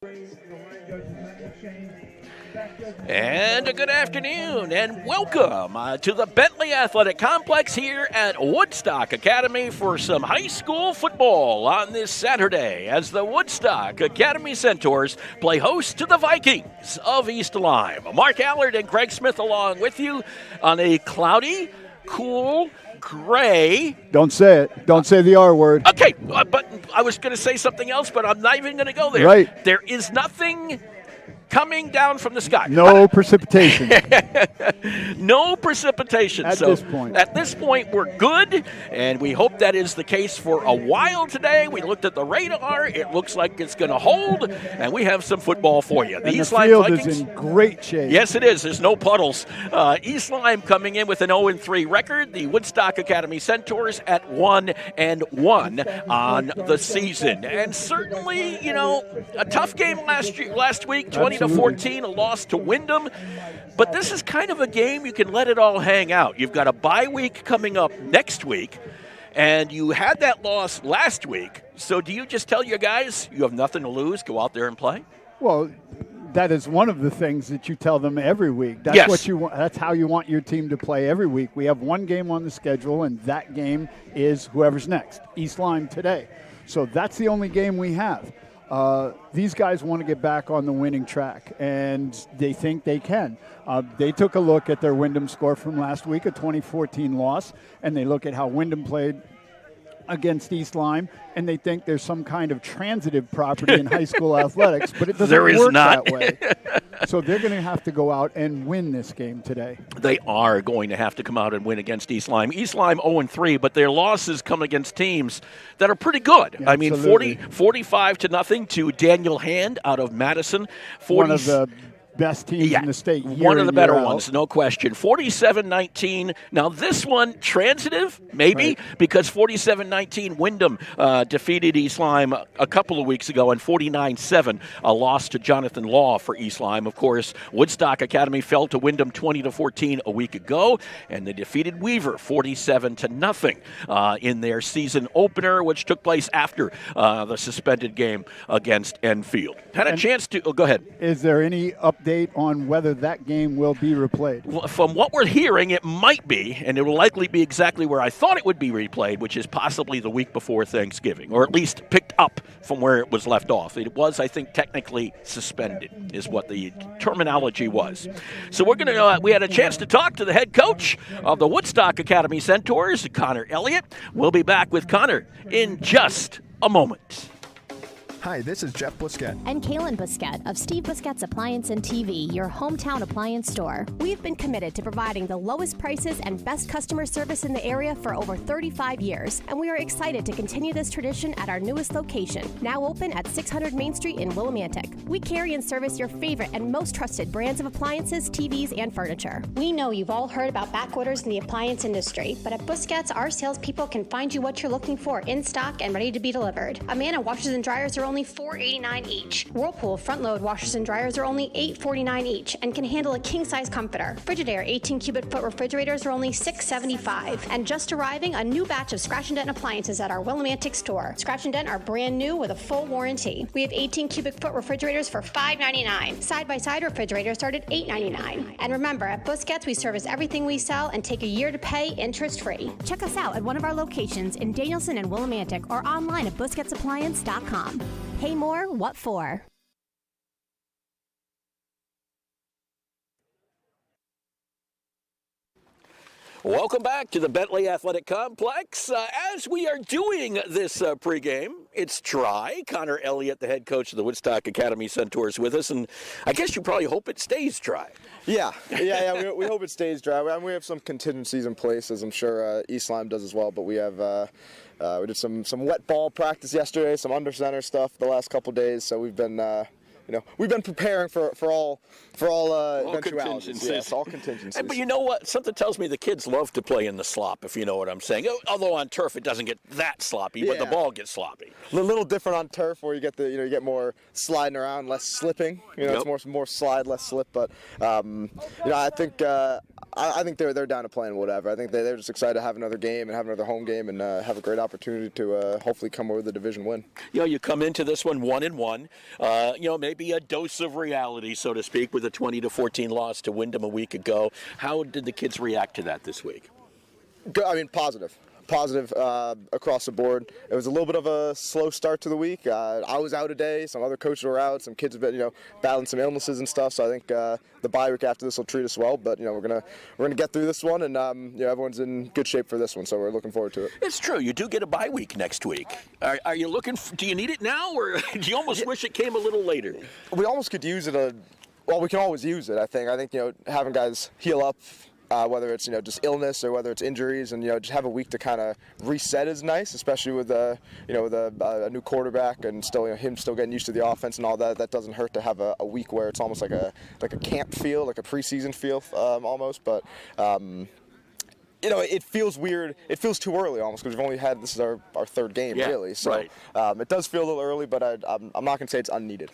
And a good afternoon and welcome to the Bentley Athletic Complex here at Woodstock Academy for some high school football on this Saturday as the Woodstock Academy Centaurs play host to the Vikings of East Lyme. Mark Allard and Greg Smith along with you on a cloudy, cool, gray. Don't say it. Don't say the R word. Okay, but I was going to say something else, but I'm not even going to go there. Right. There is nothing coming down from the sky. No precipitation. No precipitation. At this point. At this point, we're good, and we hope that is the case for a while today. We looked at the radar. It looks like it's going to hold, and we have some football for you. The field is in great shape. Yes, it is. There's no puddles. East Lyme coming in with an 0-3 record. The Woodstock Academy Centaurs at 1-1 on the season. And certainly, a tough game last week, 20-14, a loss to Wyndham. But this is kind of a game you can let it all hang out. You've got a bye week coming up next week, and you had that loss last week. So do you just tell your guys you have nothing to lose, go out there and play? Well, that is one of the things that you tell them every week. That's yes. what you want. That's how you want your team to play every week. We have one game on the schedule, and that game is whoever's next, East Lyme today. So that's the only game we have. These guys want to get back on the winning track, and they think they can. They took a look at their Wyndham score from last week, a 2014 loss, and they look at how Wyndham played against East Lyme, and they think there's some kind of transitive property in high school athletics, but it doesn't work that way. So they're going to have to go out and win this game today. They are going to have to come out and win against East Lyme. East Lyme 0-3, but their losses come against teams that are pretty good. Yeah, I mean, 45-0 to Daniel Hand out of Madison. One of the best teams in the state. One of the better ones, no question. 47-19. Now, this one, transitive, maybe, right, because 47-19, Wyndham defeated East Lyme a couple of weeks ago, and 49-7, a loss to Jonathan Law for East Lyme. Of course, Woodstock Academy fell to Wyndham 20-14 a week ago, and they defeated Weaver 47-0 in their season opener, which took place after the suspended game against Enfield. Had a chance to go ahead. Is there any update on whether that game will be replayed? Well, from what we're hearing, it might be, and it will likely be exactly where I thought it would be replayed, which is possibly the week before Thanksgiving, or at least picked up from where it was left off. It was, I think, technically suspended, is what the terminology was. So we're going to. We had a chance to talk to the head coach of the Woodstock Academy Centaurs, Connor Elliott. We'll be back with Connor in just a moment. Hi, this is Jeff Busquet. And Kaylin Busquet of Steve Busquet's Appliance and TV, your hometown appliance store. We've been committed to providing the lowest prices and best customer service in the area for over 35 years, and we are excited to continue this tradition at our newest location, now open at 600 Main Street in Willimantic. We carry and service your favorite and most trusted brands of appliances, TVs, and furniture. We know you've all heard about back orders in the appliance industry, but at Busquets, our salespeople can find you what you're looking for in stock and ready to be delivered. Amana washers and dryers are only $4.89 each. Whirlpool front-load washers and dryers are only $8.49 each and can handle a king-size comforter. Frigidaire 18-cubic-foot refrigerators are only $6.75. And just arriving, a new batch of Scratch and Dent appliances at our Willimantic store. Scratch and Dent are brand new with a full warranty. We have 18-cubic-foot refrigerators for $5.99. Side-by-side refrigerators start at $8.99. And remember, at Busquets, we service everything we sell and take a year to pay interest-free. Check us out at one of our locations in Danielson and Willimantic or online at busquetsappliance.com. Pay more, what for? Welcome back to the Bentley Athletic Complex. As we are doing this pregame, it's dry. Connor Elliott, the head coach of the Woodstock Academy Centaurs, with us, and I guess you probably hope it stays dry. Yeah. We hope it stays dry. We have some contingencies in place, as I'm sure East Lyme does as well, but we have we did some wet ball practice yesterday, some under center stuff the last couple days, so we've been we've been preparing for all eventualities. Contingencies. Yes, all contingencies. But you know what? Something tells me the kids love to play in the slop, if you know what I'm saying. Although on turf it doesn't get that sloppy, but the ball gets sloppy. A little different on turf, where you get you get more sliding around, less slipping. It's more slide, less slip. But I think they're down to playing whatever. I think they're just excited to have another game and have another home game and have a great opportunity to hopefully come away with a division win. You come into this one 1-1. Maybe a dose of reality, so to speak, with a 20-14 loss to Wyndham a week ago. How did the kids react to that this week? Positive across the board. It was a little bit of a slow start to the week. I was out a day. Some other coaches were out. Some kids have been, battling some illnesses and stuff. So I think the bye week after this will treat us well. But we're gonna get through this one, and everyone's in good shape for this one. So we're looking forward to it. It's true. You do get a bye week next week. Are you looking? Do you need it now, or do you almost wish it came a little later? We almost could use it. We can always use it. I think having guys heal up. Whether it's just illness or whether it's injuries, and just have a week to kind of reset is nice, especially with a new quarterback and still him still getting used to the offense and all that. That doesn't hurt to have a week where it's almost like a camp feel, like a preseason feel almost. But it feels weird. It feels too early almost, because we've only had, this is our third game, really. So right. It does feel a little early, but I'm not going to say it's unneeded.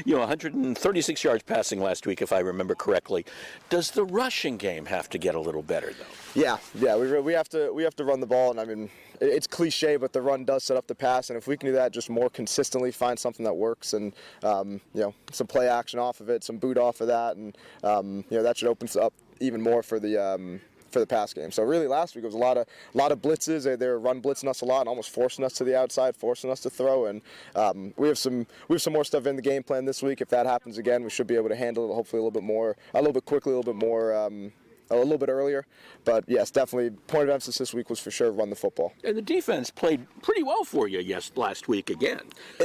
136 yards passing last week, if I remember correctly. Does the rushing game have to get a little better, though? Yeah. We have to run the ball, and I mean, it's cliche, but the run does set up the pass, and if we can do that just more consistently, find something that works, and some play action off of it, some boot off of that, and that should open up even more for the pass game. So really last week it was a lot of blitzes. They were run blitzing us a lot and almost forcing us to the outside, forcing us to throw, and we have some more stuff in the game plan this week. If that happens again, we should be able to handle it hopefully a little bit quickly, a little bit earlier. But yes, definitely point of emphasis this week was for sure run the football. And the defense played pretty well for you last week again.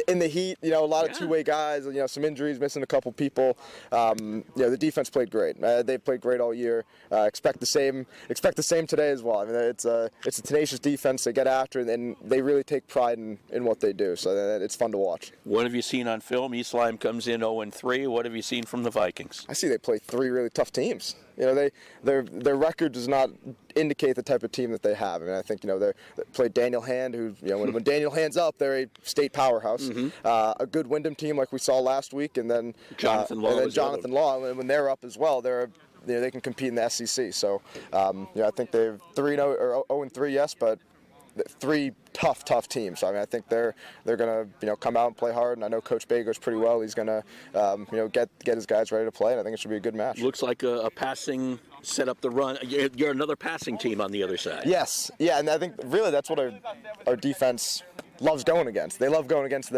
In the heat, a lot of two-way guys, some injuries, missing a couple people. The defense played great. They played great all year. Expect the same today as well. I mean, it's a tenacious defense. They get after it, and they really take pride in what they do. So it's fun to watch. What have you seen on film? East Lyme comes in 0-3. What have you seen from the Vikings? I see they play three really tough teams. Their record does not indicate the type of team that they have. I mean, I think they play Daniel Hand, who when Daniel Hand's up, they're a state powerhouse. Mm-hmm. A good Wyndham team like we saw last week, and then Jonathan Law. When they're up as well, they can compete in the SEC. So I think they're 3-0 or 0-3, yes, but three tough teams. So, I mean, I think they're going to come out and play hard, and I know Coach Bago's pretty well. He's going to get his guys ready to play, and I think it should be a good match. Looks like a passing set up the run. You're another passing team on the other side. Yes, yeah, and I think really that's what our defense loves going against. They love going against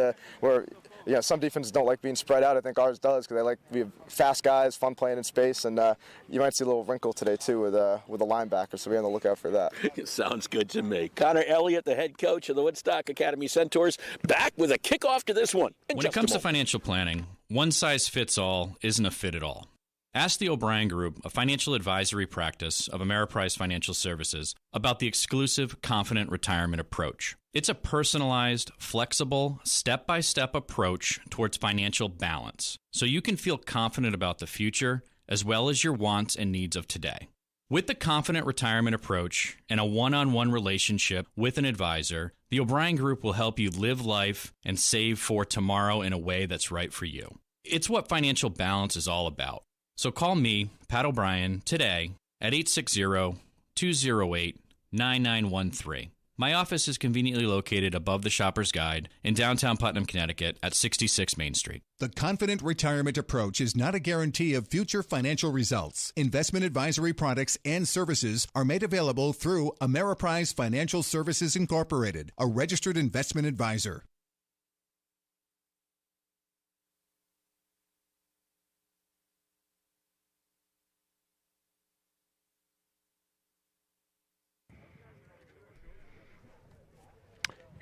some defenses don't like being spread out. I think ours does, because we have fast guys, fun playing in space, and you might see a little wrinkle today too with a linebacker. So be on the lookout for that. Sounds good to me. Connor Elliott, the head coach of the Woodstock Academy Centaurs, back with a kickoff to this one. When it comes to financial planning, one size fits all isn't a fit at all. Ask the O'Brien Group, a financial advisory practice of Ameriprise Financial Services, about the exclusive Confident Retirement Approach. It's a personalized, flexible, step-by-step approach towards financial balance, so you can feel confident about the future as well as your wants and needs of today. With the Confident Retirement Approach and a one-on-one relationship with an advisor, the O'Brien Group will help you live life and save for tomorrow in a way that's right for you. It's what financial balance is all about. So call me, Pat O'Brien, today at 860-208-9913. My office is conveniently located above the Shopper's Guide in downtown Putnam, Connecticut at 66 Main Street. The Confident Retirement Approach is not a guarantee of future financial results. Investment advisory products and services are made available through Ameriprise Financial Services Incorporated, a registered investment advisor.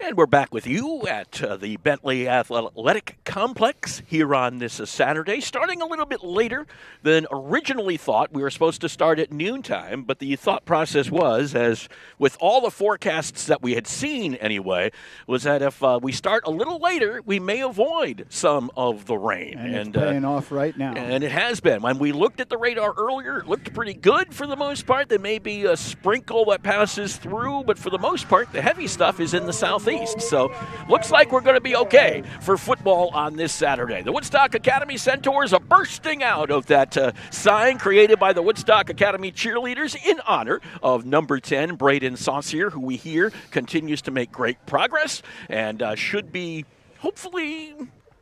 And we're back with you at the Bentley Athletic Complex here on this Saturday, starting a little bit later than originally thought. We were supposed to start at noontime, but the thought process was, as with all the forecasts that we had seen anyway, was that if we start a little later, we may avoid some of the rain. And it's paying off right now. And it has been. When we looked at the radar earlier, it looked pretty good for the most part. There may be a sprinkle that passes through, but for the most part, the heavy stuff is in the southeast. So looks like we're going to be okay for football on this Saturday. The Woodstock Academy Centaurs are bursting out of that sign created by the Woodstock Academy cheerleaders in honor of number 10, Braden Saucier, who we hear continues to make great progress and should be hopefully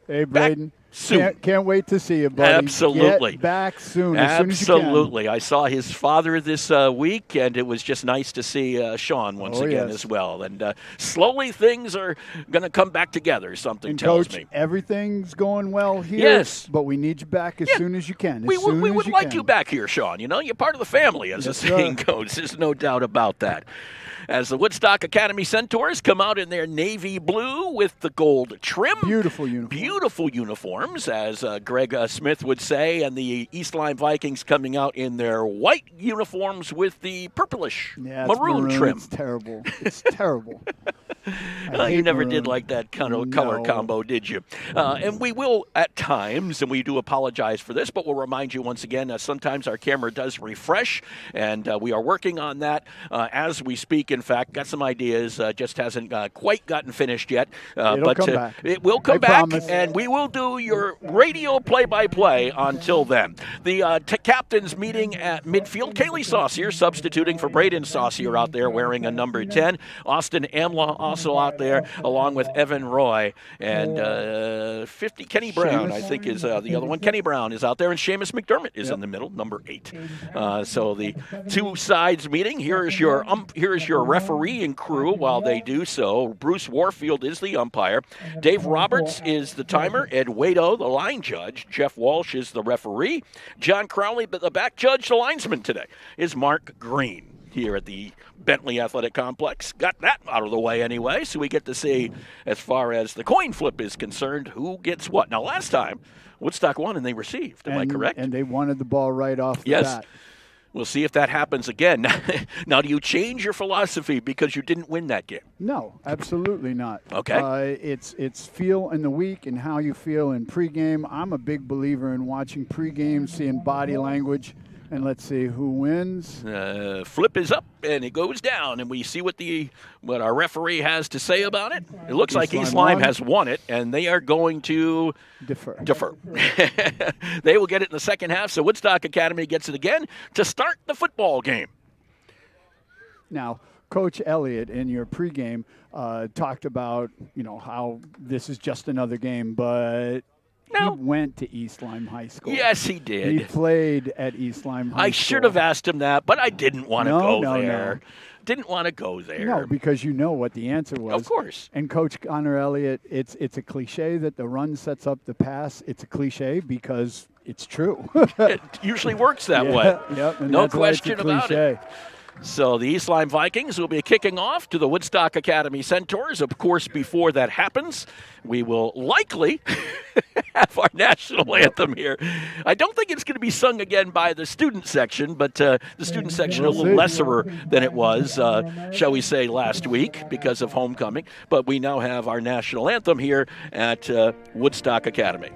Hey, Braden. soon. Can't wait to see you, buddy. Absolutely. Get back soon. Absolutely. I saw his father this week, and it was just nice to see Sean once again as well. And slowly things are going to come back together, something tells Coach, me. Everything's going well here. Yes. But we need you back as soon as you can. We would like you back here, Sean. You know, you're part of the family, as the saying goes. There's no doubt about that. As the Woodstock Academy Centaurs come out in their navy blue with the gold trim. Beautiful uniforms. Beautiful uniforms, as Greg Smith would say, and the East Lyme Vikings coming out in their white uniforms with the purplish maroon trim. It's terrible. It's terrible. You never did like that kind of color combo, did you? And we will at times, and we do apologize for this, but we'll remind you once again, sometimes our camera does refresh, and we are working on that as we speak. In fact, got some ideas, just hasn't quite gotten finished yet. It'll come back. It will come I back, promise. and we will do your radio play-by-play until then. The captains meeting at midfield, Kaylee Saucier substituting for Braden Saucier out there wearing a number 10. Austin Amlaw also out there, along with Evan Roy. And 50, Kenny Brown, I think, is the other one. Kenny Brown is out there, and Seamus McDermott is in the middle, number 8. So the two sides meeting. Here is your refereeing crew while they do so. Bruce Warfield is the umpire. Dave Roberts is the timer. Ed Wato, the line judge. Jeff Walsh is the referee. John Crowley, the back judge, the linesman today, is Mark Green here at the Bentley Athletic Complex. Got that out of the way anyway, so we get to see, as far as the coin flip is concerned, who gets what. Now, last time, Woodstock won and they received. Am I correct? And they wanted the ball right off the bat. We'll see if that happens again. Now, do you change your philosophy because you didn't win that game? No, absolutely not. Okay. It's feel in the week and how you feel in pregame. I'm a big believer in watching pregame, seeing body language. And let's see who wins. Flip is up and it goes down, and we see what our referee has to say about it. It looks like East Lyme has won it, and they are going to defer. They will get it in the second half, so Woodstock Academy gets it again to start the football game. Now, Coach Elliott in your pregame talked about how this is just another game, but. He went to East Lyme High School. Yes, he did. He played at East Lyme High School. I should have asked him that, but I didn't want to go there. No. Didn't want to go there. No, because you know what the answer was. Of course. And Coach Connor Elliott, it's a cliche that the run sets up the pass. It's a cliche because it's true. It usually works that way. Yep, no question about it. So the East Lyme Vikings will be kicking off to the Woodstock Academy Centaurs. Of course, before that happens, we will likely have our national anthem here. I don't think it's going to be sung again by the student section, but the student section a little lesser than it was, shall we say, last week because of homecoming. But we now have our national anthem here at Woodstock Academy.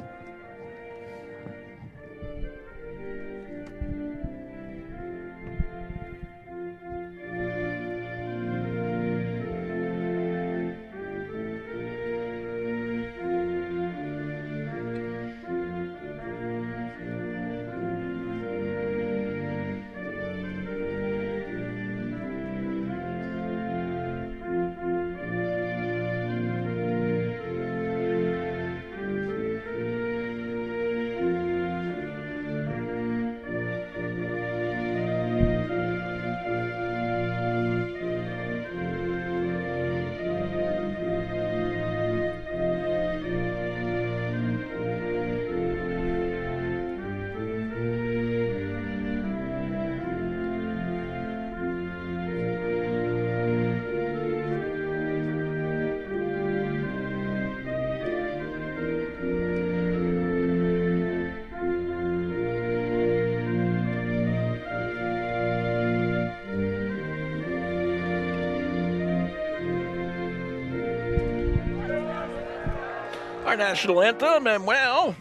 our national anthem, and well,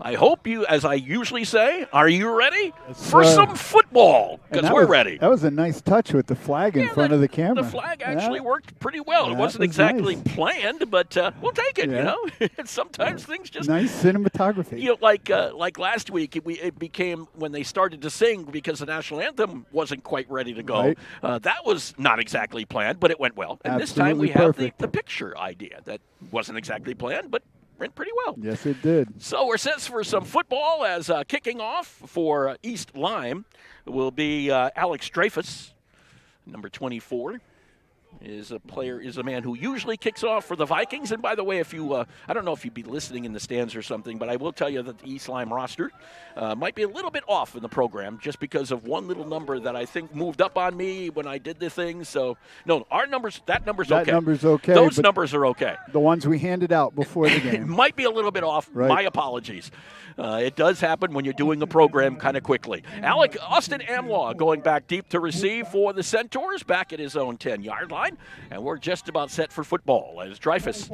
I hope you, as I usually say, are you ready for some football? Because we're ready. That was a nice touch with the flag in front of the camera. The flag actually worked pretty well. It wasn't exactly planned, but we'll take it, you know. Sometimes things just... Nice cinematography. You know, like last week, it became when they started to sing because the national anthem wasn't quite ready to go. Right. That was not exactly planned, but it went well. And this time we have the picture idea that wasn't exactly planned, but went pretty well. Yes, it did. So we're set for some football as kicking off for East Lyme will be Alex Dreyfus, number 24. Is a man who usually kicks off for the Vikings. And by the way, if you, I don't know if you'd be listening in the stands or something, but I will tell you that the East Lyme roster might be a little bit off in the program just because of one little number that I think moved up on me when I did the thing. So, no, our numbers, that number's okay. That number's okay. Those numbers are okay. The ones we handed out before the game. Might be a little bit off. Right. My apologies. It does happen when you're doing a program kind of quickly. Austin Amlaw going back deep to receive for the Centaurs back at his own 10-yard line. And we're just about set for football as Dreyfus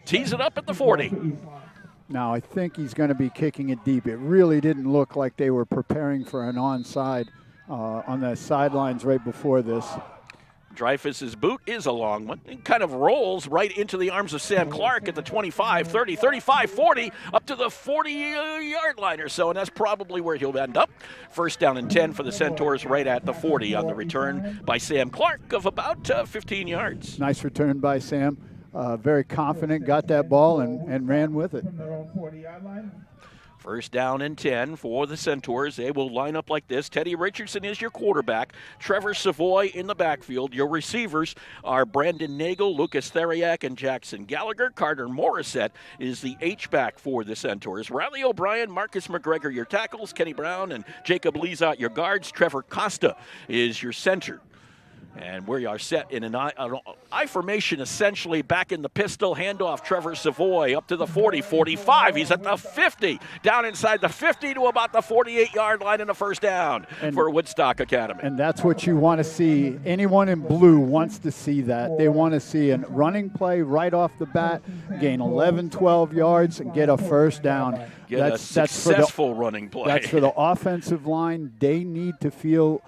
tees it up at the 40. Now, I think he's going to be kicking it deep. It really didn't look like they were preparing for an onside on the sidelines right before this. Dreyfus's boot is a long one. It kind of rolls right into the arms of Sam Clark at the 25, 30, 35, 40, up to the 40-yard line or so, and that's probably where he'll end up. First down and 10 for the Centaurs right at the 40 on the return by Sam Clark of about 15 yards. Nice return by Sam. Very confident, got that ball and ran with it. First down and 10 for the Centaurs. They will line up like this. Teddy Richardson is your quarterback. Trevor Savoy in the backfield. Your receivers are Brandon Nagel, Lucas Theriak, and Jackson Gallagher. Carter Morissette is the H-back for the Centaurs. Riley O'Brien, Marcus McGregor, your tackles. Kenny Brown and Jacob Lezot, your guards. Trevor Costa is your center. And we are set in an I formation, essentially back in the pistol. Handoff, Trevor Savoy up to the 40, 45. He's at the 50, down inside the 50 to about the 48-yard line in the first down for Woodstock Academy. And that's what you want to see. Anyone in blue wants to see that. They want to see a running play right off the bat, gain 11, 12 yards, and get a first down. Get a successful running play. That's for the offensive line. They need to feel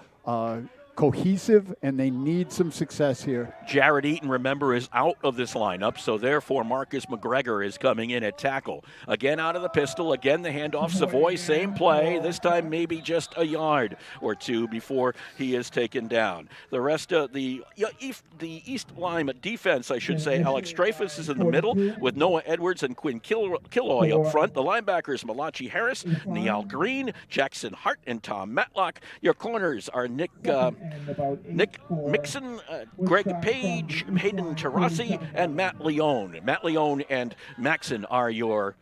cohesive, and they need some success here. Jared Eaton, remember, is out of this lineup, so therefore Marcus McGregor is coming in at tackle. Again out of the pistol, again the handoff. Savoy, same play, this time maybe just a yard or two before he is taken down. The rest of the East Lyme defense, I should say, Alex Dreyfus is in the middle with Noah Edwards and Quinn Killoy up front. The linebackers, Malachi Harris, Niall Green, Jackson Hart, and Tom Matlock. Your corners are Nick Mixon, Greg Page, Hayden Terrassi, and Matt Leone. Matt Leone and Maxon are your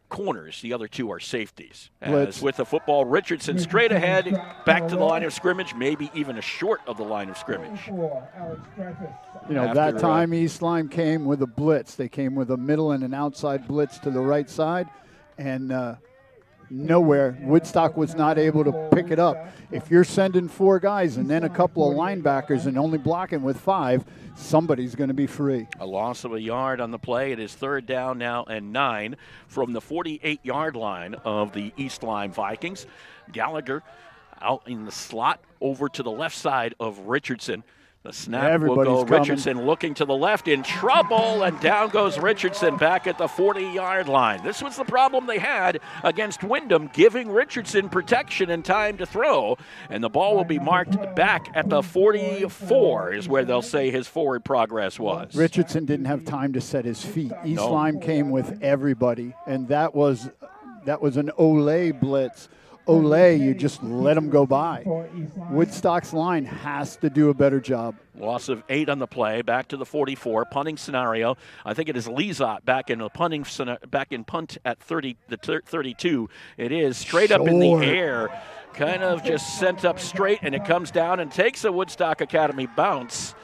corners. The other two are safeties. As with the football, Richardson straight ahead, back to the line of scrimmage, maybe even a short of the line of scrimmage. You know, that time East Lyme came with a blitz. They came with a middle and an outside blitz to the right side, and nowhere. Woodstock was not able to pick it up. If you're sending 4 guys and then a couple of linebackers and only blocking with 5, somebody's going to be free. A loss of a yard on the play. It is third down now and 9 from the 48-yard line of the East Lyme Vikings. Gallagher out in the slot over to the left side of Richardson. The snap will go. Richardson looking to the left, in trouble, and down goes Richardson back at the 40-yard line. This was the problem they had against Wyndham, giving Richardson protection and time to throw, and the ball will be marked back at the 44 is where they'll say his forward progress was. Richardson didn't have time to set his feet. East Lyme came with everybody, and that was an Olay blitz. Olay, you just let him go by. Woodstock's line has to do a better job. Loss of 8 on the play, back to the 44, punting scenario. I think it is Lezot back in punt at 32. It is straight up in the air, kind of just sent up straight, and it comes down and takes a Woodstock Academy bounce.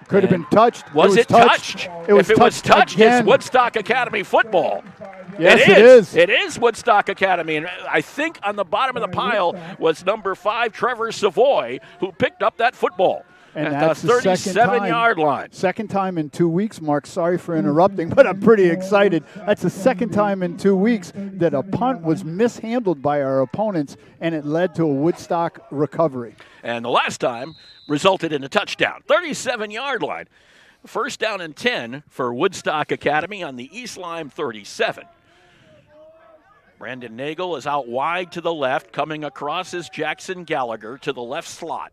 Could have been touched. Was it touched? If it was touched, it's Woodstock Academy football. Yes, it is. It is Woodstock Academy. And I think on the bottom of the pile was number 5, Trevor Savoy, who picked up that football. And at that's the the second 37-yard line. Second time in 2 weeks, Mark. Sorry for interrupting, but I'm pretty excited. That's the second time in 2 weeks that a punt was mishandled by our opponents, and it led to a Woodstock recovery. And the last time resulted in a touchdown. 37-yard line. First down and 10 for Woodstock Academy on the East Lyme 37. Brandon Nagel is out wide to the left. Coming across is Jackson Gallagher to the left slot.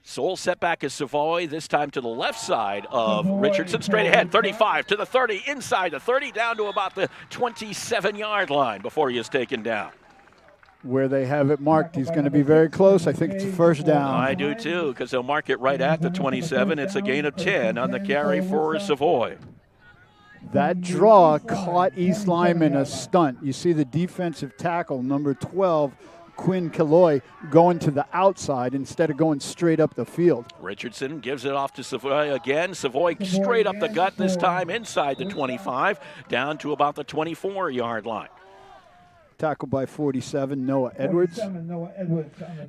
Sole setback is Savoy, this time to the left side of Richardson. Straight ahead, 35 to the 30, inside the 30, down to about the 27-yard line before he is taken down. Where they have it marked, he's going to be very close. I think it's a first down. I do too, because they'll mark it right at the 27. It's a gain of 10 on the carry for Savoy. That draw caught East Lyme in a stunt. You see the defensive tackle, number 12, Quinn Killoy, going to the outside instead of going straight up the field. Richardson gives it off to Savoy again. Savoy straight up the gut, this time inside the 25, down to about the 24-yard line. Tackled by 47, Noah Edwards.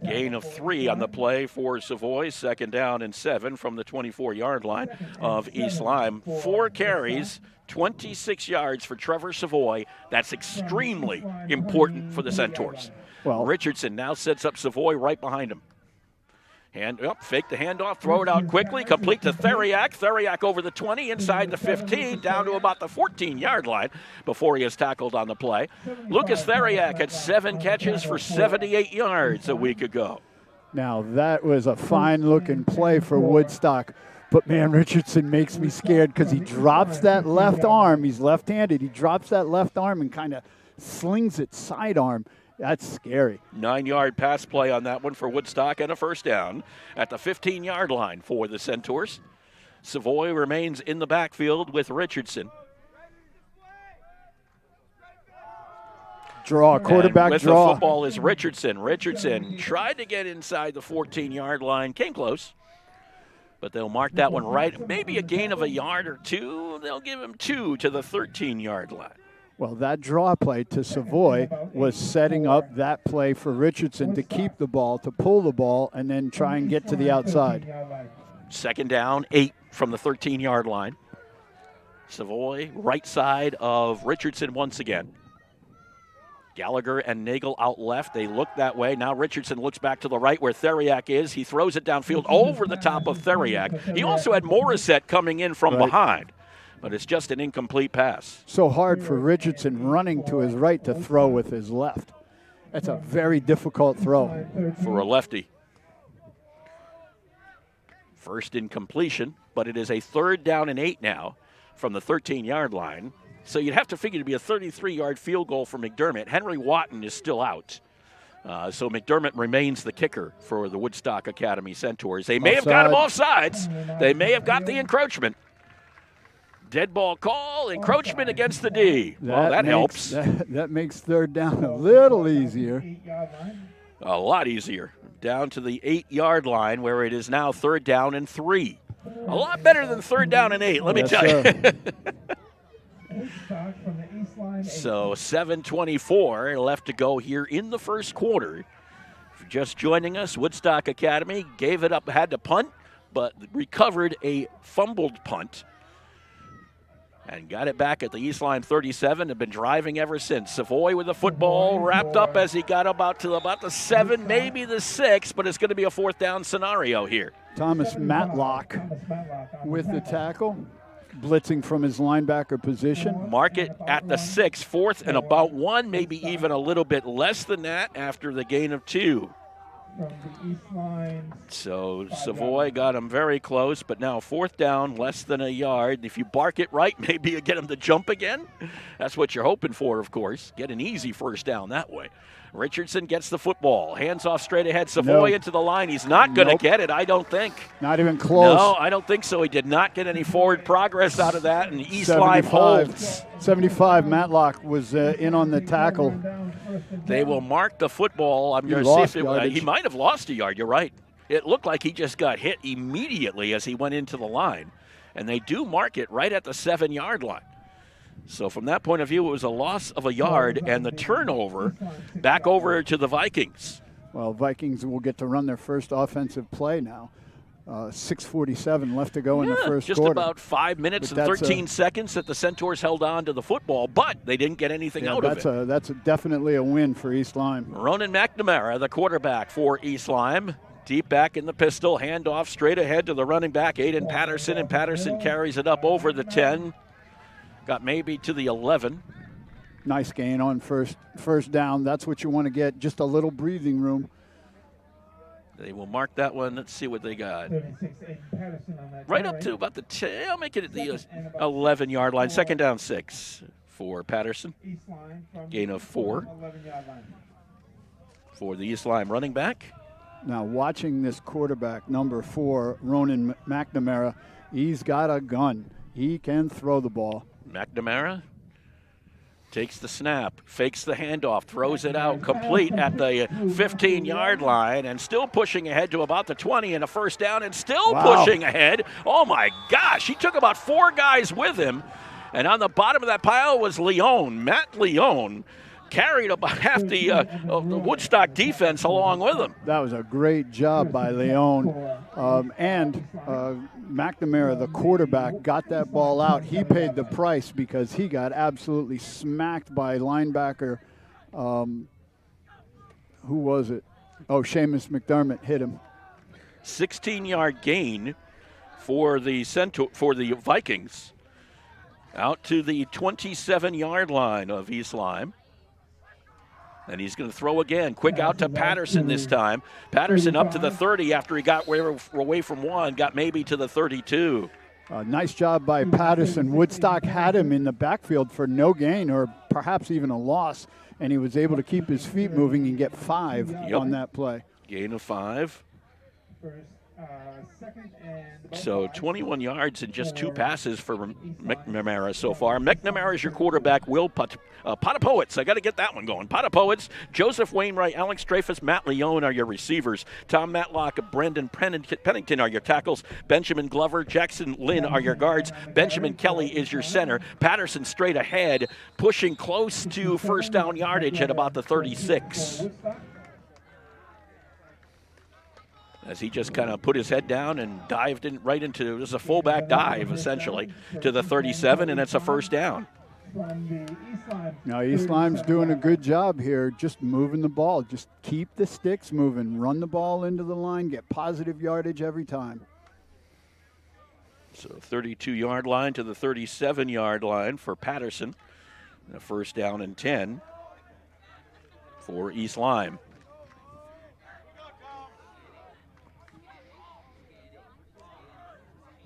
Gain of 3 on the play for Savoy. Second down and 7 from the 24-yard line of East Lyme. 4 carries, 26 yards for Trevor Savoy. That's extremely important for the Centaurs. Well, Richardson now sets up Savoy right behind him. Fake the handoff, throw it out quickly, complete to Theriak. Theriak over the 20, inside the 15, down to about the 14-yard line before he is tackled on the play. Lucas Theriak had 7 catches for 78 yards a week ago. Now, that was a fine-looking play for Woodstock. But, man, Richardson makes me scared because he drops that left arm. He's left-handed. He drops that left arm and kind of slings it sidearm. That's scary. 9-yard pass play on that one for Woodstock and a first down at the 15-yard line for the Centaurs. Savoy remains in the backfield with Richardson. Quarterback with draw. The football is Richardson. Richardson tried to get inside the 14-yard line, came close, but they'll mark that one right. Maybe a gain of a yard or 2. They'll give him 2 to the 13-yard line. Well, that draw play to Savoy was setting up that play for Richardson to keep the ball, to pull the ball, and then try and get to the outside. Second down, 8 from the 13-yard line. Savoy, right side of Richardson once again. Gallagher and Nagel out left. They look that way. Now Richardson looks back to the right where Theriak is. He throws it downfield over the top of Theriak. He also had Morissette coming in from behind. But it's just an incomplete pass. So hard for Richardson running to his right to throw with his left. That's a very difficult throw. For a lefty. First incompletion, but it is a 3rd down and 8 now from the 13-yard line. So you'd have to figure to be a 33-yard field goal for McDermott. Henry Watton is still out. So McDermott remains the kicker for the Woodstock Academy Centaurs. They may have got him offsides. They may have got the encroachment. Dead ball call, encroachment against the D. Well, that helps. That makes 3rd down a little easier. A lot easier. Down to the 8-yard line where it is now 3rd down and 3. A lot better than 3rd down and 8, let me tell you. So 7:24 left to go here in the first quarter. If you're just joining us, Woodstock Academy gave it up, had to punt, but recovered a fumbled punt. And got it back at the East Lyme 37. Have been driving ever since. Savoy with the football wrapped up as he got about the 7, maybe the 6, but it's going to be a 4th down scenario here. Thomas Matlock with the tackle, blitzing from his linebacker position. Mark it at the 6, 4th and about 1, maybe even a little bit less than that after the gain of 2. So Savoy got him very close, but now 4th down, less than a yard. If you bark it right, maybe you get him to jump again. That's what you're hoping for, of course. Get an easy first down that way. Richardson gets the football. Hands off straight ahead. Savoy into the line. He's not going to get it, I don't think. Not even close. No, I don't think so. He did not get any forward progress out of that, and East Lyme holds. 75, Matlock was in on the tackle. They will mark the football. I'm going to see if he might have lost a yard. You're right. It looked like he just got hit immediately as he went into the line. And they do mark it right at the 7-yard line. So from that point of view, it was a loss of a yard and the turnover back over to the Vikings. Well, Vikings will get to run their first offensive play now. 6:47 left to go in the first just quarter. About 5 minutes But and 13 seconds that the Centaurs held on to the football, but they didn't get anything out of it. That's definitely a win for East Lyme. Ronan McNamara, the quarterback for East Lyme. Deep back in the pistol, handoff straight ahead to the running back, Aiden Patterson, and Patterson carries it up over the 10. Got maybe to the 11. Nice gain on first down. That's what you want to get, just a little breathing room. They will mark that one. Let's see what they got. Right up to about the 10. I'll make it at the 11-yard line. Second down 6 for Patterson. Gain of 4 for the East Lyme running back. Now watching this quarterback, number 4, Ronan McNamara, he's got a gun. He can throw the ball. McNamara takes the snap, fakes the handoff, throws it out complete at the 15-yard line, and still pushing ahead to about the 20 and a first down, and still pushing ahead. Oh, my gosh. He took about 4 guys with him, and on the bottom of that pile was Leone. Matt Leone carried about half the Woodstock defense along with him. That was a great job by Leone. And McNamara, the quarterback, got that ball out. He paid the price because he got absolutely smacked by linebacker. Who was it? Oh, Seamus McDermott hit him. 16-yard gain for the Vikings out to the 27-yard line of East Lyme. And he's going to throw again. Quick out to Patterson this time. Patterson up to the 30 after he got away from 1, got maybe to the 32. Nice job by Patterson. Woodstock had him in the backfield for no gain or perhaps even a loss, and he was able to keep his feet moving and get 5 on that play. Gain of 5. So 21 yards and just 2 passes for McNamara so far. McNamara is your quarterback. Will Potapowicz. I got to get that one going. Potapowicz, Joseph Wainwright, Alex Dreyfus, Matt Leone are your receivers. Tom Matlock, Brendan Pennington are your tackles. Benjamin Glover, Jackson Lynn are your guards. Benjamin Kelly is your center. Patterson straight ahead, pushing close to first down yardage at about the 36. As he just kind of put his head down and dived right into, it was a fullback dive, essentially, to the 37, and it's a first down. Now, East Lyme's doing a good job here, just moving the ball. Just keep the sticks moving, run the ball into the line, get positive yardage every time. So 32-yard line to the 37-yard line for Patterson. A first down and 10 for East Lyme.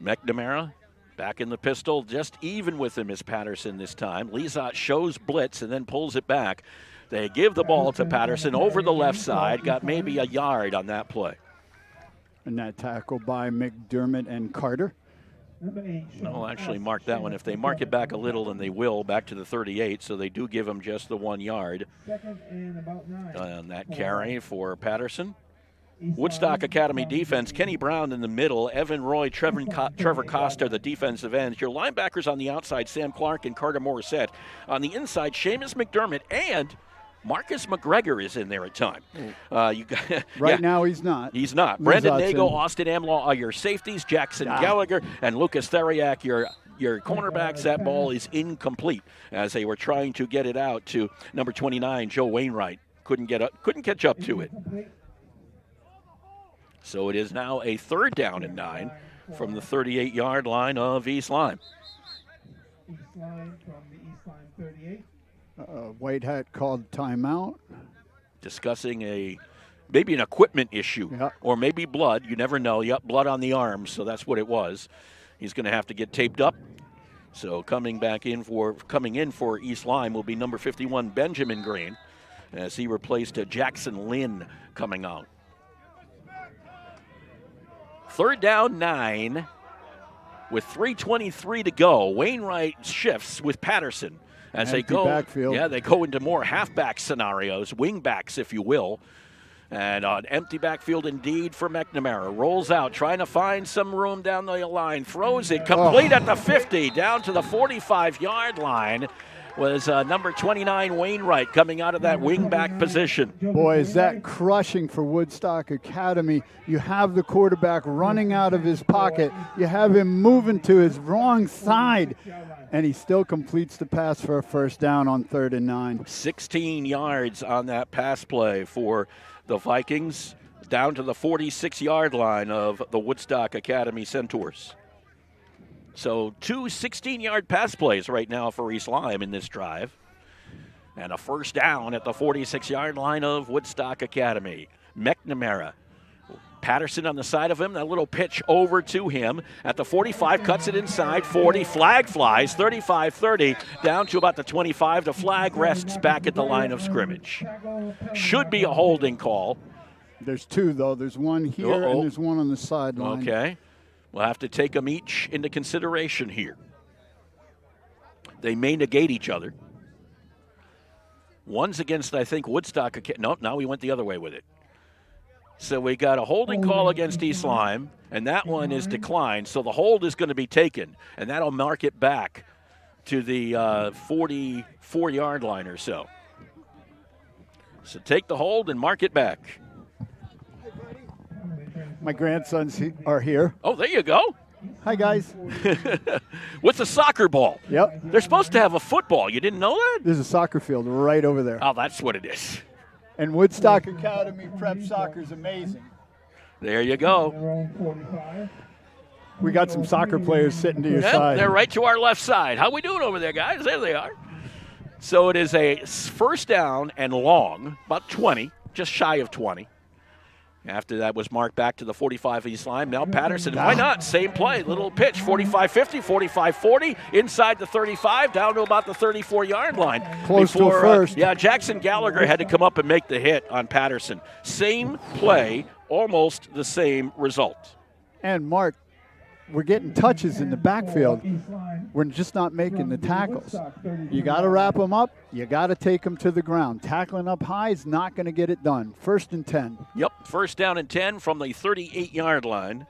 McNamara back in the pistol, just even with him is Patterson this time. Lizot shows blitz and then pulls it back. They give the ball to Patterson over the left side, got maybe a yard on that play. And that tackle by McDermott and Carter. I'll actually mark that one. If they mark it back a little, then they will, back to the 38, so they do give him just the 1 yard on that carry for Patterson. Woodstock Academy defense, Kenny Brown in the middle, Evan Roy, Trevor Costa, the defensive ends. Your linebackers on the outside, Sam Clark and Carter Morissette. On the inside, Seamus McDermott and Marcus McGregor is in there at time. Now he's not. He's not. Brendan Nagle, Austin Amlaw are your safeties, Jackson Gallagher, and Lucas Theriak, your cornerbacks. That ball is incomplete as they were trying to get it out to number 29, Joe Wainwright. Couldn't catch up to it. So it is now a third down and 9 from the 38-yard line of East Lyme. East Lyme from the East Lyme 38. White Hat called timeout. Discussing maybe an equipment issue or maybe blood. You never know. Yep, blood on the arm, so that's what it was. He's going to have to get taped up. So coming in for East Lyme will be number 51, Benjamin Green, as he replaced Jackson Lynn coming out. Third down 9 with 3:23 to go. Wainwright shifts with Patterson as they go. Backfield. Yeah, they go into more halfback scenarios, wingbacks, if you will. And an empty backfield indeed for McNamara. Rolls out, trying to find some room down the line. Throws it complete at the 50, down to the 45-yard line. was number 29 Wainwright coming out of that wingback position. Boy, is that crushing for Woodstock Academy. You have the quarterback running out of his pocket. You have him moving to his wrong side, and he still completes the pass for a first down on 3rd and 9. 16 yards on that pass play for the Vikings, down to the 46-yard line of the Woodstock Academy Centaurs. So 2 16-yard pass plays right now for East Lyme in this drive. And a first down at the 46-yard line of Woodstock Academy. McNamara. Patterson on the side of him. That little pitch over to him at the 45. Cuts it inside. 40. Flag flies. 35-30. Down to about the 25. The flag rests back at the line of scrimmage. Should be a holding call. There's 2, though. There's one here and there's one on the sideline. Okay. We'll have to take them each into consideration here. They may negate each other. One's against, I think, Woodstock. No, now we went the other way with it. So we got a holding call against East Lyme, and that one is declined. So the hold is going to be taken, and that'll mark it back to the 44-yard line or so. So take the hold and mark it back. My grandsons are here. Oh, there you go. Hi, guys. What's a soccer ball? Yep. They're supposed to have a football. You didn't know that? There's a soccer field right over there. Oh, that's what it is. And Woodstock Academy prep soccer is amazing. There you go. We got some soccer players sitting to your side. They're right to our left side. How we doing over there, guys? There they are. So it is a first down and long, about 20, just shy of 20. After that was marked back to the 45 East Lyme. Now Patterson, why not? Same play, little pitch, 45-50, 45-40, inside the 35, down to about the 34-yard line. Close to a first. Jackson Gallagher had to come up and make the hit on Patterson. Same play, almost the same result. And Mark, we're getting touches in the backfield. We're just not making the tackles. You got to wrap them up. You got to take them to the ground. Tackling up high is not going to get it done. 1st and 10. Yep, first down and 10 from the 38-yard line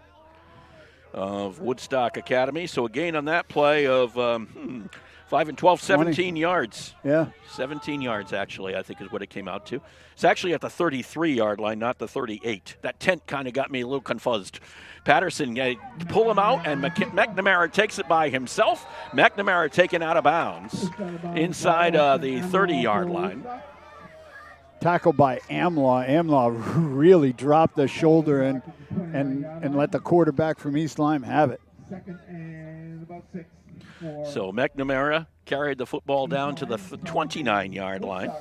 of Woodstock Academy. So a gain on that play of 5 and 12, 17 yards. Yeah. 17 yards, actually, I think is what it came out to. It's actually at the 33-yard line, not the 38. That tent kind of got me a little confused. Patterson, pull him out, and McNamara takes it by himself. McNamara taken out of bounds inside the 30-yard line. Tackled by Amlaw. Amlaw really dropped the shoulder and let the quarterback from East Lyme have it. So McNamara carried the football down to the 29-yard line.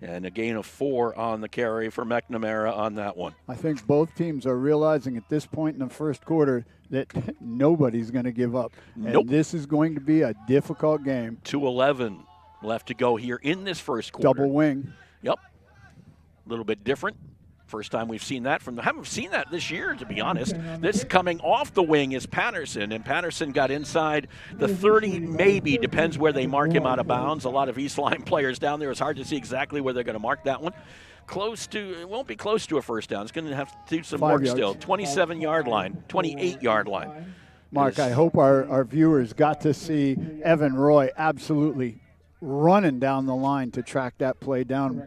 And a gain of 4 on the carry for McNamara on that one. I think both teams are realizing at this point in the first quarter that nobody's going to give up. Nope. And this is going to be a difficult game. 2:11 left to go here in this first quarter. Double wing. Yep. A little bit different. First time we've seen that haven't seen that this year, to be honest. This coming off the wing is Patterson, and Patterson got inside the 30, maybe, depends where they mark him out of bounds. A lot of East Lyme players down there. It's hard to see exactly where they're going to mark that one. It won't be close to a first down. It's going to have to do some work still. 27-yard line, 28-yard line. Mark, I hope our viewers got to see Evan Roy absolutely running down the line to track that play down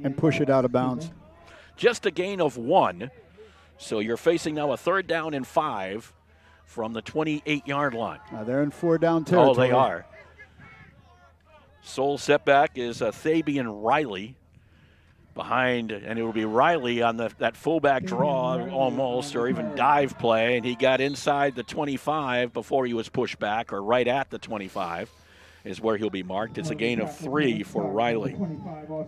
and push it out of bounds. Just a gain of 1. So you're facing now a 3rd down and 5 from the 28-yard line. They're in 4-down territory. Oh, they are. Sole setback is Fabian Riley behind, and it will be Riley on that fullback draw almost, or even dive play, and he got inside the 25 before he was pushed back, or right at the 25. Is where he'll be marked. It's a gain of 3 for Riley.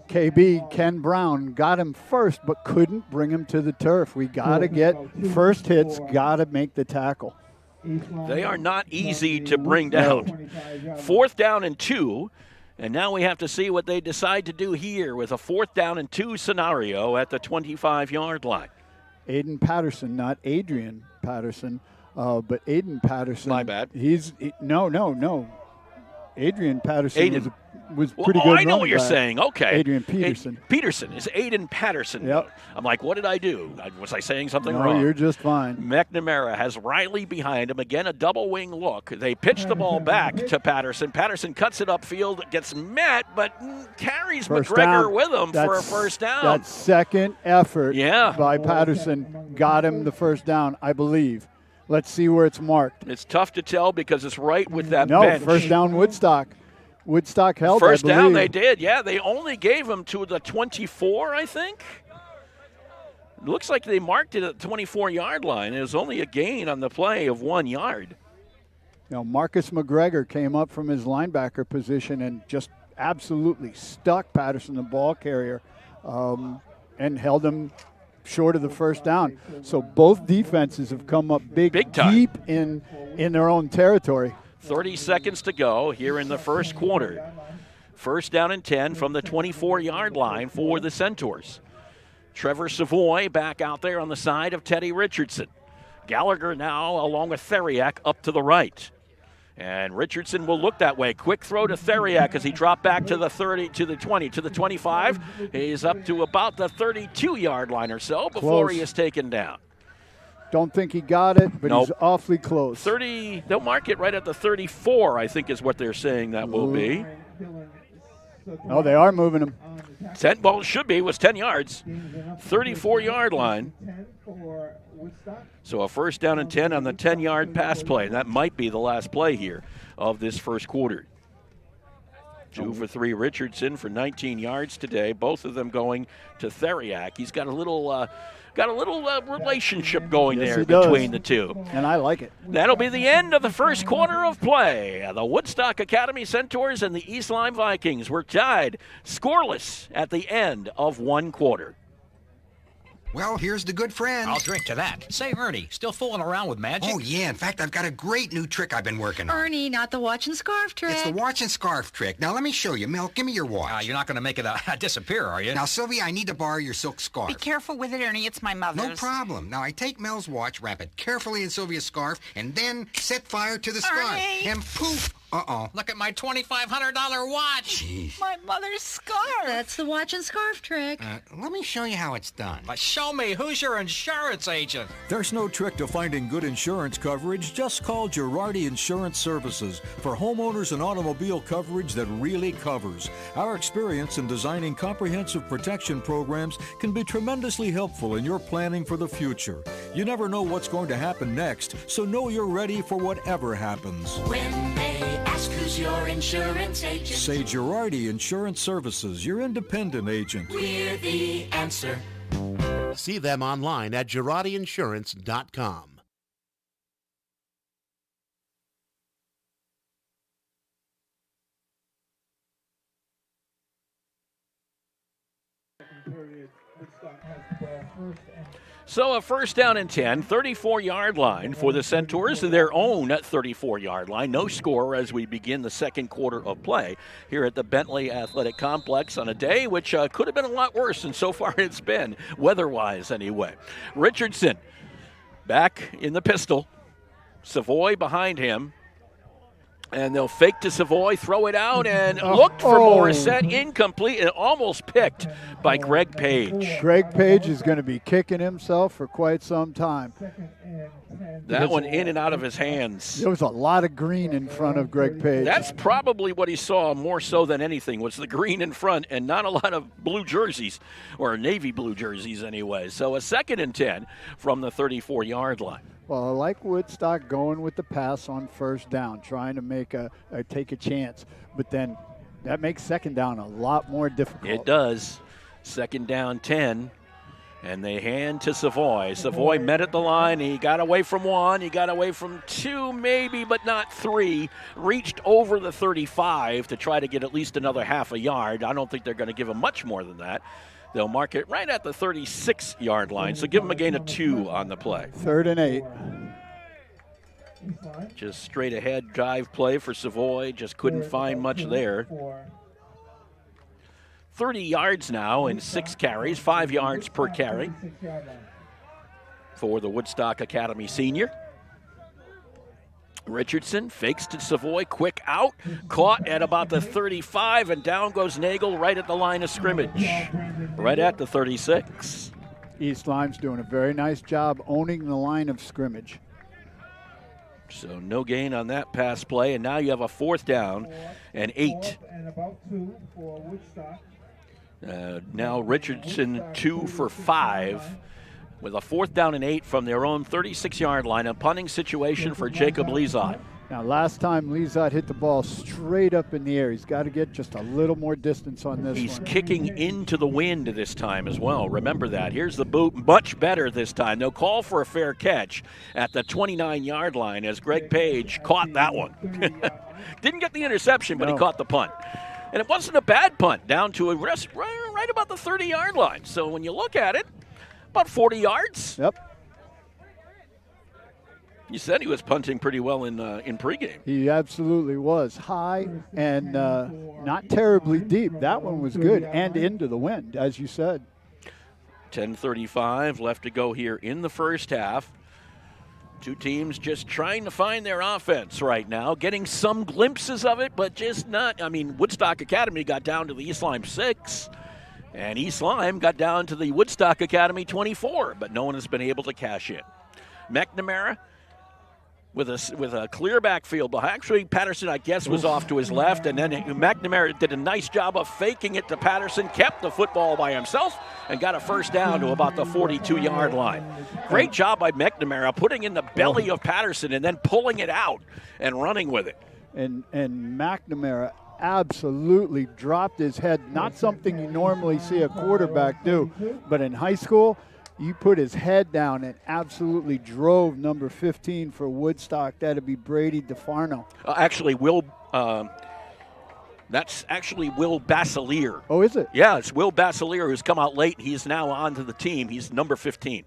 KB, Ken Brown, got him first, but couldn't bring him to the turf. We got to get first hits, got to make the tackle. They are not easy to bring down. 4th down and 2, and now we have to see what they decide to do here with a 4th down and 2 scenario at the 25-yard line. Aiden Patterson, not Adrian Patterson, but Aiden Patterson. My bad. No. Adrian Patterson was pretty good. I know what you're back. saying. Okay. Adrian Peterson. Peterson is Aiden Patterson. Yep. I'm like, what did I do? Was I saying something No, wrong? you're just fine. McNamara has Riley behind him. Again, a double wing look. They pitch the ball back to Patterson. Patterson cuts it upfield, gets met, but carries First McGregor down. with him for a first down. That second effort Yeah. by Patterson got him the first down, I believe. Let's see where it's marked. It's tough to tell because it's right with that No, bench. first down Woodstock. Woodstock held, First I down believe. they did, yeah. They only gave him to the 24, I think. It looks like they marked it at the 24-yard line. It was only a gain on the play of 1 yard. You know, Marcus McGregor came up from his linebacker position and just absolutely stuck Patterson, the ball carrier, and held him short of the first down. So both defenses have come up big time. deep in their own territory. 30 seconds to go here in the first quarter. First down and 10 from the 24-yard line for the Centaurs. Trevor Savoy back out there on the side of Teddy Richardson. Gallagher now along with Theriak up to the right. And Richardson will look that way. Quick throw to Theriak as he dropped back to the 30, to the 20, to the 25. He's up to about the 32-yard line or so before Close. he is taken down. Don't think he got it, but Nope. he's awfully close. 30, they'll mark it right at the 34, I think is what they're saying that will be. Oh, they are moving him. 10, well, it should be, it was 10 yards. 34-yard line. So a first down and 10 on the 10-yard pass play. And that might be the last play here of this first quarter. 2 for 3 Richardson for 19 yards today. Both of them going to Theriak. He's got a little relationship going Yes, there he does. between the two. And I like it. That'll be the end of the first quarter of play. The Woodstock Academy Centaurs and the East Lyme Vikings were tied scoreless at the end of one quarter. Well, here's the good friend. I'll drink to that. Say, Ernie, still fooling around with magic? Oh, yeah. In fact, I've got a great new trick I've been working on. Ernie, not the watch and scarf trick. It's the watch and scarf trick. Now, let me show you. Mel, give me your watch. You're not going to make it disappear, are you? Now, Sylvia, I need to borrow your silk scarf. Be careful with it, Ernie. It's my mother's. No problem. Now, I take Mel's watch, wrap it carefully in Sylvia's scarf, and then set fire to the scarf. Ernie! And poof! Uh-oh. Look at my $2,500 watch. Jeez. My mother's scarf. That's the watch and scarf trick. Let me show you how it's done. Show me. Who's your insurance agent? There's no trick to finding good insurance coverage. Just call Girardi Insurance Services for homeowners and automobile coverage that really covers. Our experience in designing comprehensive protection programs can be tremendously helpful in your planning for the future. You never know what's going to happen next, so know you're ready for whatever happens. When they ask who's your insurance agent, Say Girardi Insurance Services, your independent agent. we're the answer. See them online at GirardiInsurance.com. So a first down and 10, 34-yard line for the Centaurs, their own 34-yard line. No score as we begin the second quarter of play here at the Bentley Athletic Complex on a day which could have been a lot worse, and so far it's been, weather-wise anyway. Richardson back in the pistol. Savoy behind him. And they'll fake to Savoy, throw it out, and looked for Morissette. Incomplete and almost picked by Greg Page. Greg Page is going to be kicking himself for quite some time. That one in and out of his hands. There was a lot of green in front of Greg Page. That's probably what he saw more so than anything, was the green in front and not a lot of blue jerseys, or navy blue jerseys anyway. So a second and 10 from the 34-yard line. Well, I like Woodstock going with the pass on first down, trying to take a chance. But then that makes second down a lot more difficult. It does. Second down 10. And they hand to Savoy. Savoy met at the line. He got away from one. He got away from two, maybe, but not three. Reached over the 35 to try to get at least another half a yard. I don't think they're going to give him much more than that. They'll mark it right at the 36-yard line. So give him a gain of 2 on the play. 3rd and 8. Just straight ahead drive play for Savoy. Just couldn't find much there. 30 yards now in 6 carries, 5 yards per carry for the Woodstock Academy senior. Richardson fakes to Savoy, quick out, caught at about the 35, and down goes Nagel right at the line of scrimmage, right at the 36. East Lyme's doing a very nice job owning the line of scrimmage. So no gain on that pass play, and now you have a 4th down and 8. And about 2 for Woodstock. Now Richardson 2 for 5 with a 4th down and 8 from their own 36-yard line. A punting situation for Jacob Lezot. Now, last time Lezot hit the ball straight up in the air. He's got to get just a little more distance on this He's one. kicking into the wind this time as well. Remember that. Here's the boot, much better this time. No call for a fair catch at the 29-yard line as Greg Page caught that one. Didn't get the interception, but he caught the punt. And it wasn't a bad punt, down to a rest right about the 30-yard line. So when you look at it, about 40 yards. Yep. You said he was punting pretty well in pregame. He absolutely was. High and not terribly deep. That one was good and into the wind, as you said. 10:35 left to go here in the first half. Two teams just trying to find their offense right now, getting some glimpses of it, but just not. I mean, Woodstock Academy got down to the East Lyme 6, and East Lyme got down to the Woodstock Academy 24, but no one has been able to cash in. McNamara with a clear backfield. Actually, Patterson, I guess, was off to his left, and then McNamara did a nice job of faking it to Patterson, kept the football by himself, and got a first down to about the 42-yard line. Great job by McNamara putting in the belly of Patterson and then pulling it out and running with it. And McNamara absolutely dropped his head, not something you normally see a quarterback do, but in high school, you put his head down and absolutely drove number 15 for Woodstock. That'd be Brady DeFarno. That's actually Will Basselier. Oh, is it? Yeah, it's Will Basselier who's come out late. He's now onto the team. He's number 15.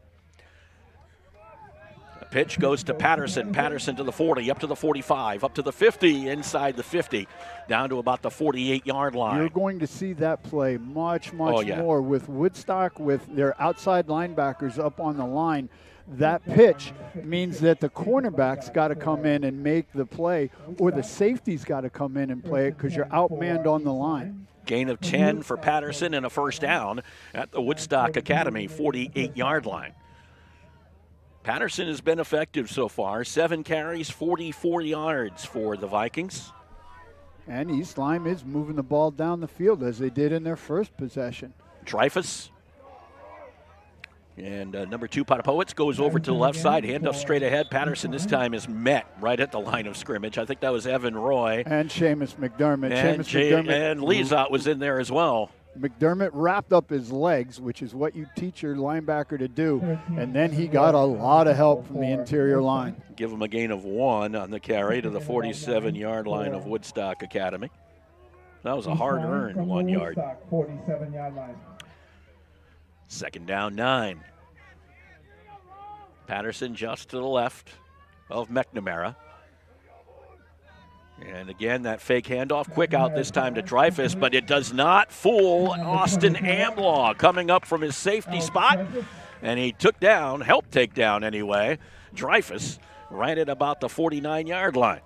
The pitch goes to Patterson. Patterson to the 40, up to the 45, up to the 50, inside the 50, down to about the 48-yard line. You're going to see that play much more with Woodstock, with their outside linebackers up on the line. That pitch means that the cornerback's got to come in and make the play, or the safety's got to come in and play it because you're outmanned on the line. Gain of 10 for Patterson and a first down at the Woodstock Academy 48-yard line. Patterson has been effective so far. 7 carries, 44 yards for the Vikings. And East Lyme is moving the ball down the field as they did in their first possession. Dreyfus. And number 2, Potapowicz, goes over to the left side. Handoff straight ahead. Patterson this time is met right at the line of scrimmage. I think that was Evan Roy. And Seamus McDermott. And Lezot was in there as well. McDermott wrapped up his legs, which is what you teach your linebacker to do, and then he got a lot of help from the interior line. Give him a gain of 1 on the carry to the 47-yard line of Woodstock Academy. That was a hard-earned 1 yard. 47-yard line. Second down, 9. Patterson just to the left of McNamara. And again, that fake handoff, quick out this time to Dreyfus, but it does not fool Austin Amlaw coming up from his safety spot. And he helped take down anyway, Dreyfus right at about the 49-yard line.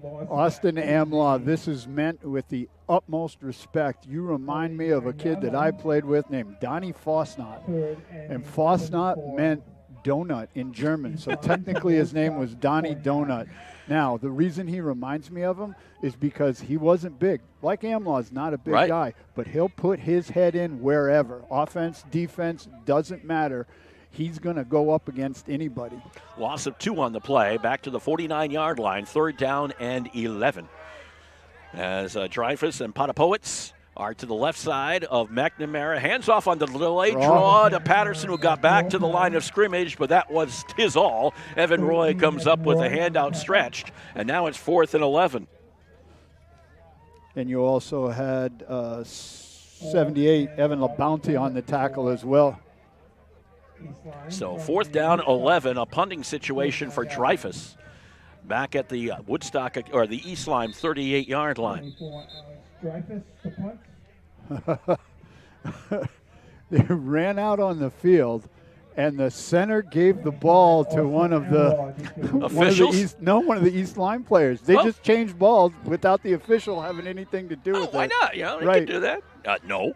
Austin Amlaw, this is meant with the utmost respect. You remind me of a kid that I played with named Donnie Fosnot. And Fosnot meant donut in German, so technically his name was Donnie Donut. Now, the reason he reminds me of him is because he wasn't big. Like Amlaw's not a big guy, but he'll put his head in wherever. Offense, defense, doesn't matter. He's going to go up against anybody. Loss of 2 on the play, back to the 49-yard line, 3rd down and 11. As Dreyfus and Potapowicz are to the left side of McNamara. Hands off on the delayed draw to Patterson, who got back to the line of scrimmage, but that was his all. Evan Roy comes up with a handout stretched, and now it's 4th and 11. And you also had 78, Evan LaBounty on the tackle as well. So 4th down, 11, a punting situation for Dreyfus. Back at the Woodstock, or the East Lyme 38-yard line. Dreyfus, the punt. They ran out on the field, And the center gave the ball to one of the officials. One of the East Lyme players. They just changed balls without the official having anything to do with it. Why not? You know, they right. can do that. No.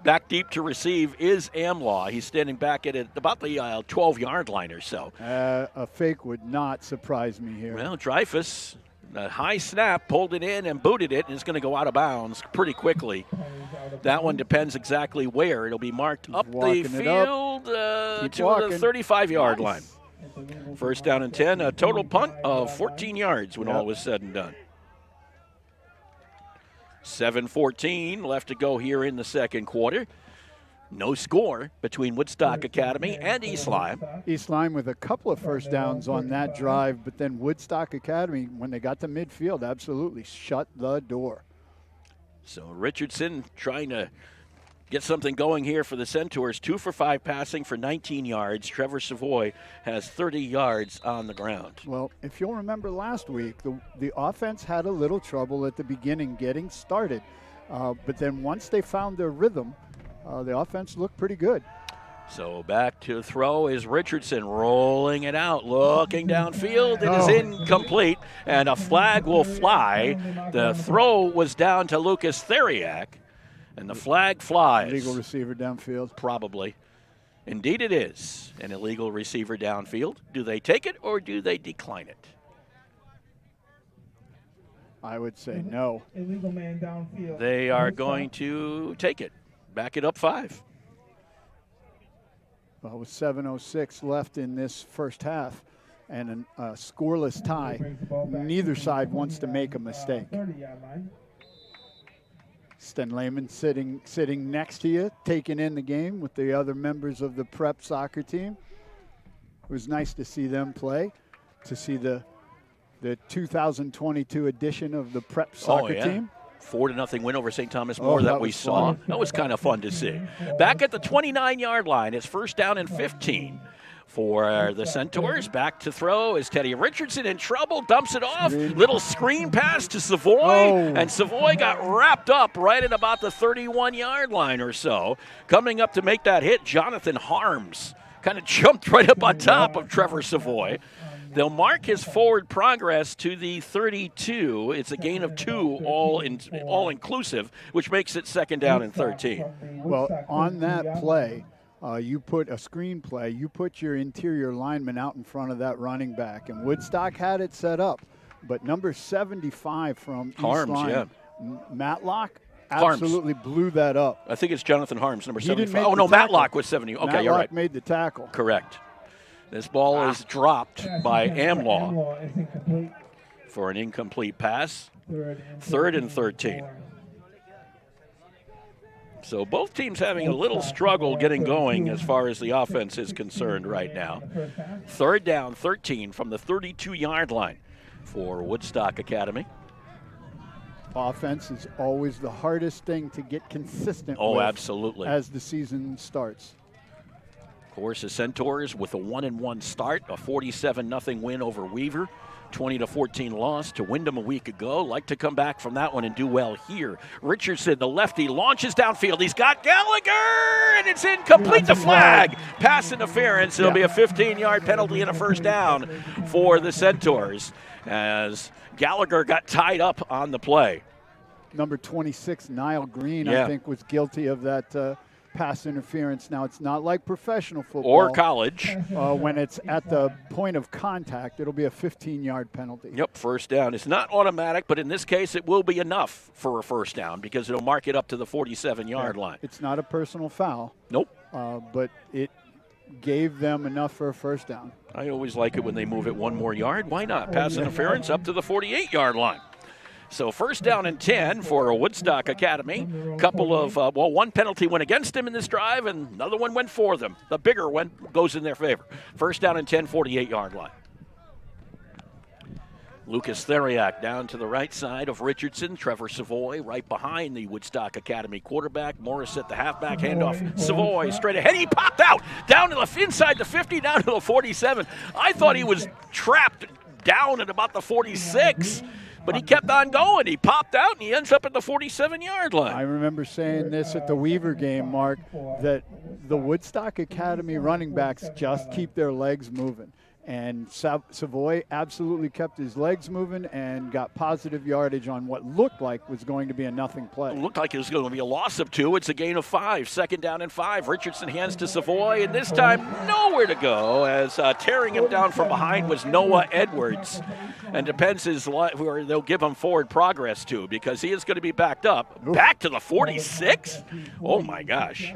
Back deep to receive is Amlaw. He's standing back at about the 12-yard line or so. A fake would not surprise me here. Well, Dreyfus, a high snap, pulled it in and booted it, and it's going to go out of bounds pretty quickly. That one depends exactly where. It'll be marked up the field to the 35-yard line. First down and 10, a total punt of 14 yards when all was said and done. 7:14 left to go here in the second quarter. No score between Woodstock Academy and East Lyme. East Lyme with a couple of first downs on that drive, but then Woodstock Academy, when they got to midfield, absolutely shut the door. So Richardson trying to get something going here for the Centaurs. 2 for 5 passing for 19 yards. Trevor Savoy has 30 yards on the ground. Well, if you'll remember last week, the offense had a little trouble at the beginning getting started. But then once they found their rhythm, the offense looked pretty good. So back to throw is Richardson, rolling it out, looking downfield. It is incomplete, and a flag will fly. The throw was down to Lucas Theriak, and the flag flies. Illegal receiver downfield. Probably. Indeed it is an illegal receiver downfield. Do they take it or do they decline it? I would say no. Illegal man downfield. They are going to take it. Back it up 5. Well, with 7:06 left in this first half and a scoreless tie, neither side wants to make a mistake. Sten Lehman sitting next to you, taking in the game with the other members of the prep soccer team. It was nice to see them play, to see the 2022 edition of the prep soccer team. 4-0 win over St. Thomas More that we saw. That was kind of fun to see. Back at the 29-yard line, it's first down and 15 for the Centaurs. Back to throw is Teddy Richardson in trouble, dumps it off. Little screen pass to Savoy, and Savoy got wrapped up right at about the 31-yard line or so. Coming up to make that hit, Jonathan Harms kind of jumped right up on top of Trevor Savoy. They'll mark his forward progress to the 32. It's a gain of 2, all inclusive, which makes it second down and 13. Well, on that play, you put a screen play. You put your interior lineman out in front of that running back, and Woodstock had it set up. But number 75 from Harms, East Lyme, yeah. Matlock, absolutely blew that up. I think it's Jonathan Harms, number 75. Oh, no, Matlock was 70. Okay, Matlock you're right. Made the tackle. Correct. This ball is dropped by Amlaw for an incomplete pass. Third and 13. So both teams having a little struggle getting going as far as the offense is concerned right now. Third down, 13 from the 32-yard line for Woodstock Academy. Offense is always the hardest thing to get consistent with. Oh, absolutely. As the season starts. Of course, the Centaurs with a 1-1 start, a 47-0 win over Weaver, 20-14 loss to Wyndham a week ago. Like to come back from that one and do well here. Richardson, the lefty, launches downfield. He's got Gallagher, and it's incomplete. The flag. Pass interference. It'll be a 15-yard penalty and a first down for the Centaurs as Gallagher got tied up on the play. Number 26, Niall Green, I think, was guilty of that pass interference. Now, it's not like professional football. Or college. When it's at the point of contact, it'll be a 15-yard penalty. Yep, first down. It's not automatic, but in this case, it will be enough for a first down because it'll mark it up to the 47-yard line. It's not a personal foul. Nope. But it gave them enough for a first down. I always like it when they move it one more yard. Why not? Pass interference up to the 48-yard line. So first down and 10 for Woodstock Academy. Couple of, one penalty went against them in this drive, and another one went for them. The bigger one goes in their favor. First down and 10, 48-yard line. Lucas Theriak down to the right side of Richardson. Trevor Savoy right behind the Woodstock Academy quarterback. Morris at the halfback handoff. Savoy straight ahead. He popped out down to the inside the 50, down to the 47. I thought he was trapped down at about the 46. But he kept on going. He popped out, and he ends up at the 47-yard line. I remember saying this at the Weaver game, Mark, that the Woodstock Academy running backs just keep their legs moving. And Savoy absolutely kept his legs moving and got positive yardage on what looked like was going to be a nothing play. It looked like it was going to be a loss of 2. It's a gain of 5. 2nd down and 5. Richardson hands to Savoy, and this time nowhere to go, as tearing him down from behind was Noah Edwards. And depends where they'll give him forward progress to, because he is going to be backed up. Oof. Back to the 46? Oh, my gosh.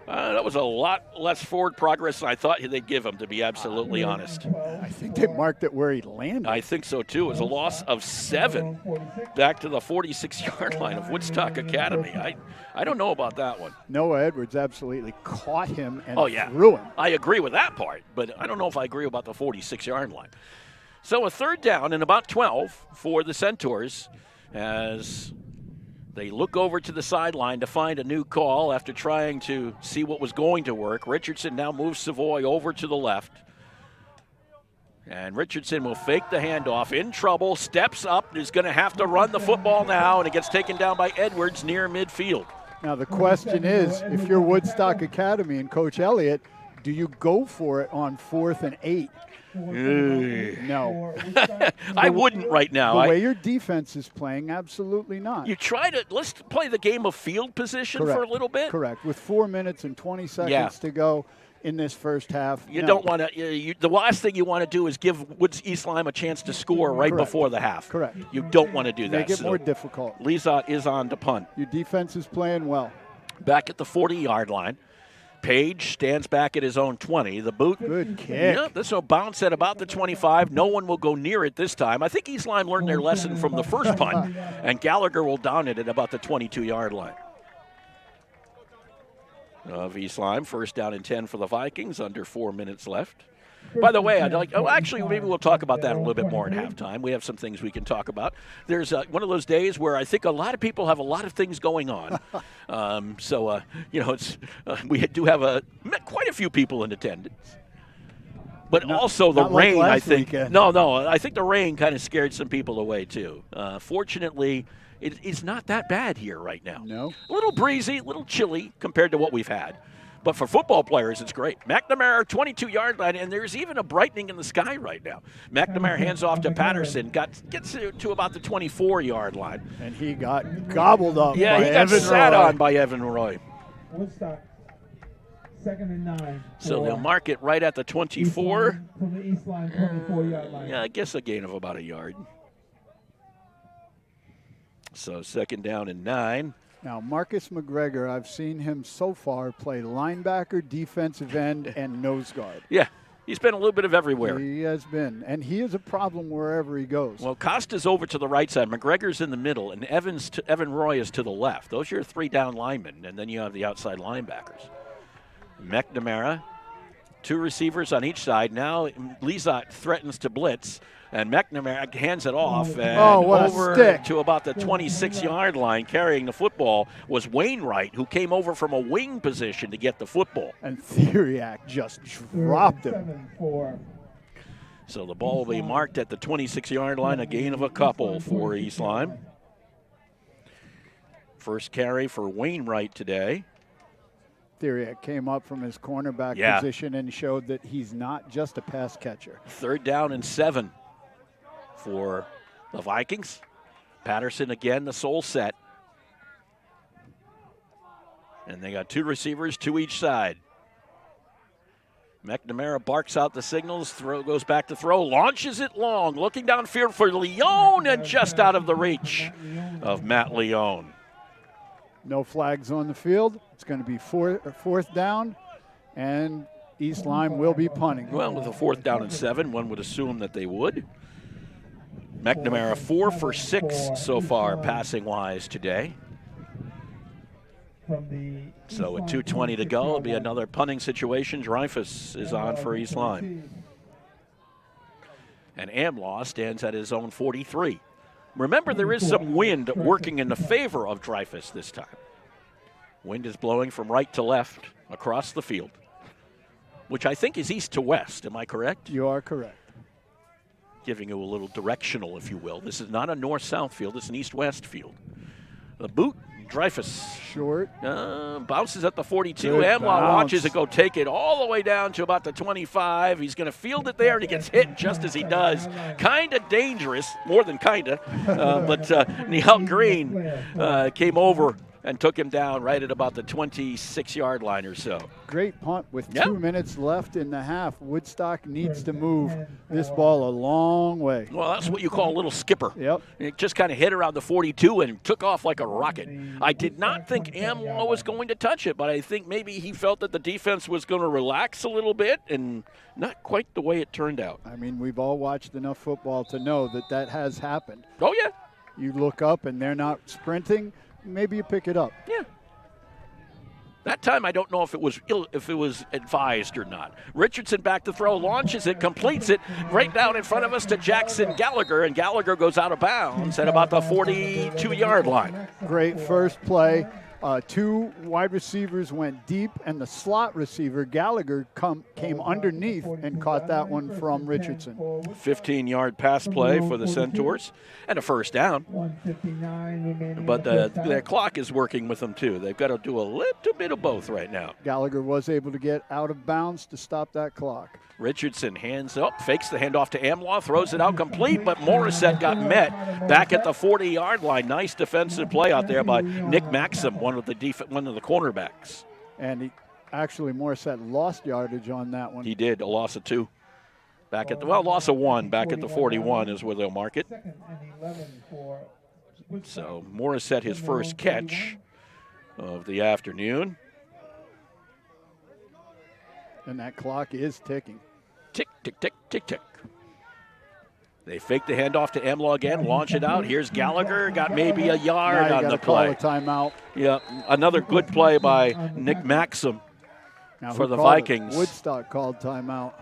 That was a lot less forward progress than I thought they'd give him, to be absolutely honest. I think they marked it where he landed. I think so, too. It was a loss of 7 back to the 46-yard line of Woodstock Academy. I don't know about that one. Noah Edwards absolutely caught him and yeah. threw him. I agree with that part, but I don't know if I agree about the 46-yard line. So a 3rd down and about 12 for the Centaurs as they look over to the sideline to find a new call after trying to see what was going to work. Richardson now moves Savoy over to the left. And Richardson will fake the handoff, in trouble, steps up, is going to have to run the football now, and it gets taken down by Edwards near midfield. Now the question is, if you're Woodstock Academy and Coach Elliott, do you go for it on 4th and 8? No. I wouldn't right now. The way your defense is playing, absolutely not. You try to, let's play the game of field position for a little bit. Correct. With 4 minutes and 20 seconds to go in this first half. You don't want to, the last thing you want to do is give East Lyme a chance to score right before the half. Correct. You don't want to do that. Make it more difficult. Lizot is on to punt. Your defense is playing well. Back at the 40-yard line. Page stands back at his own 20. The boot. Good kick. Yeah, this will bounce at about the 25. No one will go near it this time. I think East Lyme learned their lesson from the first punt, and Gallagher will down it at about the 22-yard line. Of East Lyme, 1st down and 10 for the Vikings, under 4 minutes left. By the way, actually, maybe we'll talk about that a little bit more at halftime. We have some things we can talk about. There's one of those days where I think a lot of people have a lot of things going on. It's we do have quite a few people in attendance. But also the rain, like I think. Weekend. I think the rain kind of scared some people away, too. Fortunately, it's not that bad here right now. No. A little breezy, a little chilly compared to what we've had. But for football players, it's great. McNamara, 22-yard line, and there's even a brightening in the sky right now. McNamara hands off to Patterson, gets to about the 24-yard line. And he got gobbled up by Evan Roy. He got sat on by Evan Roy. Woodstock, 2nd and 9. So they'll mark it right at the 24. From the East Line, 24-yard line. Yeah, I guess a gain of about a yard. So 2nd down and 9. Now, Marcus McGregor, I've seen him so far play linebacker, defensive end, and nose guard. Yeah, he's been a little bit of everywhere. He has been, and he is a problem wherever he goes. Well, Costa's over to the right side. McGregor's in the middle, and Evan Roy is to the left. Those are your 3 down linemen, and then you have the outside linebackers. McNamara, 2 receivers on each side. Now Lizot threatens to blitz. And McNamara hands it off, and over to about the 26-yard line, carrying the football was Wainwright, who came over from a wing position to get the football. And Theriak just dropped him. So the ball will be marked at the 26-yard line, a gain of a couple for East Lyme. First carry for Wainwright today. Theriak came up from his cornerback position and showed that he's not just a pass catcher. 3rd down and 7. For the Vikings. Patterson again, the sole set. And they got 2 receivers, 2 each side. McNamara barks out the signals, goes back to throw, launches it long, looking downfield for Leone, and just out of the reach of Matt Leone. No flags on the field. It's going to be 4th down, and East Lyme will be punting. Well, with a 4th down and 7, one would assume that they would. McNamara 4 for 6 so far passing-wise today. So with 2:20 to go, it'll be another punting situation. Dreyfus is on for East Lyme. And Amlaw stands at his own 43. Remember, there is some wind working in the favor of Dreyfus this time. Wind is blowing from right to left across the field, which I think is east to west. Am I correct? You are correct. giving you a little directional, if you will. This is not a north-south field. It's an east-west field. The boot, Dreyfus. Short. Bounces at the 42. Good Amlaw bounce. watches it go take it all the way down to about the 25. He's going to field it there, and he gets hit just as he does. Kind of dangerous, more than kind of. But Neil Green came over and took him down right at about the 26-yard line or so. Great punt with 2 minutes left in the half. Woodstock needs to move this ball a long way. Well, that's what you call a little skipper. Yep. It just kind of hit around the 42 and took off like a rocket. I did not think Amlaw was going to touch it, but I think maybe he felt that the defense was going to relax a little bit, and not quite the way it turned out. I mean, we've all watched enough football to know that that has happened. Oh, yeah. You look up and they're not sprinting, maybe you pick it up. Yeah. That time, I don't know if it was advised or not. Richardson back to throw, launches it, completes it right down in front of us to Jackson Gallagher, and Gallagher goes out of bounds at about the 42-yard line. Great first play. 2 wide receivers went deep, and the slot receiver, Gallagher, came underneath and caught that one from Richardson. 15-yard pass play for the Centaurs, and a first down. But the clock is working with them, too. They've got to do a little bit of both right now. Gallagher was able to get out of bounds to stop that clock. Richardson hands up, fakes the handoff to Amlaw, throws it out complete, but Morissette got met back at the 40-yard line. Nice defensive play out there by Nick Maxim, one of the cornerbacks. And Morissette lost yardage on that one. He did, a loss of 2. Loss of 1 back at the 41 is where they'll mark it. So Morissette, his first catch of the afternoon. And that clock is ticking. Tick, tick, tick, tick, tick. They fake the handoff to Amlaw again, launch it out. Here's Gallagher, got maybe a yard on the play. Call a timeout. Yeah, another good play by Nick Maxim for the Vikings. Woodstock called timeout.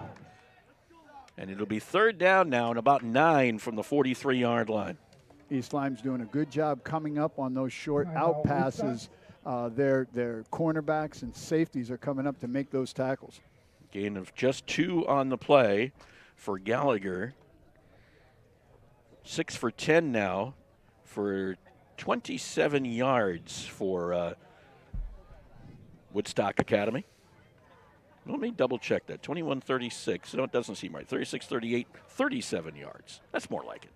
And it'll be third down now and about 9 from the 43-yard line. East Lyme's doing a good job coming up on those short out passes. Their cornerbacks and safeties are coming up to make those tackles. Gain of just 2 on the play for Gallagher. 6 for 10 now for 27 yards for Woodstock Academy. Let me double check that. 21-36. No, it doesn't seem right. 36-38, 37 yards. That's more like it.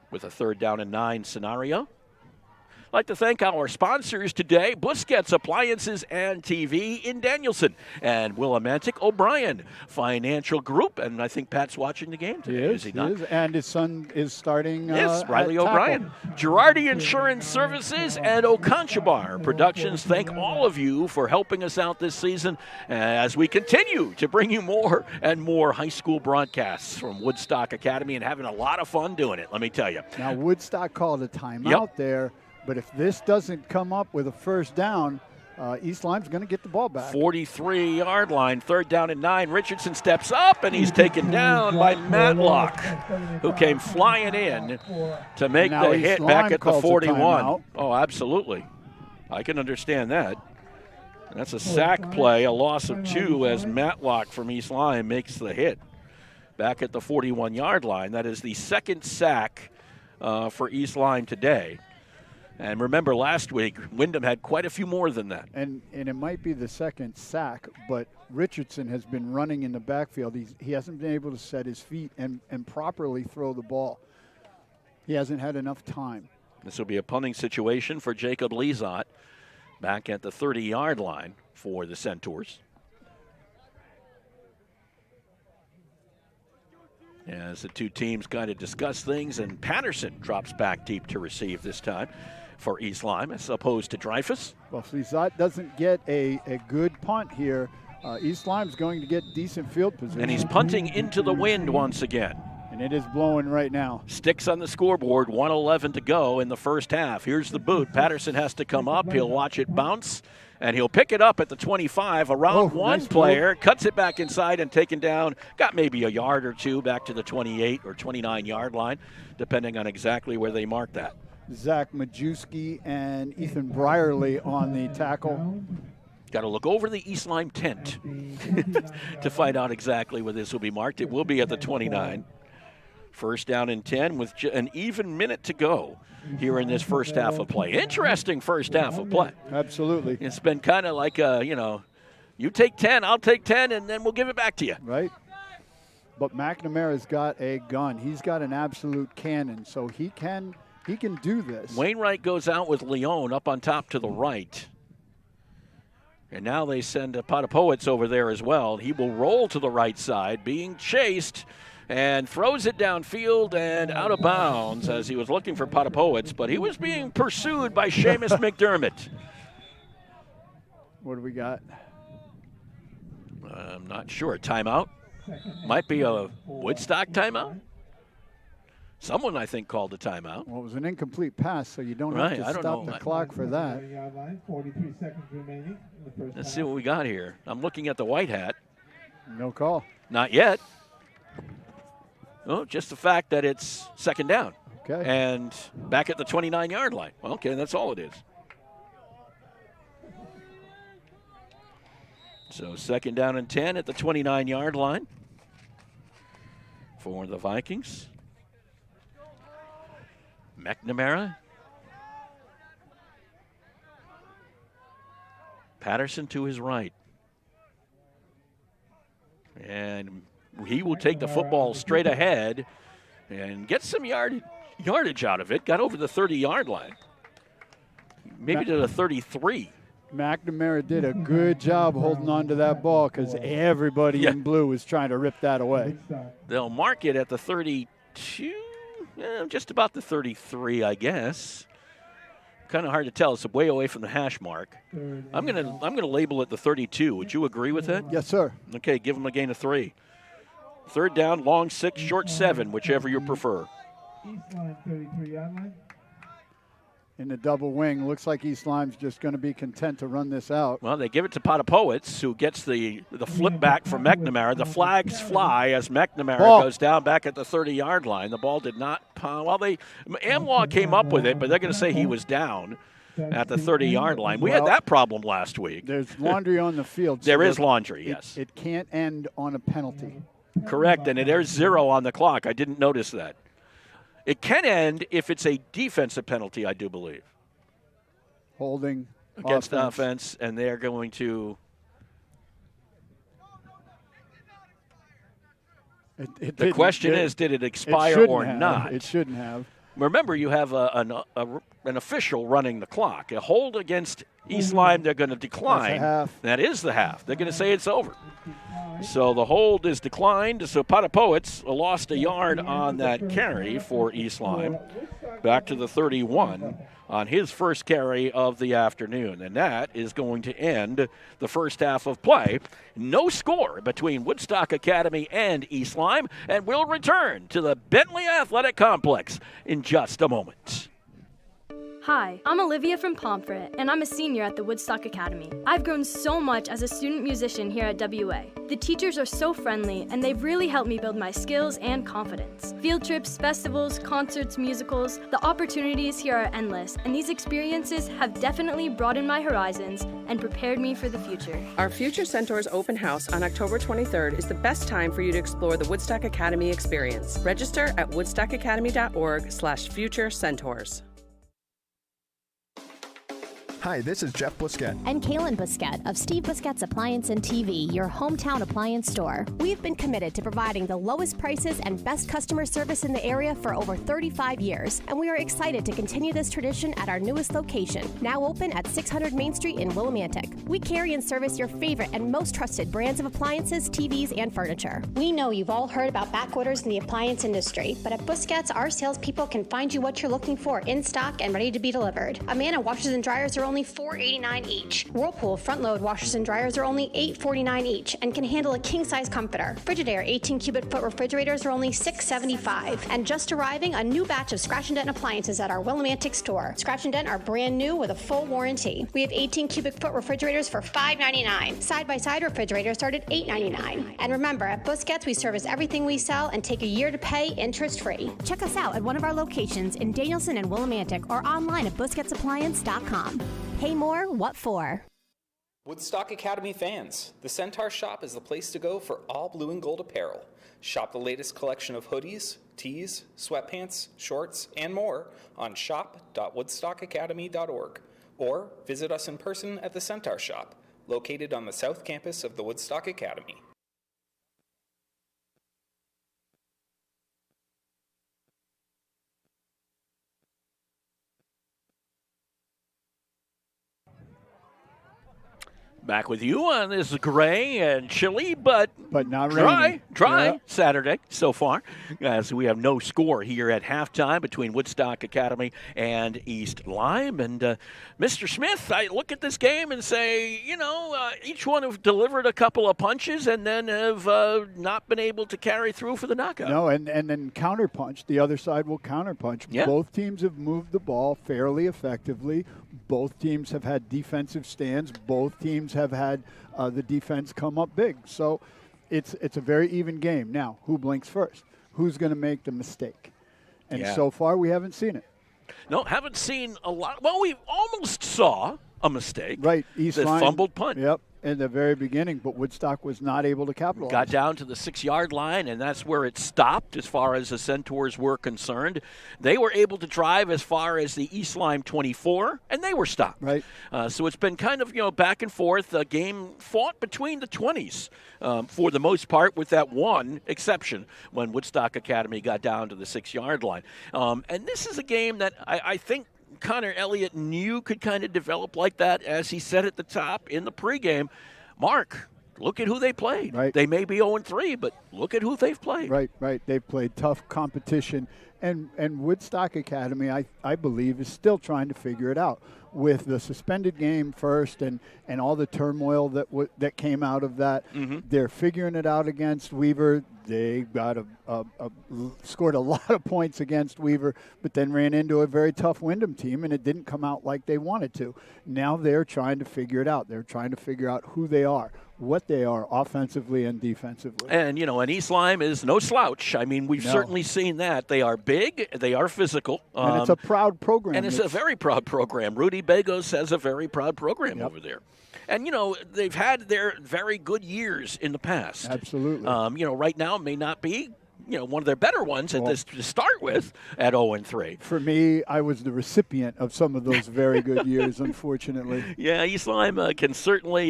With a third down and 9 scenario. I'd like to thank our sponsors today, Busquets Appliances and TV in Danielson, and Willimantic O'Brien Financial Group. And I think Pat's watching the game today, is he not? He is, and his son is starting Yes, Riley O'Brien. Girardi Insurance Services and Oconchabar Productions. Thank all of you for helping us out this season as we continue to bring you more and more high school broadcasts from Woodstock Academy, and having a lot of fun doing it, let me tell you. Now, Woodstock called a timeout there. But if this doesn't come up with a first down, East Lyme's going to get the ball back. 43-yard line, third down and 9. Richardson steps up, and he's taken down by Matlock, who came flying in to make the hit back at the 41. Oh, absolutely. I can understand that. And that's a sack play, a loss of 2 as Matlock from East Lyme makes the hit back at the 41-yard line. That is the second sack for East Lyme today. And remember, last week, Wyndham had quite a few more than that. And it might be the second sack, but Richardson has been running in the backfield. He hasn't been able to set his feet and properly throw the ball. He hasn't had enough time. This will be a punting situation for Jacob Lezot back at the 30-yard line for the Centaurs. As the two teams kind of discuss things, and Patterson drops back deep to receive this time for East Lyme as opposed to Dreyfus. Well, if Lezot doesn't get a good punt here, East Lyme's going to get decent field position. And he's punting into the wind once again. And it is blowing right now. Sticks on the scoreboard, 1:11 to go in the first half. Here's the boot. Patterson has to come up. He'll watch it bounce, and he'll pick it up at the 25. Around one player, cuts it back inside and taken down. Got maybe a yard or 2 back to the 28 or 29-yard line, depending on exactly where they mark that. Zach Majewski and Ethan Brierly on the tackle. Got to look over the East Lyme tent to find out exactly where this will be marked. It will be at the 29. First down and 10 with an even minute to go here in this first half of play. Interesting first half of play. Absolutely. It's been kind of like, you take 10, I'll take 10, and then we'll give it back to you. Right. But McNamara's got a gun. He's got an absolute cannon, so he can do this. Wainwright goes out with Leone up on top to the right. And now they send Potapowicz over there as well. He will roll to the right side, being chased, and throws it downfield and out of bounds as he was looking for Potapowicz, but he was being pursued by Seamus McDermott. What do we got? I'm not sure. Timeout? Might be a Woodstock timeout? Someone, I think, called a timeout. Well, it was an incomplete pass, so you don't have to stop the clock for that. 43 seconds remaining in the first Let's half. see what we got here. I'm looking at the white hat. No call. Not yet. Oh, just the fact that it's second down. Okay. And back at the 29-yard line. Okay, that's all it is. So second down and 10 at the 29-yard line for the Vikings. McNamara. Patterson to his right. And he will take the football straight ahead and get some yardage out of it. Got over the 30-yard line. Maybe to the 33. McNamara did a good job holding on to that ball because everybody in blue was trying to rip that away. They'll mark it at the 32, just about the 33, I guess. Kind of hard to tell. It's way away from the hash mark. I'm gonna label it the 32. Would you agree with that? Yes, sir. Okay, give them a gain of 3. Third down, long 6, short 7, whichever you prefer. East line, 33-yard line. In the double wing, looks like East Lyme's just going to be content to run this out. Well, they give it to Potapowicz, who gets the flip back from McNamara. The flags fly as McNamara goes down back at the 30-yard line. The ball did not. Amlaw came up with it, but they're going to say he was down at the 30-yard line. We had that problem last week. There's laundry on the field. There is laundry, yes. It can't end on a penalty. Correct, and there's 0 on the clock. I didn't notice that. It can end if it's a defensive penalty, I do believe. Holding against the offense, and they're going to. The question is, did it expire or not? It shouldn't have. Remember, you have an official running the clock. A hold against East Lyme, they're going to decline. That is the half. They're going to say it's over. So the hold is declined. So Potapowicz lost a yard on that carry for East Lyme. Back to the 31 on his first carry of the afternoon. And that is going to end the first half of play. No score between Woodstock Academy and East Lyme. And we'll return to the Bentley Athletic Complex in just a moment. Hi, I'm Olivia from Pomfret, and I'm a senior at the Woodstock Academy. I've grown so much as a student musician here at WA. The teachers are so friendly, and they've really helped me build my skills and confidence. Field trips, festivals, concerts, musicals, the opportunities here are endless, and these experiences have definitely broadened my horizons and prepared me for the future. Our Future Centaurs open house on October 23rd is the best time for you to explore the Woodstock Academy experience. Register at woodstockacademy.org/futurecentaurs. Hi, this is Jeff Busquet. And Kaylin Busquet of Steve Busquet's Appliance and TV, your hometown appliance store. We've been committed to providing the lowest prices and best customer service in the area for over 35 years, and we are excited to continue this tradition at our newest location, now open at 600 Main Street in Willimantic. We carry and service your favorite and most trusted brands of appliances, TVs, and furniture. We know you've all heard about back orders in the appliance industry, but at Busquets, our salespeople can find you what you're looking for in stock and ready to be delivered. Amana washers and dryers are only $4.89 each. Whirlpool front-load washers and dryers are only $8.49 each and can handle a king-size comforter. Frigidaire 18 cubic foot refrigerators are only $6.75. And just arriving, a new batch of Scratch and Dent appliances at our Willimantic store. Scratch and Dent are brand new with a full warranty. We have 18 cubic foot refrigerators for $5.99. Side-by-side refrigerators start at $8.99. And remember, at Busquets, we service everything we sell and take a year to pay interest-free. Check us out at one of our locations in Danielson and Willimantic or online at busquetsappliance.com. Pay more, what for? Woodstock Academy fans, the Centaur Shop is the place to go for all blue and gold apparel. Shop the latest collection of hoodies, tees, sweatpants, shorts, and more on shop.woodstockacademy.org or visit us in person at the Centaur Shop, located on the south campus of the Woodstock Academy. Back with you on this gray and chilly, but not dry rainy. Saturday so far, as we have no score here at halftime between Woodstock Academy and East Lyme. And Mr. Smith, I look at this game and say, each one have delivered a couple of punches and then have not been able to carry through for the knockout. No, and then counterpunch. The other side will counterpunch. Yeah. Both teams have moved the ball fairly effectively. Both teams have had defensive stands. Both teams have had the defense come up big. So it's a very even game. Now, who blinks first? Who's going to make the mistake? And so far, we haven't seen it. No, haven't seen a lot. Well, we almost saw a mistake. Right. East the Lyme, fumbled punt. Yep. In the very beginning, but Woodstock was not able to capitalize. Got down to the 6-yard line, and that's where it stopped as far as the Centaurs were concerned. They were able to drive as far as the East Lyme 24, and they were stopped. Right. So it's been kind of, back and forth, a game fought between the 20s for the most part, with that one exception when Woodstock Academy got down to the 6-yard line. And this is a game that I think Connor Elliott knew could kind of develop like that, as he said at the top in the pregame. Mark, look at who they played. Right. They may be 0-3, but look at who they've played. Right. They've played tough competition. And Woodstock Academy, I believe, is still trying to figure it out. With the suspended game first and all the turmoil that came out of that, they're figuring it out against Weaver. They got scored a lot of points against Weaver, but then ran into a very tough Windham team, and it didn't come out like they wanted to. Now they're trying to figure it out. They're trying to figure out who they are, what they are offensively and defensively. And, and East Lyme is no slouch. I mean, we've certainly seen that. They are big. They are physical. And it's a proud program. And it's a very proud program. Rudy Begos has a very proud program over there. And, they've had their very good years in the past. Absolutely. Right now may not be, one of their better ones at this to start with at 0-3. For me, I was the recipient of some of those very good years, unfortunately. Yeah, East Lyme can certainly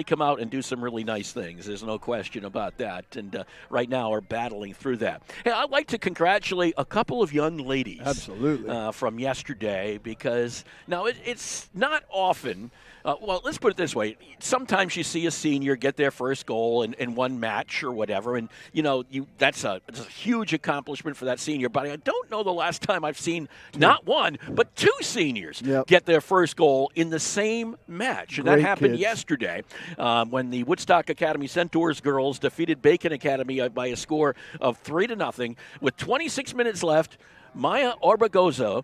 come out and do some really nice things. There's no question about that. And right now are battling through that. Hey, I'd like to congratulate a couple of young ladies. Absolutely. From yesterday, because now it's not often. Well, let's put it this way. Sometimes you see a senior get their first goal in one match or whatever, and, that's a huge accomplishment for that senior. But I don't know the last time I've seen not one, but two seniors get their first goal in the same match. And that happened yesterday when the Woodstock Academy Centaurs girls defeated Bacon Academy by a score of 3-0 with 26 minutes left. Maya Orbegozo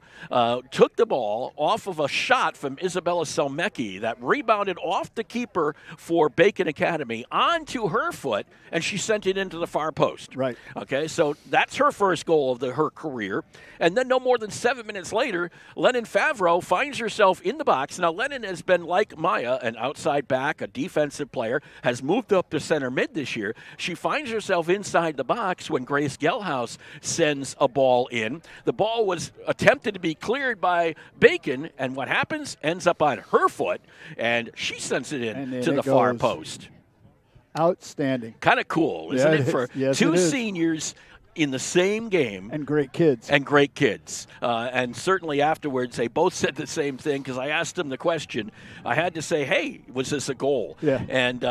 took the ball off of a shot from Isabella Selmecki that rebounded off the keeper for Bacon Academy onto her foot, and she sent it into the far post. Right. Okay, so that's her first goal of her career. And then no more than 7 minutes later, Lennon Favreau finds herself in the box. Now, Lennon has been like Maya, an outside back, a defensive player, has moved up to center mid this year. She finds herself inside the box when Grace Gelhaus sends a ball in. The ball was attempted to be cleared by Bacon, and what happens? Ends up on her foot, and she sends it in to the far post. Outstanding. Kind of cool, isn't it? For two seniors in the same game. And great kids. And certainly afterwards, they both said the same thing, because I asked them the question. I had to say, hey, was this a goal? Yeah. And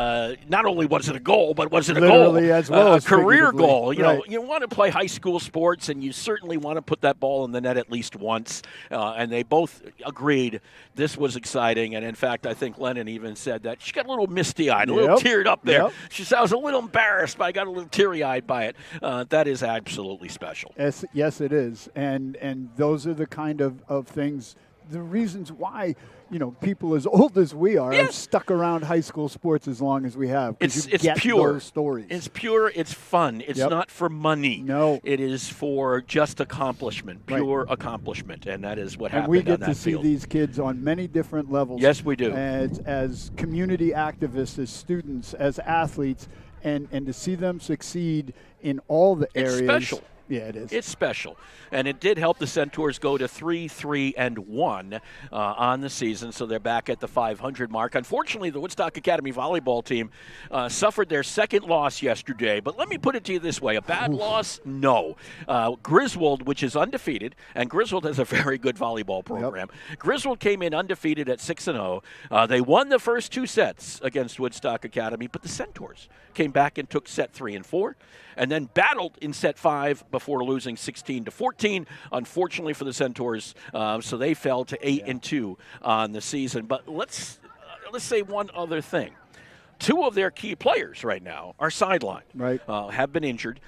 not only was it a goal, but was it a literally goal? As well as a career goal. You right. know, you want to play high school sports, and you certainly want to put that ball in the net at least once. And they both agreed this was exciting. And, in fact, I think Lennon even said that she got a little misty-eyed, a little teared up there. Yep. She said, I was a little embarrassed, but I got a little teary-eyed by it. That is absolutely special. Yes, it is. And those are the kind of things, the reasons why, you know, people as old as we are have stuck around high school sports as long as we have. It's get pure. Those stories. It's pure. It's fun. It's not for money. No. It is for just accomplishment, pure accomplishment, and that is what happened And we get on that to see field. these kids on many different levels. Yes, we do. As community activists, as students, as athletes, and to see them succeed in all the areas. It's special. Yeah, it is. It's special. And it did help the Centaurs go to 3-3-1 on the season, so they're back at the 500 mark. Unfortunately, the Woodstock Academy volleyball team suffered their second loss yesterday. But let me put it to you this way. A bad loss? No. Griswold, which is undefeated, and Griswold has a very good volleyball program. Yep. Griswold came in undefeated at 6-0. They won the first 2 sets against Woodstock Academy, but the Centaurs came back and took set 3 and 4, and then battled in set 5 before losing 16-14. Unfortunately for the Centaurs, so they fell to 8-2 on the season. But let's say one other thing. 2 of their key players right now are sidelined, right? Have been injured.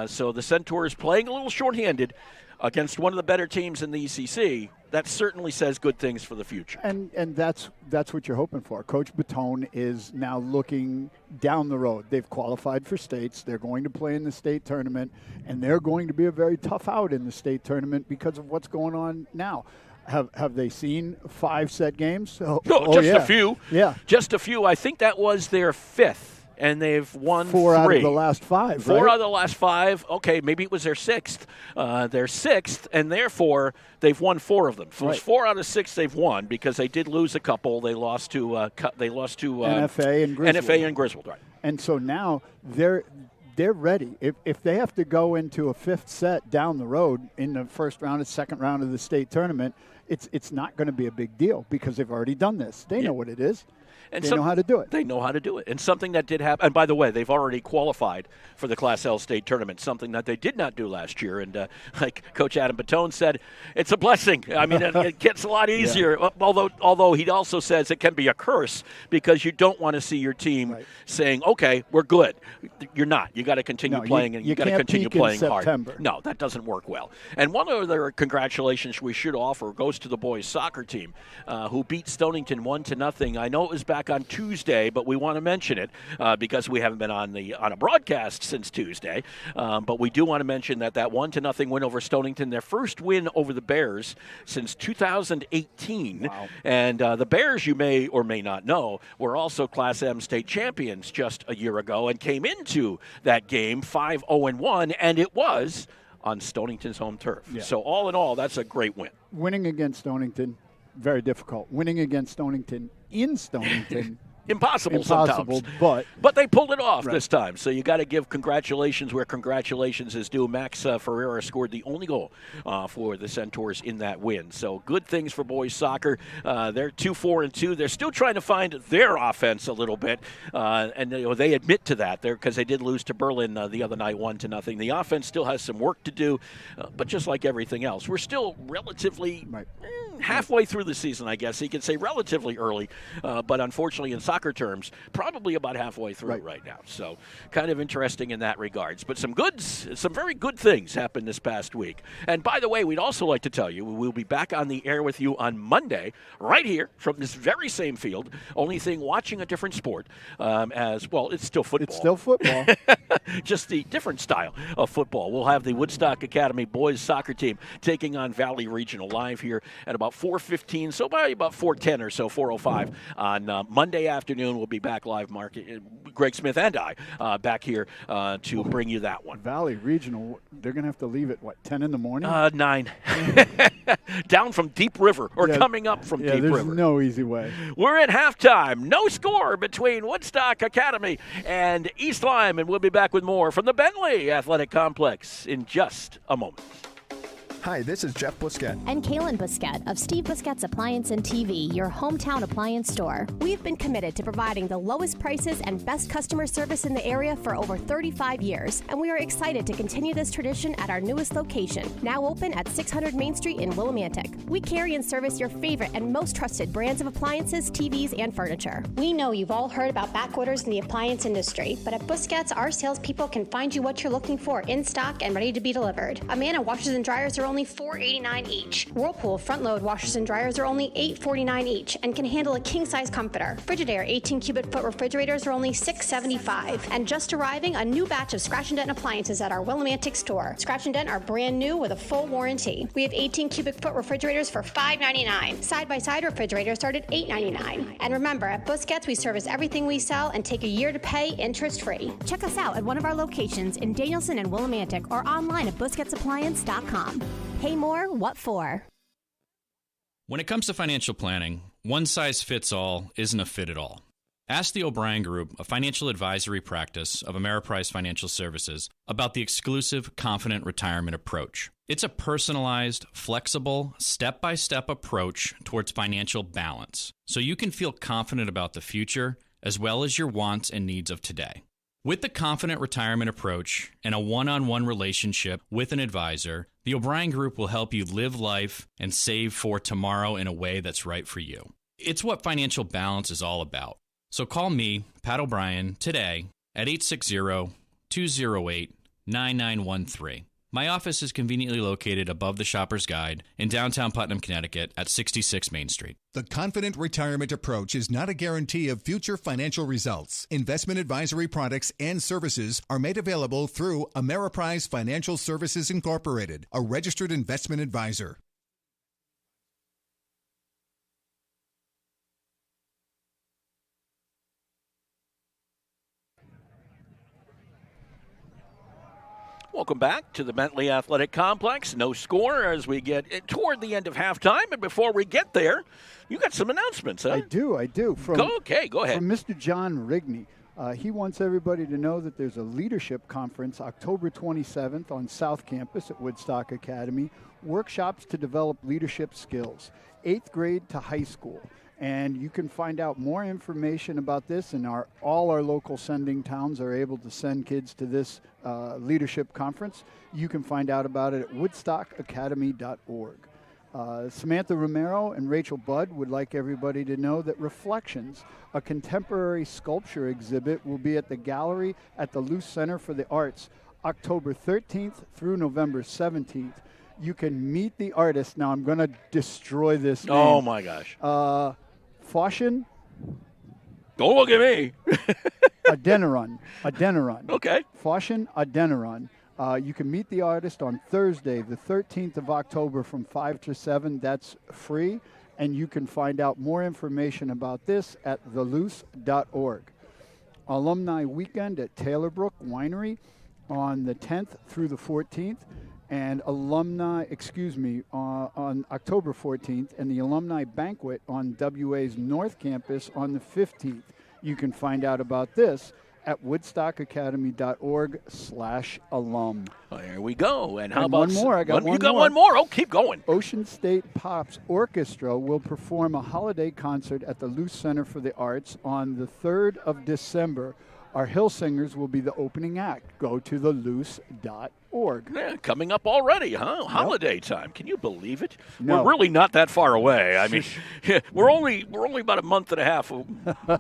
So the Centaurs playing a little shorthanded against one of the better teams in the ECC. That certainly says good things for the future. And that's what you're hoping for. Coach Batone is now looking down the road. They've qualified for states. They're going to play in the state tournament, and they're going to be a very tough out in the state tournament because of what's going on now. Have they seen 5-set games? No, just a few. Yeah. Just a few. I think that was their 5th. And they've won 4 3. out of the last 5, 4 right? out of the last 5. Okay, maybe it was their 6th. Their 6th, and therefore they've won 4 of them. So it's 4 out of 6 they've won because they did lose a couple. They lost to NFA and Griswold. NFA and Griswold, right? And so now they're ready. If they have to go into a 5th set down the road in the first round and second round of the state tournament, it's not going to be a big deal because they've already done this. They know what it is. And they know how to do it. They know how to do it. And something that did happen, and by the way, they've already qualified for the Class L state tournament, something that they did not do last year. And like Coach Adam Batone said, it's a blessing. I mean, it gets a lot easier, although he also says it can be a curse because you don't want to see your team saying, okay, we're good. You're not. You got to continue playing, and you got to continue playing hard. No, that doesn't work well. And one other congratulations we should offer goes to the boys soccer team who beat Stonington 1-0. I know it was back on Tuesday, but we want to mention it because we haven't been on a broadcast since Tuesday. But we do want to mention that 1-0 win over Stonington, their first win over the Bears since 2018. Wow. And the Bears, you may or may not know, were also Class M state champions just a year ago and came into that game 5-0-1, and it was on Stonington's home turf. Yeah. So all in all, that's a great win. Winning against Stonington, very difficult. Winning against Stonington in Stonington, impossible sometimes. But they pulled it off this time. So you got to give congratulations where congratulations is due. Max Ferreira scored the only goal for the Centaurs in that win. So good things for boys soccer. They're 2-4-2. They're still trying to find their offense a little bit, and they admit to that because they did lose to Berlin the other night 1-0. The offense still has some work to do, but just like everything else, we're still relatively halfway through the season, I guess. You could say relatively early, but unfortunately in soccer terms, probably about halfway through right now. So kind of interesting in that regards. But some very good things happened this past week. And by the way, we'd also like to tell you, we'll be back on the air with you on Monday, right here from this very same field. Only thing, watching a different sport. As well, it's still football. It's still football. Just the different style of football. We'll have the Woodstock Academy boys soccer team taking on Valley Regional live here at about 4:15, so by about 4:10 or so, 4:05 on Monday afternoon. We'll be back live, Greg Smith and I, back here to bring you that one. Valley Regional, they're going to have to leave at, 10 in the morning? 9. Down from Deep River, or coming up from Deep River. River. There's no easy way. We're at halftime. No score between Woodstock Academy and East Lyme, and we'll be back with more from the Bentley Athletic Complex in just a moment. Hi, this is Jeff Busquet. And Kaylin Busquet of Steve Busquet's Appliance and TV, your hometown appliance store. We've been committed to providing the lowest prices and best customer service in the area for over 35 years, and we are excited to continue this tradition at our newest location, now open at 600 Main Street in Willimantic. We carry and service your favorite and most trusted brands of appliances, TVs, and furniture. We know you've all heard about back orders in the appliance industry, but at Busquet's, our salespeople can find you what you're looking for in stock and ready to be delivered. Amana washers and dryers are only $4.89 each. Whirlpool front-load washers and dryers are only $8.49 each and can handle a king-size comforter. Frigidaire 18-cubic-foot refrigerators are only $6.75. And just arriving, a new batch of Scratch and Dent appliances at our Willimantic store. Scratch and Dent are brand new with a full warranty. We have 18-cubic-foot refrigerators for $5.99. Side-by-side refrigerators start at $8.99. And remember, at Busquets, we service everything we sell and take a year to pay interest-free. Check us out at one of our locations in Danielson and Willimantic or online at BusquetsAppliance.com. Pay more, what for? When it comes to financial planning, one size fits all isn't a fit at all. Ask the O'Brien Group, a financial advisory practice of Ameriprise Financial Services, about the exclusive Confident Retirement approach. It's a personalized, flexible, step-by-step approach towards financial balance, so you can feel confident about the future as well as your wants and needs of today. With the Confident Retirement approach and a one-on-one relationship with an advisor, the O'Brien Group will help you live life and save for tomorrow in a way that's right for you. It's what financial balance is all about. So call me, Pat O'Brien, today at 860-208-9913. My office is conveniently located above the Shopper's Guide in downtown Putnam, Connecticut at 66 Main Street. The Confident Retirement approach is not a guarantee of future financial results. Investment advisory products and services are made available through Ameriprise Financial Services Incorporated, a registered investment advisor. Welcome back to the Bentley Athletic Complex. No score as we get toward the end of halftime. And before we get there, you got some announcements, huh? I do. Go ahead. From Mr. John Rigney. He wants everybody to know that there's a leadership conference October 27th on South Campus at Woodstock Academy. Workshops to develop leadership skills, 8th grade to high school. And you can find out more information about this, and all our local sending towns are able to send kids to this leadership conference. You can find out about it at woodstockacademy.org. Samantha Romero and Rachel Budd would like everybody to know that Reflections, a contemporary sculpture exhibit, will be at the gallery at the Luce Center for the Arts October 13th through November 17th. You can meet the artist. Now, I'm going to destroy this name. Oh, my gosh. Foshin? Don't look at me. Adeniran. Okay. Foshin Adeniran. You can meet the artist on Thursday, the 13th of October from 5 to 7. That's free. And you can find out more information about this at theluce.org. Alumni Weekend at Taylorbrook Winery on the 10th through the 14th. And on October 14th, and the Alumni Banquet on WA's North Campus on the 15th. You can find out about this at woodstockacademy.org/alum. Well, there we go. And how and about one more? I got one more. You got one more? Oh, keep going. Ocean State Pops Orchestra will perform a holiday concert at the Luce Center for the Arts on the 3rd of December. Our Hill Singers will be the opening act. Go to theluce.org. Yeah, coming up already, huh? Yep. Holiday time. Can you believe it? No. We're really not that far away. I mean, we're only about a month and a half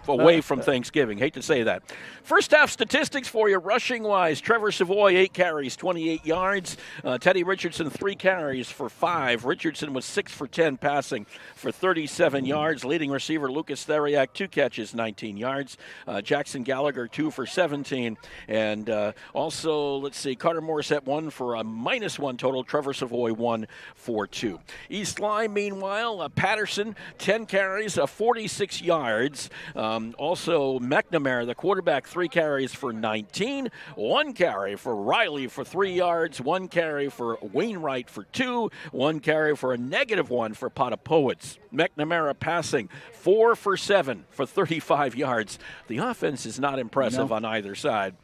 away from Thanksgiving. Hate to say that. First half statistics for you, rushing-wise. Trevor Savoy, 8 carries, 28 yards. Teddy Richardson, 3 carries for 5. Richardson was 6 for 10 passing for 37 yards. Leading receiver Lucas Theriak, 2 catches, 19 yards. Jackson Gallagher, 2 for 17. And also, let's see, Carter Morissette, 1 for a -1 total. Trevor Savoy, 1 for 2. East Lyme, meanwhile, Patterson, 10 carries, 46 yards. Also, McNamara, the quarterback, 3 carries for 19. 1 carry for Riley for 3 yards. 1 carry for Wainwright for 2. 1 carry for a -1 for Potapowicz. McNamara passing 4 for 7 for 35 yards. The offense is not impressive on either side.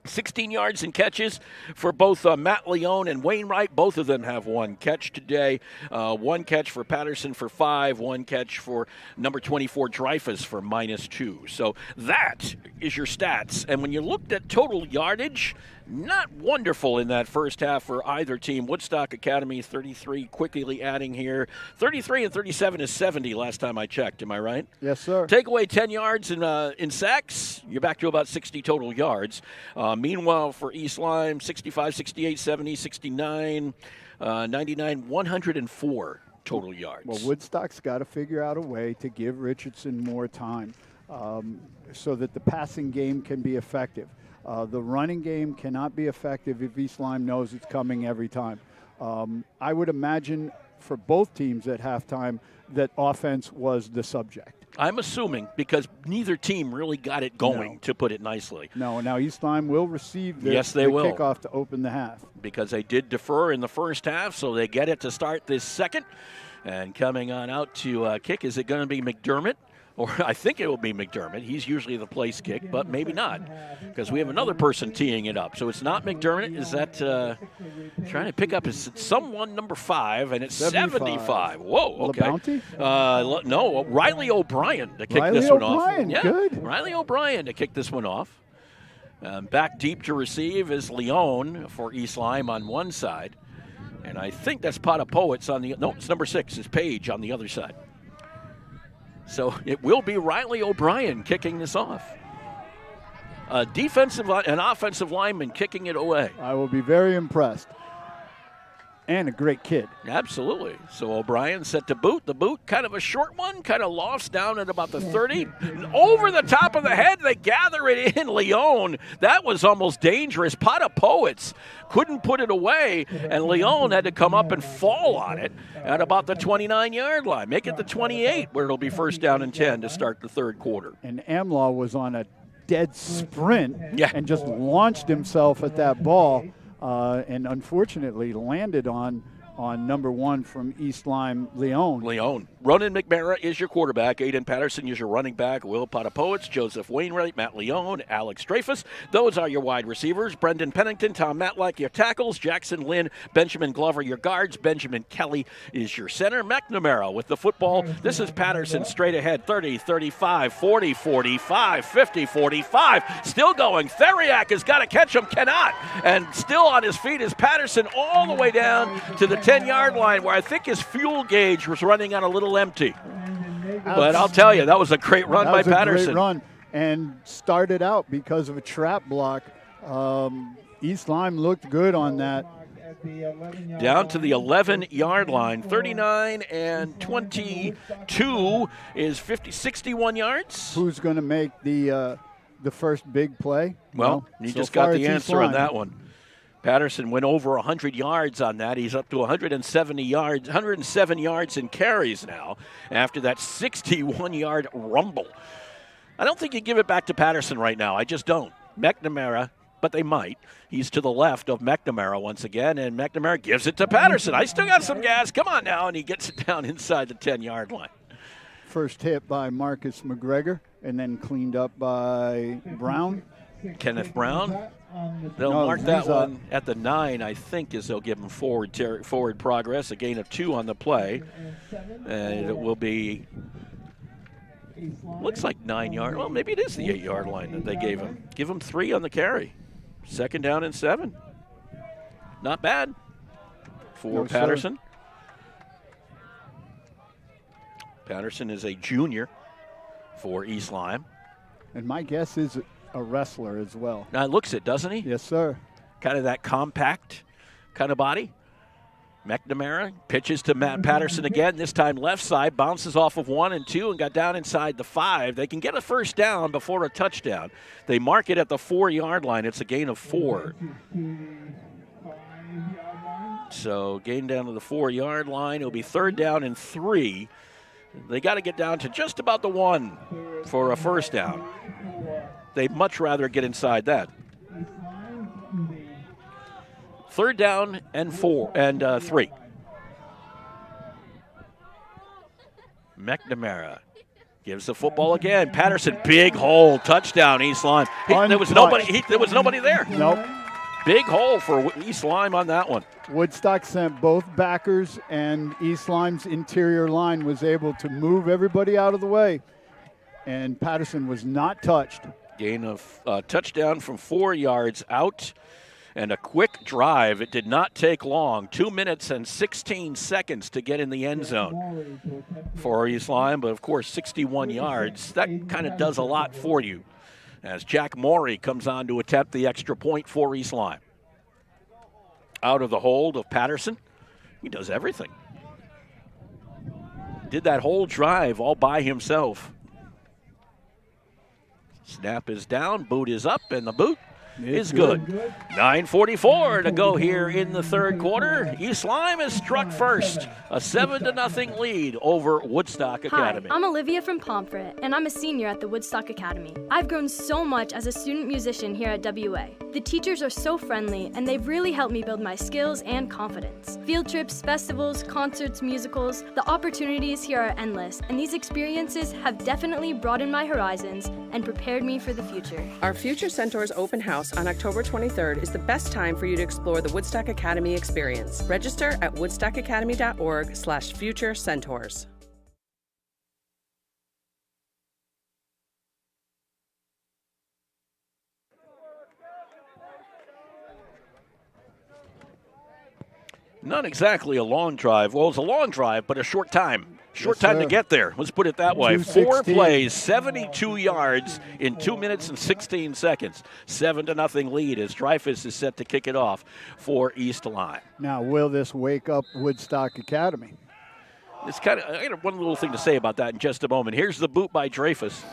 16 yards and catches for both Matt Leone and Wainwright. Both of them have 1 catch today. 1 catch for Patterson for 5. 1 catch for number 24 Dreyfus for -2. So that is your stats. And when you looked at total yardage, not wonderful in that first half for either team. Woodstock Academy 33, quickly adding here. 33 and 37 is 70 last time I checked. Am I right? Yes, sir. Take away 10 yards in sacks, you're back to about 60 total yards. Meanwhile, for East Lyme, 65, 68, 70, 69, 99, 104 total yards. Well, Woodstock's got to figure out a way to give Richardson more time so that the passing game can be effective. The running game cannot be effective if East Lyme knows it's coming every time. I would imagine for both teams at halftime that offense was the subject. I'm assuming because neither team really got it going, to put it nicely. No, now East Lyme will receive the will. kickoff to open the half. Because they did defer in the first half, so they get it to start this second. And coming on out to kick, is it going to be McDermott? Or I think it will be McDermott. He's usually the place kick, but maybe not, because we have another person teeing it up. So it's not McDermott. Is that trying to pick up someone number 5, and it's 75. Whoa, okay. No, Riley O'Brien to kick this one off. Yeah, good. Riley O'Brien to kick this one off. Back deep to receive is Leone for East Lyme on one side, and I think that's Pot of Poets on the. No, it's number 6. It's Page on the other side. So it will be Riley O'Brien kicking this off. An offensive lineman kicking it away. I will be very impressed. And a great kid. Absolutely. So O'Brien set to boot. The boot, kind of a short one, kind of lofts down at about the 30. Over the top of the head, they gather it in. Leone, that was almost dangerous. Pot of Poets couldn't put it away, and Leone had to come up and fall on it at about the 29-yard line. Make it the 28, where it'll be first down and 10 to start the third quarter. And Amlaw was on a dead sprint and just launched himself at that ball. And unfortunately landed on number 1 from East Lyme, Leone. Ronan McMara is your quarterback. Aiden Patterson is your running back. Will Potapoets, Joseph Wainwright, Matt Leone, Alex Dreyfus. Those are your wide receivers. Brendan Pennington, Tom Matlack, your tackles. Jackson Lynn, Benjamin Glover, your guards. Benjamin Kelly is your center. McNamara with the football. This is Patterson straight ahead. 30, 35, 40, 45, 50, 45. Still going. Theriak has got to catch him. Cannot. And still on his feet is Patterson all the way down to the 10-yard line, where I think his fuel gauge was running on a little empty. But I'll tell you, that was a great run by Patterson. Great run, and started out because of a trap block. East Lyme looked good on that. Down to the 11-yard line. 39 and 22 is 61 yards. Who's going to make the first big play? Well, you just got the answer on that one. Patterson went over 100 yards on that. He's up to 107 yards in carries now after that 61-yard rumble. I don't think you give it back to Patterson right now. I just don't. McNamara, but they might. He's to the left of McNamara once again, and McNamara gives it to Patterson. I still got some gas. Come on now, and he gets it down inside the 10-yard line. First hit by Marcus McGregor, and then cleaned up by Brown. Kenneth Brown. They'll mark that one at the 9, I think, as they'll give him forward progress, a gain of 2 on the play. And it will be, looks like 9 yard. Well, maybe it is the 8-yard line that they gave him. Give him 3 on the carry. Second down and 7. Not bad for Patterson. Patterson is a junior for East Lyme. And my guess is a wrestler as well. Now, looks it, doesn't he? Yes, sir. Kind of that compact kind of body. McNamara pitches to Matt Patterson again, this time left side, bounces off of 1 and 2 and got down inside the 5. They can get a first down before a touchdown. They mark it at the 4-yard line. It's a gain of 4. So gain down to the 4-yard line. It'll be third down and 3. They got to get down to just about the 1 for a first down. They'd much rather get inside that. Third down and 3. McNamara gives the football again. Patterson, big hole, touchdown, East Lyme. There was nobody there. Nope. Big hole for East Lyme on that one. Woodstock sent both backers, and East Lyme's interior line was able to move everybody out of the way. And Patterson was not touched. Gain of touchdown from 4 yards out. And a quick drive. It did not take long. 2 minutes and 16 seconds to get in the end zone for East Lyme. But, of course, 61 yards. That kind of does a lot for you as Jack Morey comes on to attempt the extra point for East Lyme. Out of the hold of Patterson. He does everything. Did that whole drive all by himself. Snap is down, boot is up, and the boot is good. 9:44 to go here in the third quarter. East Lyme has struck first. A 7-0 lead over Woodstock Academy. Hi, I'm Olivia from Pomfret, and I'm a senior at the Woodstock Academy. I've grown so much as a student musician here at WA. The teachers are so friendly, and they've really helped me build my skills and confidence. Field trips, festivals, concerts, musicals, the opportunities here are endless, and these experiences have definitely broadened my horizons and prepared me for the future. Our Future Centaurs open house on October 23rd is the best time for you to explore the Woodstock Academy experience. Register at woodstockacademy.org/future centaurs. Not exactly a long drive. Well, it's a long drive, but a short time. Short time to get there. Let's put it that way. 4 plays, 72 yards in 2 minutes and 16 seconds. 7-0 lead as Dreyfus is set to kick it off for East Lyme. Now, will this wake up Woodstock Academy? It's I got one little thing to say about that in just a moment. Here's the boot by Dreyfus.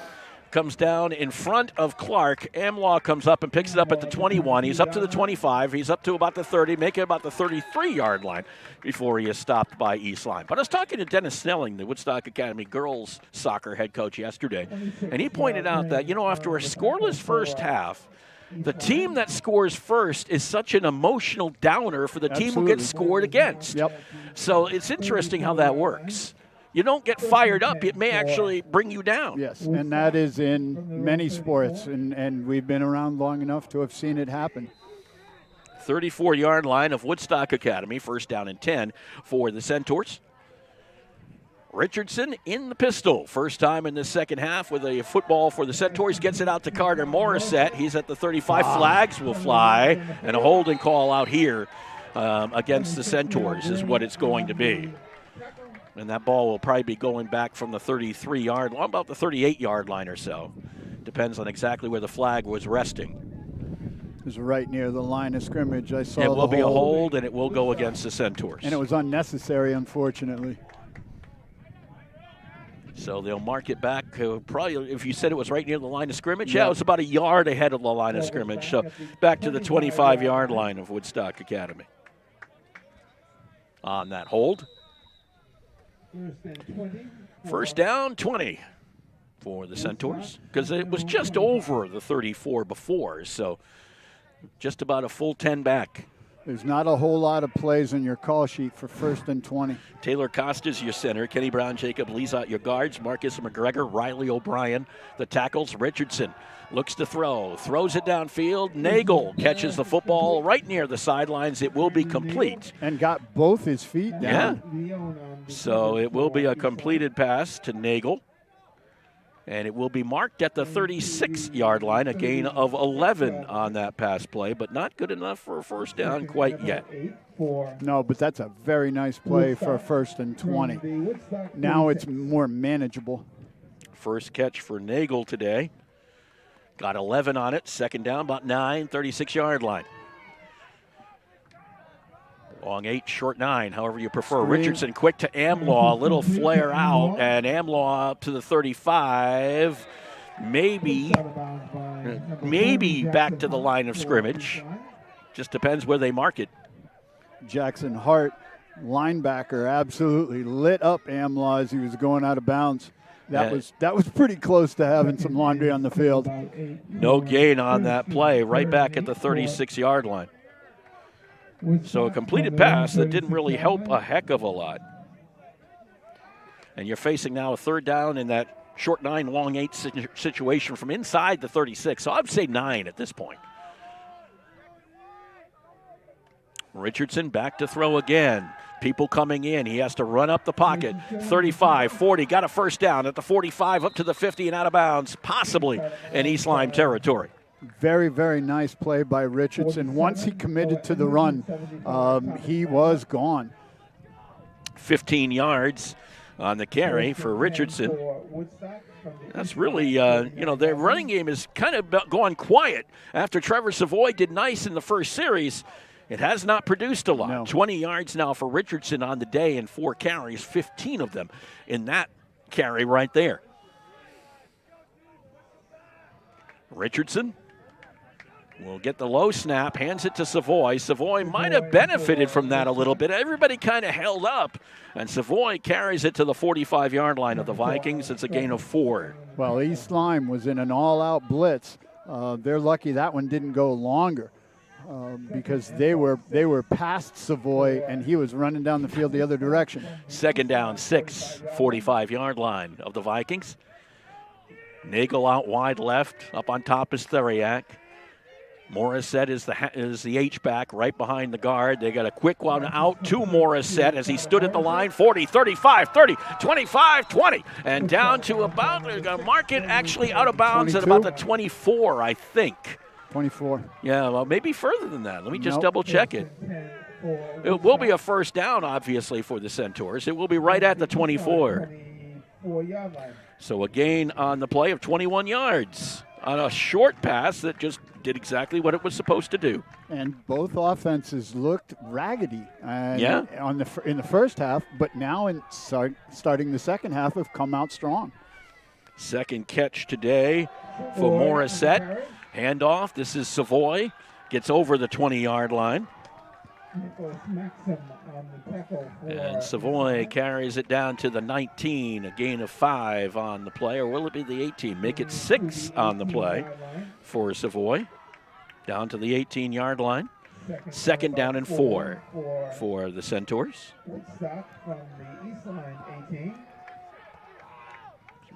Comes down in front of Clark. Amlaw comes up and picks it up at the 21. He's up to the 25. He's up to about the 30, making about the 33-yard line before he is stopped by East Lyme. But I was talking to Dennis Snelling, the Woodstock Academy girls soccer head coach yesterday, and he pointed out that, after a scoreless first half, the team that scores first is such an emotional downer for the team who gets scored against. Yep. So it's interesting how that works. You don't get fired up, it may actually bring you down. Yes, and that is in many sports, and we've been around long enough to have seen it happen. 34-yard line of Woodstock Academy, first down and 10 for the Centaurs. Richardson in the pistol. First time in the second half with a football for the Centaurs. Gets it out to Carter Morissette. He's at the 35. Flags will fly, and a holding call out here against the Centaurs is what it's going to be. And that ball will probably be going back from the 33-yard line, about the 38-yard line or so. Depends on exactly where the flag was resting. It was right near the line of scrimmage. I saw it will be a hold, and it will go against the Centaurs. And it was unnecessary, unfortunately. So they'll mark it back. Probably, if you said it was right near the line of scrimmage, yeah, it was about a yard ahead of the line of scrimmage. So back to the 25-yard line of Woodstock Academy. On that hold. First down, 20 for the Centaurs, because it was just over the 34 before, so just about a full 10 back. There's not a whole lot of plays on your call sheet for first and 20. Taylor Costa's your center. Kenny Brown, Jacob Lezot your guards. Marcus McGregor, Riley O'Brien, the tackles. Richardson looks to throw, throws it downfield. Nagel catches the football right near the sidelines. It will be complete. And got both his feet down. Yeah. So it will be a completed pass to Nagel. And it will be marked at the 36-yard line, a gain of 11 on that pass play, but not good enough for a first down quite yet. No, but that's a very nice play for a first and 20. Now it's more manageable. First catch for Nagel today. Got 11 on it. Second down, about 9, 36-yard line. Long 8, short 9, however you prefer. Richardson quick to Amlaw, a little flare out, and Amlaw up to the 35. Maybe back to the line of scrimmage. Just depends where they mark it. Jackson Hart, linebacker, absolutely lit up Amlaw as he was going out of bounds. That was pretty close to having some laundry on the field. No gain on that play, right back at the 36-yard line. So a completed pass that didn't really help a heck of a lot. And you're facing now a third down in that short 9, long 8 situation from inside the 36. So I'd say 9 at this point. Richardson back to throw again. People coming in. He has to run up the pocket. 35, 40, got a first down at the 45, up to the 50 and out of bounds, possibly in East Lyme territory. Very, very nice play by Richardson. Once he committed to the run, he was gone. 15 yards on the carry for Richardson. That's really, their running game is kind of gone quiet. After Trevor Savoy did nice in the first series, it has not produced a lot. No. 20 yards now for Richardson on the day and 4 carries, 15 of them in that carry right there. Richardson will get the low snap, hands it to Savoy. Savoy might have benefited from that a little bit. Everybody kind of held up, and Savoy carries it to the 45-yard line of the Vikings. It's a gain of 4. Well, East Lyme was in an all-out blitz. They're lucky that one didn't go longer because they were past Savoy, and he was running down the field the other direction. Second down, 6, 45-yard line of the Vikings. Nagel out wide left, up on top is Theriak. Morissette is the H-back right behind the guard. They got a quick one out to Morissette as he stood at the line. 40, 35, 30, 25, 20. And down to about, mark it actually out of bounds 22? at about the 24, I think. 24. Yeah, well, maybe further than that. Let me just double check it. It will be a first down, obviously, for the Centaurs. It will be right at the 24. So a gain on the play of 21 yards on a short pass that just did exactly what it was supposed to do. And both offenses looked raggedy in the first half, but now starting the second half have come out strong. Second catch today for Morissette. Handoff. This is Savoy. Gets over the 20-yard line. And Savoy carries it down to the 19, a gain of 5 on the play, or will it be the 18? Make it 6 on the play for Savoy. Down to the 18-yard line. Second down and 4 for the Centaurs.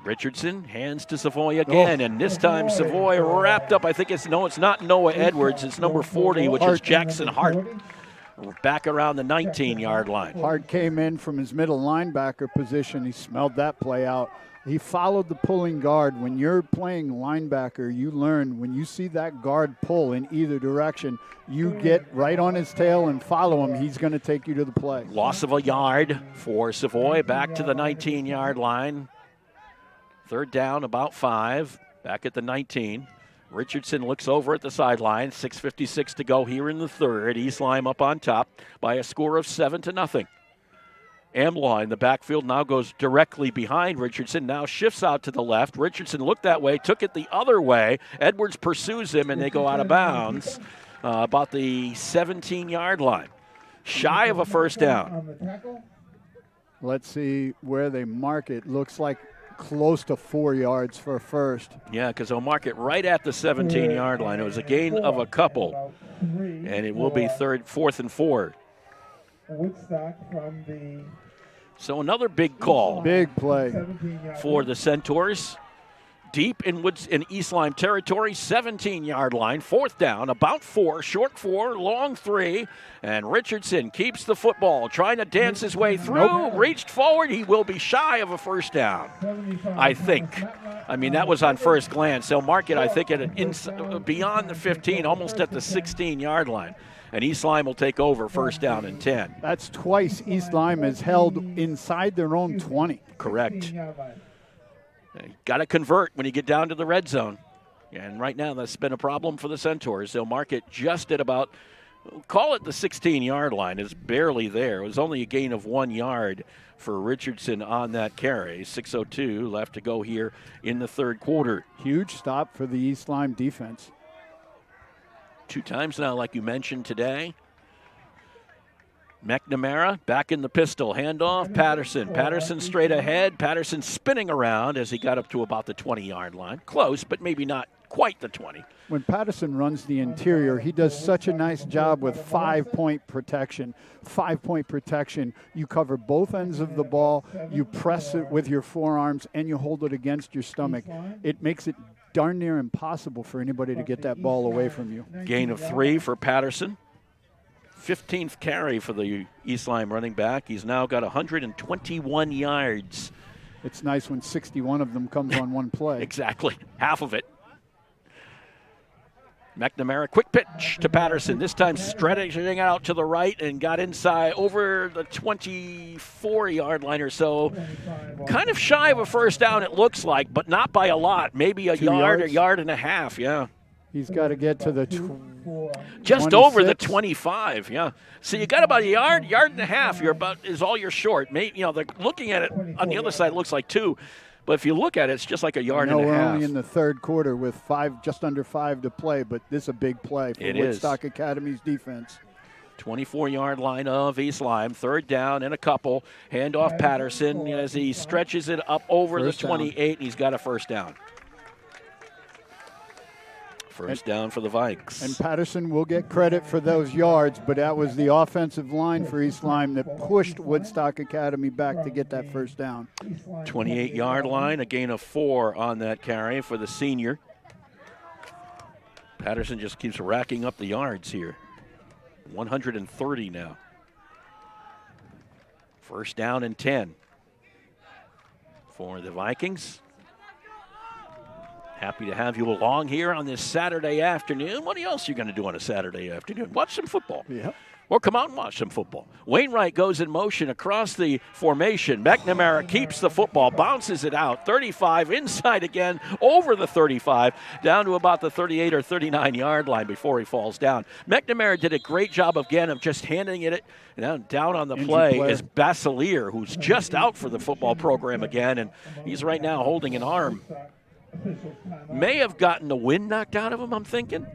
Richardson hands to Savoy again, and this time Savoy wrapped up. I think it's not Noah Edwards. It's number 40, which is Jackson Hart. Back around the 19-yard line. Hart came in from his middle linebacker position. He smelled that play out. He followed the pulling guard. When you're playing linebacker, you learn when you see that guard pull in either direction, you get right on his tail and follow him. He's going to take you to the play. Loss of a yard for Savoy, back to the 19-yard line. Third down, about 5, back at the 19. Richardson looks over at the sideline. 6:56 to go here in the third. East Lyme up on top by a score of 7-0. Amlaw in the backfield now goes directly behind Richardson, now shifts out to the left. Richardson looked that way, took it the other way. Edwards pursues him, and they go out of bounds about the 17-yard line. Shy of a first down. Let's see where they mark it. Looks like close to 4 yards for a first. Yeah, because they'll mark it right at the 17-yard line. It was a gain of a couple, and it will be 4th and 4. Woodstock from the. So another big call. Big play for the Centaurs. Deep in East Lyme territory, 17-yard line, 4th down, about 4, short 4, long 3, and Richardson keeps the football, trying to dance his way through, reached forward, he will be shy of a first down, I think. I mean, that was on first glance. They'll mark it, I think, beyond the 15, almost at the 16-yard line. And East Lyme will take over first down and 10. That's twice East Lyme has held inside their own 20. Correct. Got to convert when you get down to the red zone. And right now that's been a problem for the Centaurs. They'll mark it just at about, call it the 16-yard line. It's barely there. It was only a gain of 1 yard for Richardson on that carry. 6:02 left to go here in the third quarter. Huge stop for the East Lyme defense. 2 times now, like you mentioned today. McNamara back in the pistol. Handoff, Patterson. Patterson straight ahead. Patterson spinning around as he got up to about the 20-yard line. Close, but maybe not quite the 20. When Patterson runs the interior, he does such a nice job with 5-point protection. 5-point protection. You cover both ends of the ball. You press it with your forearms, and you hold it against your stomach. It makes it darn near impossible for anybody to get that ball away from you. Gain of 3 for Patterson. 15th carry for the East Lyme running back. He's now got 121 yards. It's nice when 61 of them comes on one play. Exactly. Half of it. McNamara, quick pitch to Patterson. This time stretching out to the right and got inside over the 24-yard line or so. Kind of shy of a first down, it looks like, but not by a lot. Maybe a yard and a half, yeah. He's got to get to the just 26. over the 25, yeah. So you got about a yard and a half. You're about is all you're short. Maybe, they're looking at it on the other side. It looks like 2. But if you look at it, it's just like a yard and a half. We're only in the third quarter with just under 5 to play, but this is a big play for Woodstock Academy's defense. 24-yard line of East Lyme. Third down and a couple. Handoff Patterson as he stretches it up over the 28. He's got a first down. First down for the Vikes. And Patterson will get credit for those yards, but that was the offensive line for East Lyme that pushed Woodstock Academy back to get that first down. 28-yard line, a gain of 4 on that carry for the senior. Patterson just keeps racking up the yards here. 130 now. First down and 10 for the Vikings. Happy to have you along here on this Saturday afternoon. What else are you going to do on a Saturday afternoon? Watch some football. Yeah. Or come out and watch some football. Wainwright goes in motion across the formation. McNamara keeps the football, bounces it out. 35 inside again, over the 35, down to about the 38 or 39-yard line before he falls down. McNamara did a great job again of just handing it down on the play is Basilier, who's just out for the football program again, and he's right now holding an arm. May have gotten the wind knocked out of him, I'm thinking.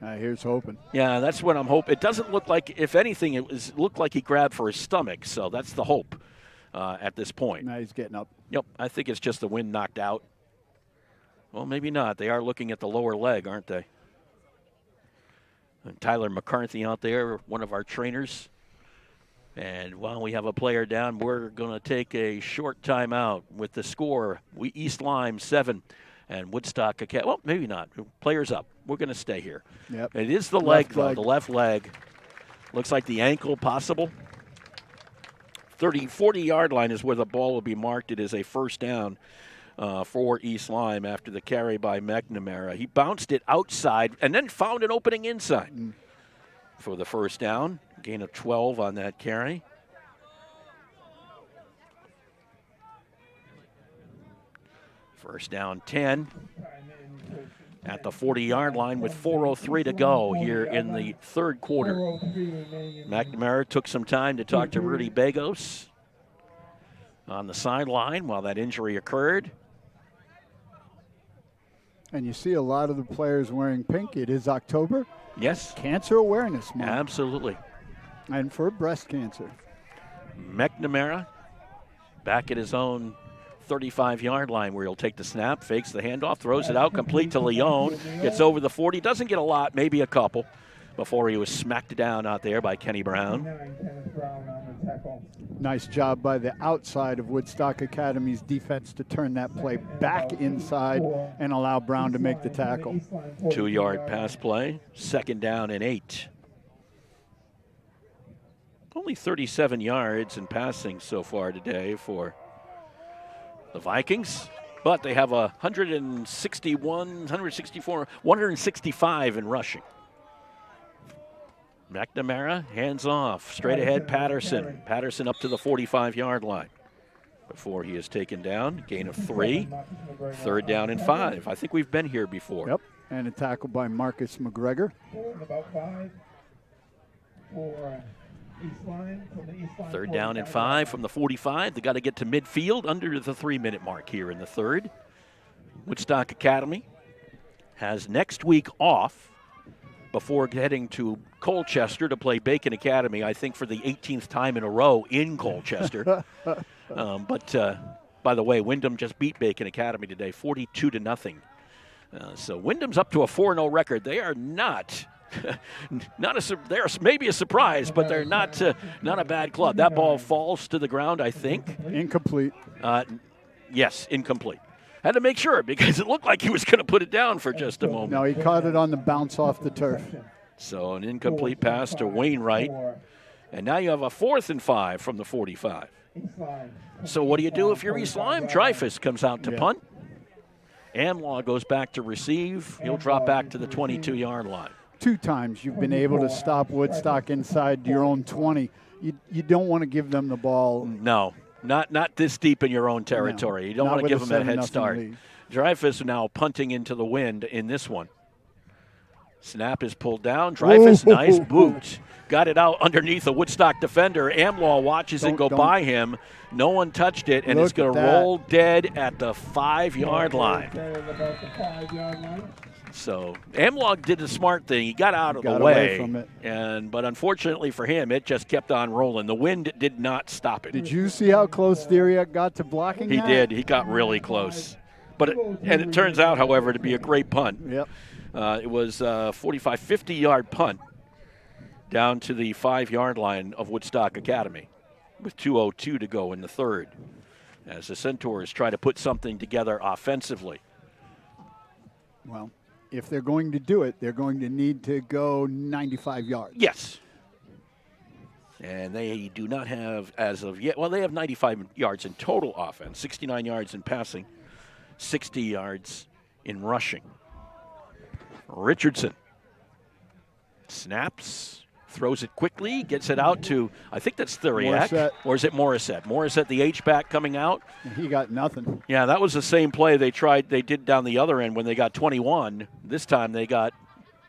Here's hoping. Yeah, that's what I'm hoping. It doesn't look like, if anything, it looked like he grabbed for his stomach, so that's the hope at this point. Now he's getting up. Yep, I think it's just the wind knocked out. Well, maybe not. They are looking at the lower leg, aren't they? And Tyler McCarthy out there, one of our trainers. And while we have a player down, we're going to take a short timeout with the score. East Lyme 7 and Woodstock Academy. Well, maybe not. Players up. We're going to stay here. Yep. It is the leg, though, the left leg. Looks like the ankle possible. 40-yard line is where the ball will be marked. It is a first down for East Lyme after the carry by McNamara. He bounced it outside and then found an opening inside for the first down. Gain of 12 on that carry. First down 10 at the 40-yard line with 4:03 to go here in the third quarter. McNamara took some time to talk to Rudy Bagos on the sideline while that injury occurred. And you see a lot of the players wearing pink. It is October. Yes. Cancer Awareness Month. Absolutely. And for breast cancer. McNamara back at his own 35-yard line where he'll take the snap, fakes the handoff, throws it out, complete to Leone, gets over the 40, doesn't get a lot, maybe a couple, before he was smacked down out there by Kenny Brown. Nice job by the outside of Woodstock Academy's defense to turn that play back inside and allow Brown to make the tackle. 2-yard pass play, second down and 8. Only 37 yards in passing so far today for the Vikings, but they have 165 in rushing. McNamara, hands off, straight ahead Patterson. Patterson up to the 45-yard line before he is taken down. Gain of 3, third down and 5. I think we've been here before. Yep, and a tackle by Marcus McGregor. Third down and 5 from the 45. They got to get to midfield under the 3-minute mark here in the third. Woodstock Academy has next week off before heading to Colchester to play Bacon Academy, I think for the 18th time in a row in Colchester. But by the way, Wyndham just beat Bacon Academy today, 42-0. So Wyndham's up to a 4-0 record. They are not... they're maybe a surprise, but they're not a bad club. That ball falls to the ground, I think. Incomplete. Yes, incomplete. Had to make sure because it looked like he was going to put it down for just a moment. No, he caught it on the bounce off the turf. So an incomplete pass to Wainwright. And now you have a 4th and 5 from the 45. So what do you do if you're East Lyme? Dreyfus comes out to punt. Amlaw goes back to receive. He'll drop back to the 22-yard line. 2 times you've been able to stop Woodstock inside your own 20. You don't want to give them the ball. No, not this deep in your own territory. No, you don't want to give them a head 7-0 start. lead. Dreyfus now punting into the wind in this one. Snap is pulled down. Dreyfus, nice boot. Got it out underneath a Woodstock defender. Amlaw watches it go by him. No one touched it, and it's going to roll dead at the 5-yard line. So Amlaw did the smart thing. He got out of the way from it. But unfortunately for him, it just kept on rolling. The wind did not stop it. Did you see how close Theriak got to blocking He that? did. He got really close. It turns out, however, to be a great punt. Yep. It was a 45, 50-yard punt down to the 5-yard line of Woodstock Academy with 2:02 to go in the third as the Centaurs try to put something together offensively. Well, if they're going to do it, they're going to need to go 95 yards. Yes. And they do not have, as of yet, well, they have 95 yards in total offense, 69 yards in passing, 60 yards in rushing. Richardson snaps, throws it quickly, gets it out to, I think that's Theriak. Morissette. Or is it Morissette? Morissette, the H-back coming out. He got nothing. Yeah, that was the same play they did down the other end when they got 21. This time they got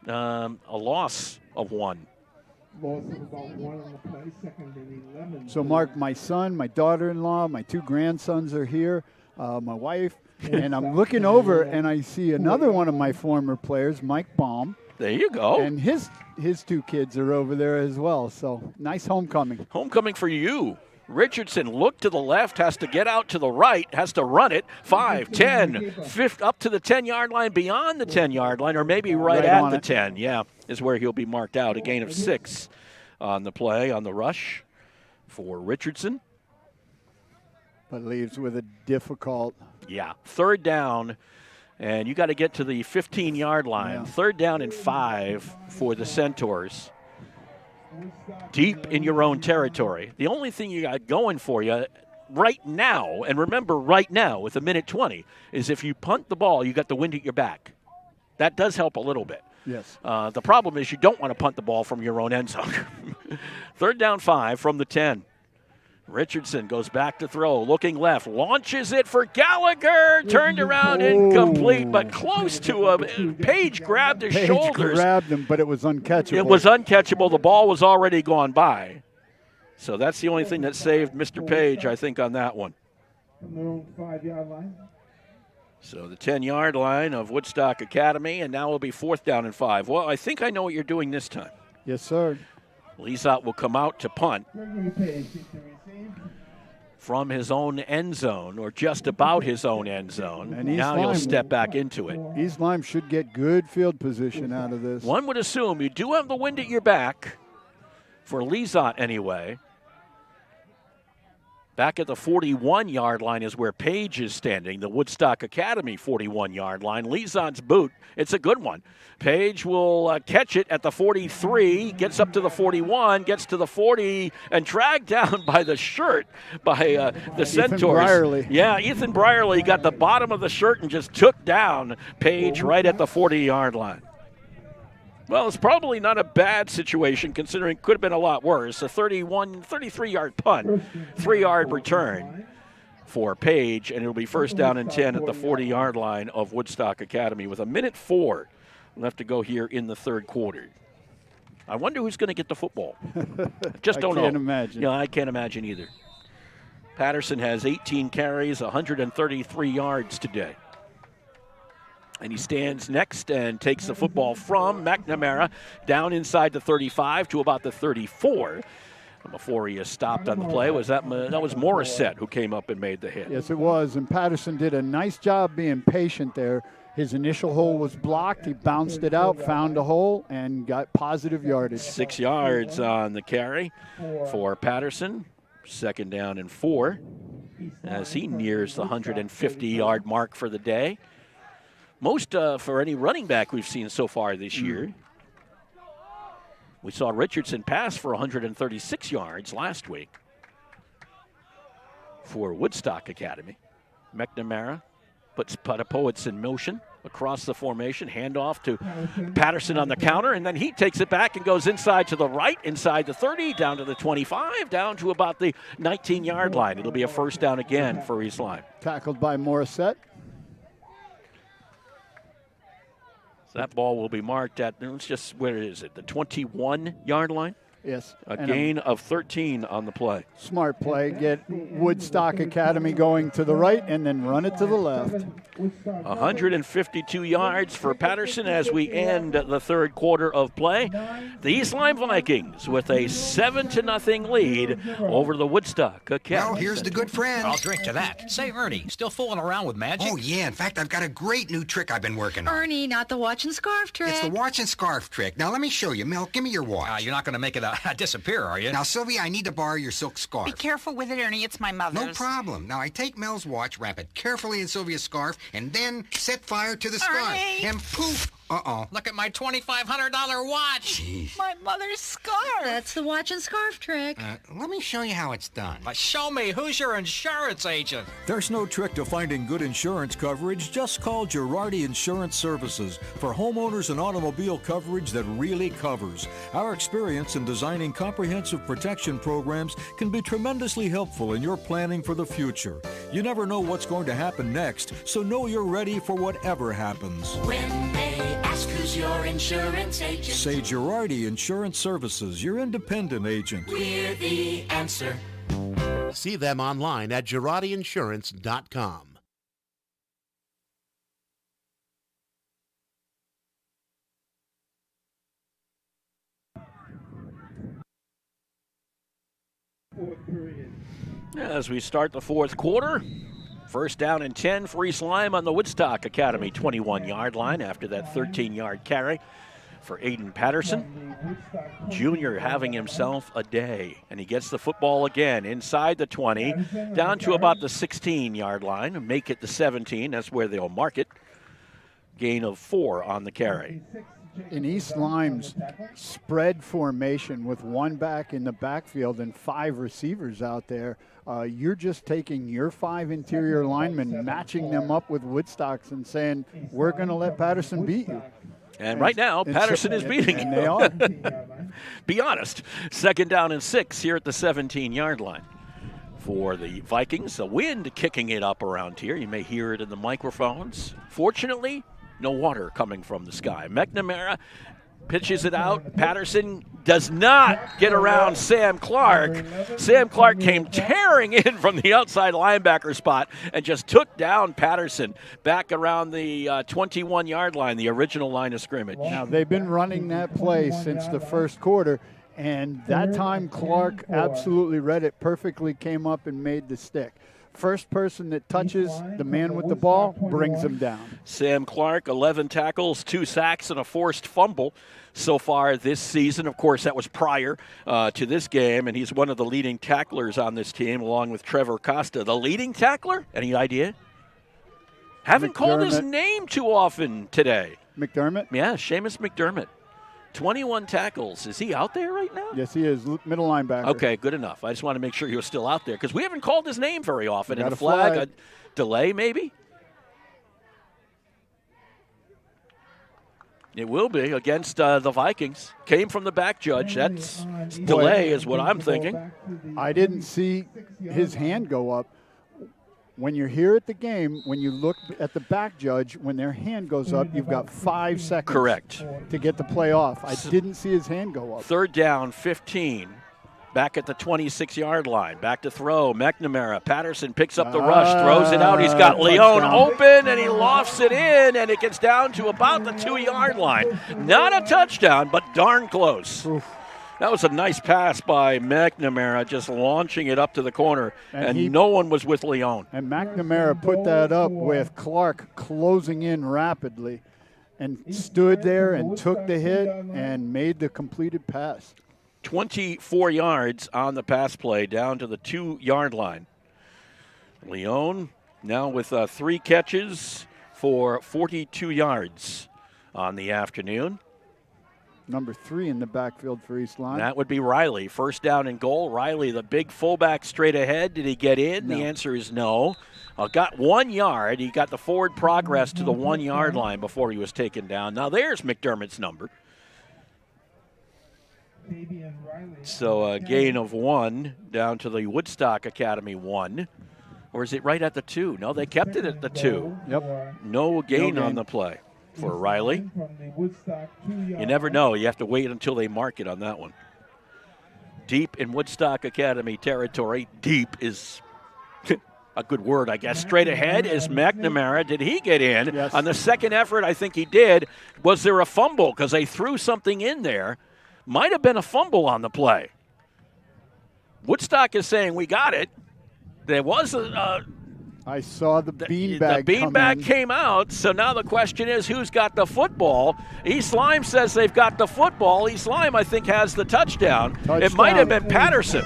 a loss of 1. So, Mark, my son, my daughter-in-law, my 2 grandsons are here, my wife, and I'm looking over and I see another one of my former players, Mike Baum. There you go. And his 2 kids are over there as well. So, nice homecoming. Homecoming for you. Richardson look to the left, has to get out to the right, has to run it. 5, 10, 5, up to the 10-yard line, beyond the 10-yard line, or maybe right at the 10. Yeah, is where he'll be marked out. A gain of 6 on the play, on the rush for Richardson. But leaves with a difficult. Yeah, 3rd down, and you got to get to the 15-yard line. Yeah. 3rd down and 5 for the Centaurs. Deep in your own territory. The only thing you got going for you right now, and remember right now with 1:20, is if you punt the ball, you got the wind at your back. That does help a little bit. Yes. The problem is you don't want to punt the ball from your own end zone. 3rd down 5 from the 10. Richardson goes back to throw, looking left, launches it for Gallagher, turned around, incomplete, but close to him. Page grabbed his shoulders. Grabbed him, but it was uncatchable. It was uncatchable. The ball was already gone by. So that's the only thing that saved Mr. Page, I think, on that one. So the 10-yard line of Woodstock Academy, and now it'll be 4th down and 5. Well, I think I know what you're doing this time. Yes, sir. Lizotte will come out to punt from his own end zone, or just about his own end zone. And now you'll step back into it. East Lyme should get good field position out of this. One would assume you do have the wind at your back, for Lizotte anyway. Back at the 41-yard line is where Page is standing, the Woodstock Academy 41-yard line. Lizotte's boot, it's a good one. Page will catch it at the 43, gets up to the 41, gets to the 40, and dragged down by the shirt by the Centaurs. Brierly. Yeah, Ethan Brierly got the bottom of the shirt and just took down Page right at the 40-yard line. Well, it's probably not a bad situation considering it could have been a lot worse. A 33-yard punt, 3-yard return for Page, and it'll be 1st down and 10 at the 40-yard line of Woodstock Academy with 1:04 left to go here in the 3rd quarter. I wonder who's going to get the football. Just don't know. I can't imagine. Yeah, I can't imagine either. Patterson has 18 carries, 133 yards today. And he stands next and takes the football from McNamara down inside the 35 to about the 34. Before he is stopped on the play, that was Morissette who came up and made the hit. Yes, it was. And Patterson did a nice job being patient there. His initial hole was blocked. He bounced it out, found a hole, and got positive yardage. 6 yards on the carry for Patterson. 2nd down and 4 as he nears the 150-yard mark for the day. Most for any running back we've seen so far this year. We saw Richardson pass for 136 yards last week for Woodstock Academy. McNamara Puts Poets in motion across the formation. Handoff to Patterson on the counter, and then he takes it back and goes inside to the right, inside the 30, down to the 25, down to about the 19-yard line. It'll be a first down again for East Lyme. Tackled by Morissette. So that ball will be marked at, it's just, where is it, the 21-yard line? Yes. A gain of 13 on the play. Smart play. Get Woodstock Academy going to the right and then run it to the left. 152 yards for Patterson as we end the third quarter of play. The East Lyme Vikings with a 7-0 lead over the Woodstock Academy. Well, here's the good friend. I'll drink to that. Say, Ernie, still fooling around with magic? Oh, yeah. In fact, I've got a great new trick I've been working on. Ernie, not the watch and scarf trick. It's the watch and scarf trick. Now, let me show you. Mel, give me your watch. You're not going to make it disappear, are you? Now, Sylvia, I need to borrow your silk scarf. Be careful with it, Ernie. It's my mother's. No problem. Now, I take Mel's watch, wrap it carefully in Sylvia's scarf, and then set fire to the scarf. Ernie! And poof! Uh-oh. Look at my $2,500 watch. Jeez. My mother's scarf. That's the watch and scarf trick. Let me show you how it's done. Show me. Who's your insurance agent? There's no trick to finding good insurance coverage. Just call Girardi Insurance Services for homeowners and automobile coverage that really covers. Our experience in designing comprehensive protection programs can be tremendously helpful in your planning for the future. You never know what's going to happen next, so know you're ready for whatever happens. When they ask who's your insurance agent, say Girardi Insurance Services, your independent agent. We're the answer. See them online at GirardiInsurance.com. As we start the fourth quarter, first down and 10 for East Lyme on the Woodstock Academy 21-yard line after that 13-yard carry for Aiden Patterson. Junior having himself a day, and he gets the football again inside the 20, down to about the 16-yard line, and make it the 17. That's where they'll mark it. Gain of 4 on the carry. In East Lyme's spread formation with one back in the backfield and 5 receivers out there, you're just taking your 5 interior linemen, matching them up with Woodstock's and saying, we're going to let Patterson beat you. And right now, Patterson is beating him. And they are. Be honest. Second down and 6 here at the 17-yard line. For the Vikings, the wind kicking it up around here. You may hear it in the microphones. Fortunately, no water coming from the sky. McNamara pitches it out. Patterson does not get around Sam Clark. Sam Clark came tearing in from the outside linebacker spot and just took down Patterson back around the 21-yard line, the original line of scrimmage. Now, they've been running that play since the first quarter, and that time Clark absolutely read it perfectly, came up and made the stick. First person that touches the man with the ball brings him down. Sam Clark, 11 tackles, 2 sacks, and a forced fumble so far this season. Of course, that was prior to this game, and he's one of the leading tacklers on this team, along with Trevor Costa. The leading tackler? Any idea? Haven't called his name too often today. McDermott? Yeah, Seamus McDermott. 21 tackles. Is he out there right now? Yes, he is. Middle linebacker. Okay, good enough. I just want to make sure he was still out there because we haven't called his name very often. And Got a a flag. a delay maybe? It will be against the Vikings. Came from the back judge. That's delay is what I'm thinking. I didn't see his hand go up. When you're here at the game, when you look at the back judge, when their hand goes up, you've got 5 seconds. Correct. To get the play off. I didn't see his hand go up. Third down, 15. Back at the 26-yard line. Back to throw. McNamara. Patterson picks up the rush, throws it out. He's got Leone open, and he lofts it in, and it gets down to about the 2-yard line. Not a touchdown, but darn close. Oof. That was a nice pass by McNamara, just launching it up to the corner, and no one was with Leone. And McNamara put that up with Clark closing in rapidly and stood there and took the hit and made the completed pass. 24 yards on the pass play, down to the 2-yard line. Leone now with 3 catches for 42 yards on the afternoon. Number 3 in the backfield for East Lyme. That would be Riley. First down and goal. Riley, the big fullback straight ahead. Did he get in? No. The answer is no. Got 1 yard. He got the forward progress to the 1 yard line before he was taken down. Now there's McDermott's number. So a gain of 1 down to the Woodstock Academy 1. Or is it right at the 2? No, they kept it at the 2. Yep. No gain on the play for Riley. You never know. You have to wait until they mark it on that one. Deep in Woodstock Academy territory. Deep is a good word, I guess. Straight ahead is McNamara. Did he get in? Yes. On the second effort, I think he did. Was there a fumble? Because they threw something in there. Might have been a fumble on the play. Woodstock is saying we got it. There was I saw the beanbag. The beanbag came out, so now the question is who's got the football. East Lyme says they've got the football. East Lyme, I think, has the touchdown. It might have been Patterson.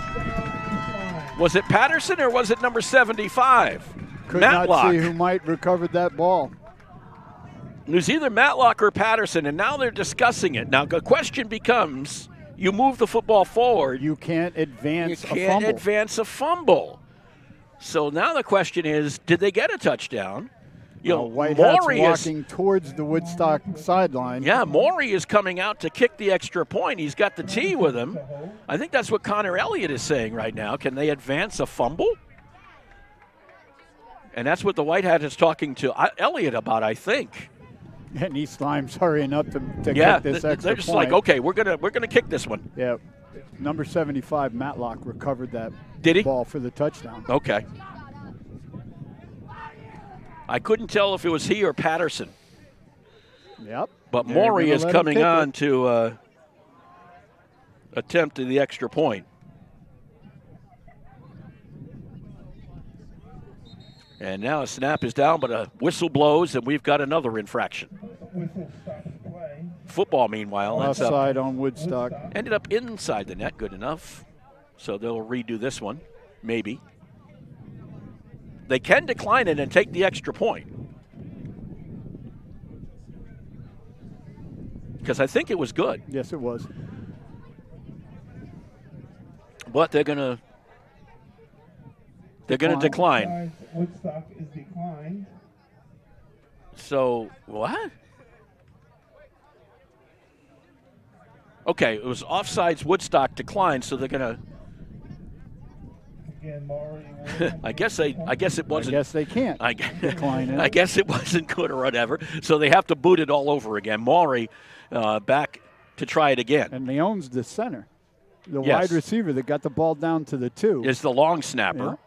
Was it Patterson or was it number 75? Could Matlock. not see who might recovered that ball. It was either Matlock or Patterson, and now they're discussing it. Now the question becomes, you move the football forward. You can't advance a fumble. You can't advance a fumble. So now the question is, did they get a touchdown? Whitehat's Maury walking towards the Woodstock sideline. Yeah, Maury is coming out to kick the extra point. He's got the tee with him. I think that's what Connor Elliott is saying right now. Can they advance a fumble? And that's what the Whitehat is talking to Elliott about, I think. And East Lyme's hurrying up to kick this extra they're just point. like, okay, we're gonna kick this one. Yeah, number 75 Matlock recovered that Did he? ball for the touchdown. Okay. I couldn't tell if it was he or Patterson. Yep. But They're Maury gonna is let him coming kick on it. to attempt the extra point. And now a snap is down, but a whistle blows, and we've got another infraction. Football, meanwhile, that's up. Offside on Woodstock. Ended up inside the net, good enough. So they'll redo this one, maybe. They can decline it and take the extra point. Because I think it was good. Yes, it was. But they're going to decline. Woodstock is declined. So, what? Okay, it was offsides. Woodstock declined, so they're going to. I guess it wasn't. I guess they can't decline it. I guess it wasn't good or whatever. So they have to boot it all over again. Maury back to try it again. And Leon's the center. The Yes. wide receiver that got the ball down to the 2. Is the long snapper.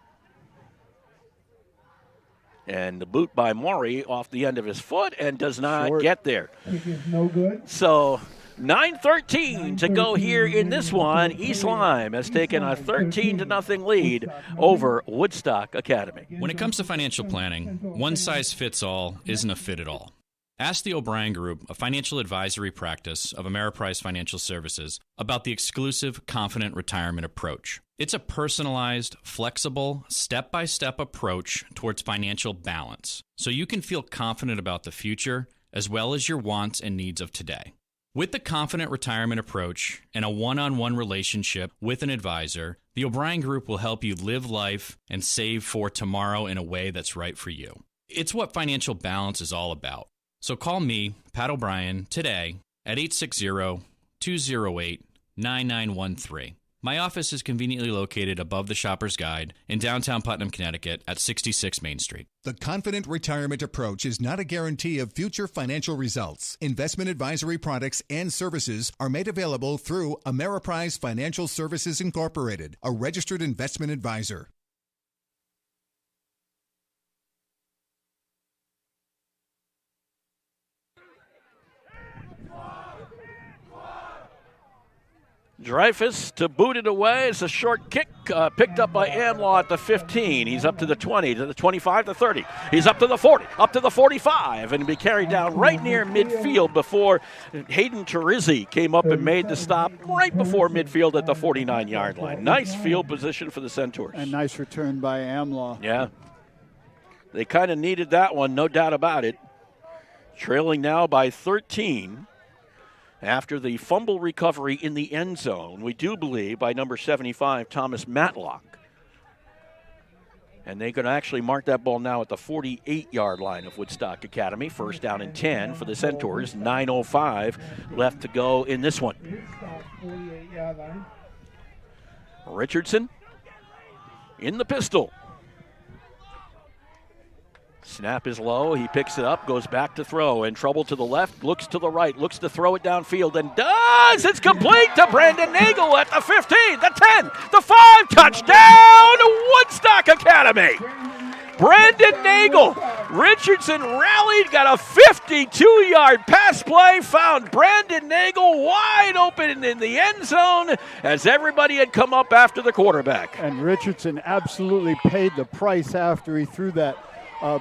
Yeah. And the boot by Maury off the end of his foot and does not Short. get there. Kick is no good. So 9:13 to go here in this one. East Lyme has taken a 13-0 lead over Woodstock Academy. When it comes to financial planning, one size fits all isn't a fit at all. Ask the O'Brien Group, a financial advisory practice of Ameriprise Financial Services, about the exclusive Confident Retirement approach. It's a personalized, flexible, step-by-step approach towards financial balance, so you can feel confident about the future as well as your wants and needs of today. With the Confident Retirement approach and a one-on-one relationship with an advisor, the O'Brien Group will help you live life and save for tomorrow in a way that's right for you. It's what financial balance is all about. So call me, Pat O'Brien, today at 860-208-9913. My office is conveniently located above the Shopper's Guide in downtown Putnam, Connecticut at 66 Main Street. The Confident Retirement approach is not a guarantee of future financial results. Investment advisory products and services are made available through Ameriprise Financial Services Incorporated, a registered investment advisor. Dreyfus to boot it away. It's a short kick picked up by Amlaw at the 15. He's up to the 20, to the 25, to 30. He's up to the 40, up to the 45, and be carried down right near midfield before Hayden Terizzi came up and made the stop right before midfield at the 49-yard line. Nice field position for the Centaurs. A nice return by Amlaw. Yeah. They kind of needed that one, no doubt about it. Trailing now by 13. After the fumble recovery in the end zone, we do believe, by number 75, Thomas Matlock. And they can actually mark that ball now at the 48-yard line of Woodstock Academy. First down and 10 for the Centaurs. 9:05 left to go in this one. Richardson in the pistol. Snap is low. He picks it up, goes back to throw. In trouble to the left, looks to the right, looks to throw it downfield, and does! It's complete to Brandon Nagel at the 15, the 10, the 5. Touchdown, Woodstock Academy! Brandon Nagel. Richardson rallied, got a 52-yard pass play, found Brandon Nagel wide open in the end zone as everybody had come up after the quarterback. And Richardson absolutely paid the price after he threw that.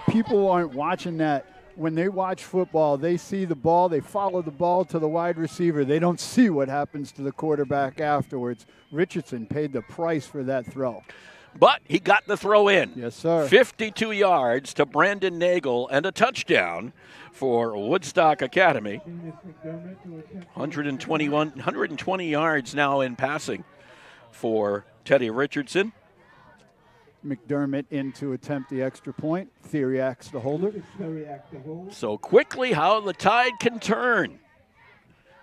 People aren't watching that. When they watch football, they see the ball, they follow the ball to the wide receiver. They don't see what happens to the quarterback afterwards. Richardson paid the price for that throw. But he got the throw in. Yes, sir. 52 yards to Brandon Nagel and a touchdown for Woodstock Academy. 120 yards now in passing for Teddy Richardson. McDermott in to attempt the extra point. Theriak's the holder. So quickly how the tide can turn.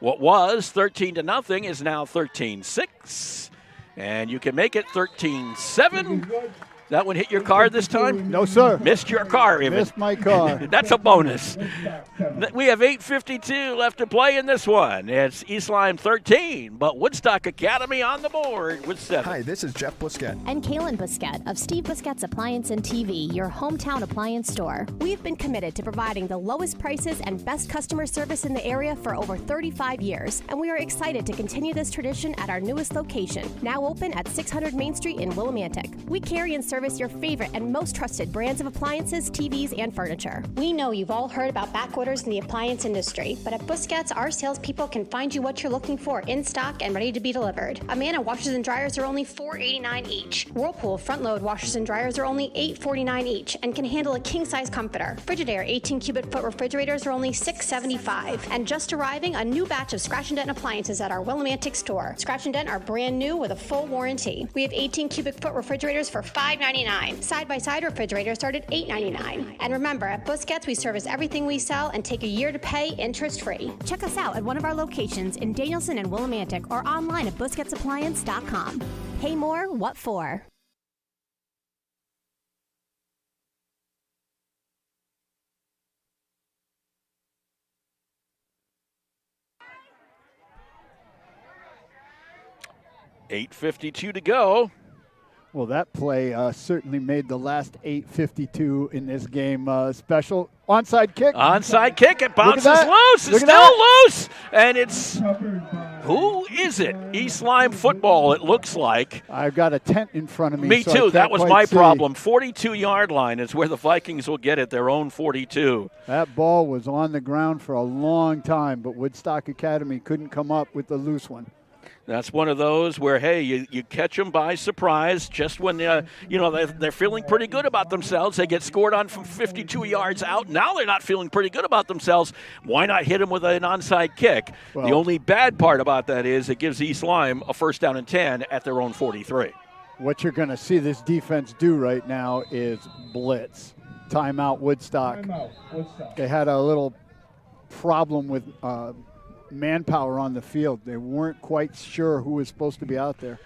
What was 13-0 is now 13-6. And you can make it 13-7. That one hit your car this time? No, sir. Missed your car, even. Missed my car. That's a bonus. We have 8:52 left to play in this one. It's East Lyme 13, but Woodstock Academy on the board with 7. Hi, this is Jeff Busquet. And Kaylin Busquet of Steve Busquet's Appliance and TV, your hometown appliance store. We've been committed to providing the lowest prices and best customer service in the area for over 35 years, and we are excited to continue this tradition at our newest location, now open at 600 Main Street in Willimantic. We carry and service your favorite and most trusted brands of appliances, TVs, and furniture. We know you've all heard about back orders in the appliance industry, but at Busquets, our salespeople can find you what you're looking for in stock and ready to be delivered. Amana washers and dryers are only $4.89 each. Whirlpool front-load washers and dryers are only $8.49 each and can handle a king-size comforter. Frigidaire 18 cubic foot refrigerators are only $6.75. And just arriving, a new batch of Scratch and Dent appliances at our Willimantic store. Scratch and Dent are brand new with a full warranty. We have 18 cubic foot refrigerators for $5.99. Side-by-side refrigerators start at $8.99. And remember, at Busquets, we service everything we sell and take a year to pay interest-free. Check us out at one of our locations in Danielson and Willimantic or online at BusquetsAppliance.com. Pay more, what for? $8:52 to go. Well, that play certainly made the last 8:52 in this game special. Onside kick. Onside kick. It bounces loose. It's still loose. And it's, who is it? East Lyme football, it looks like. I've got a tent in front of me. Me so too. That was my see. problem. 42-yard line is where the Vikings will get it, their own 42. That ball was on the ground for a long time, but Woodstock Academy couldn't come up with the loose one. That's one of those where, hey, you catch them by surprise just when, they're feeling pretty good about themselves. They get scored on from 52 yards out. Now they're not feeling pretty good about themselves. Why not hit them with an onside kick? Well, the only bad part about that is it gives East Lyme a first down and 10 at their own 43. What you're going to see this defense do right now is blitz. Timeout, Woodstock. They had a little problem with manpower on the field. They weren't quite sure who was supposed to be out there.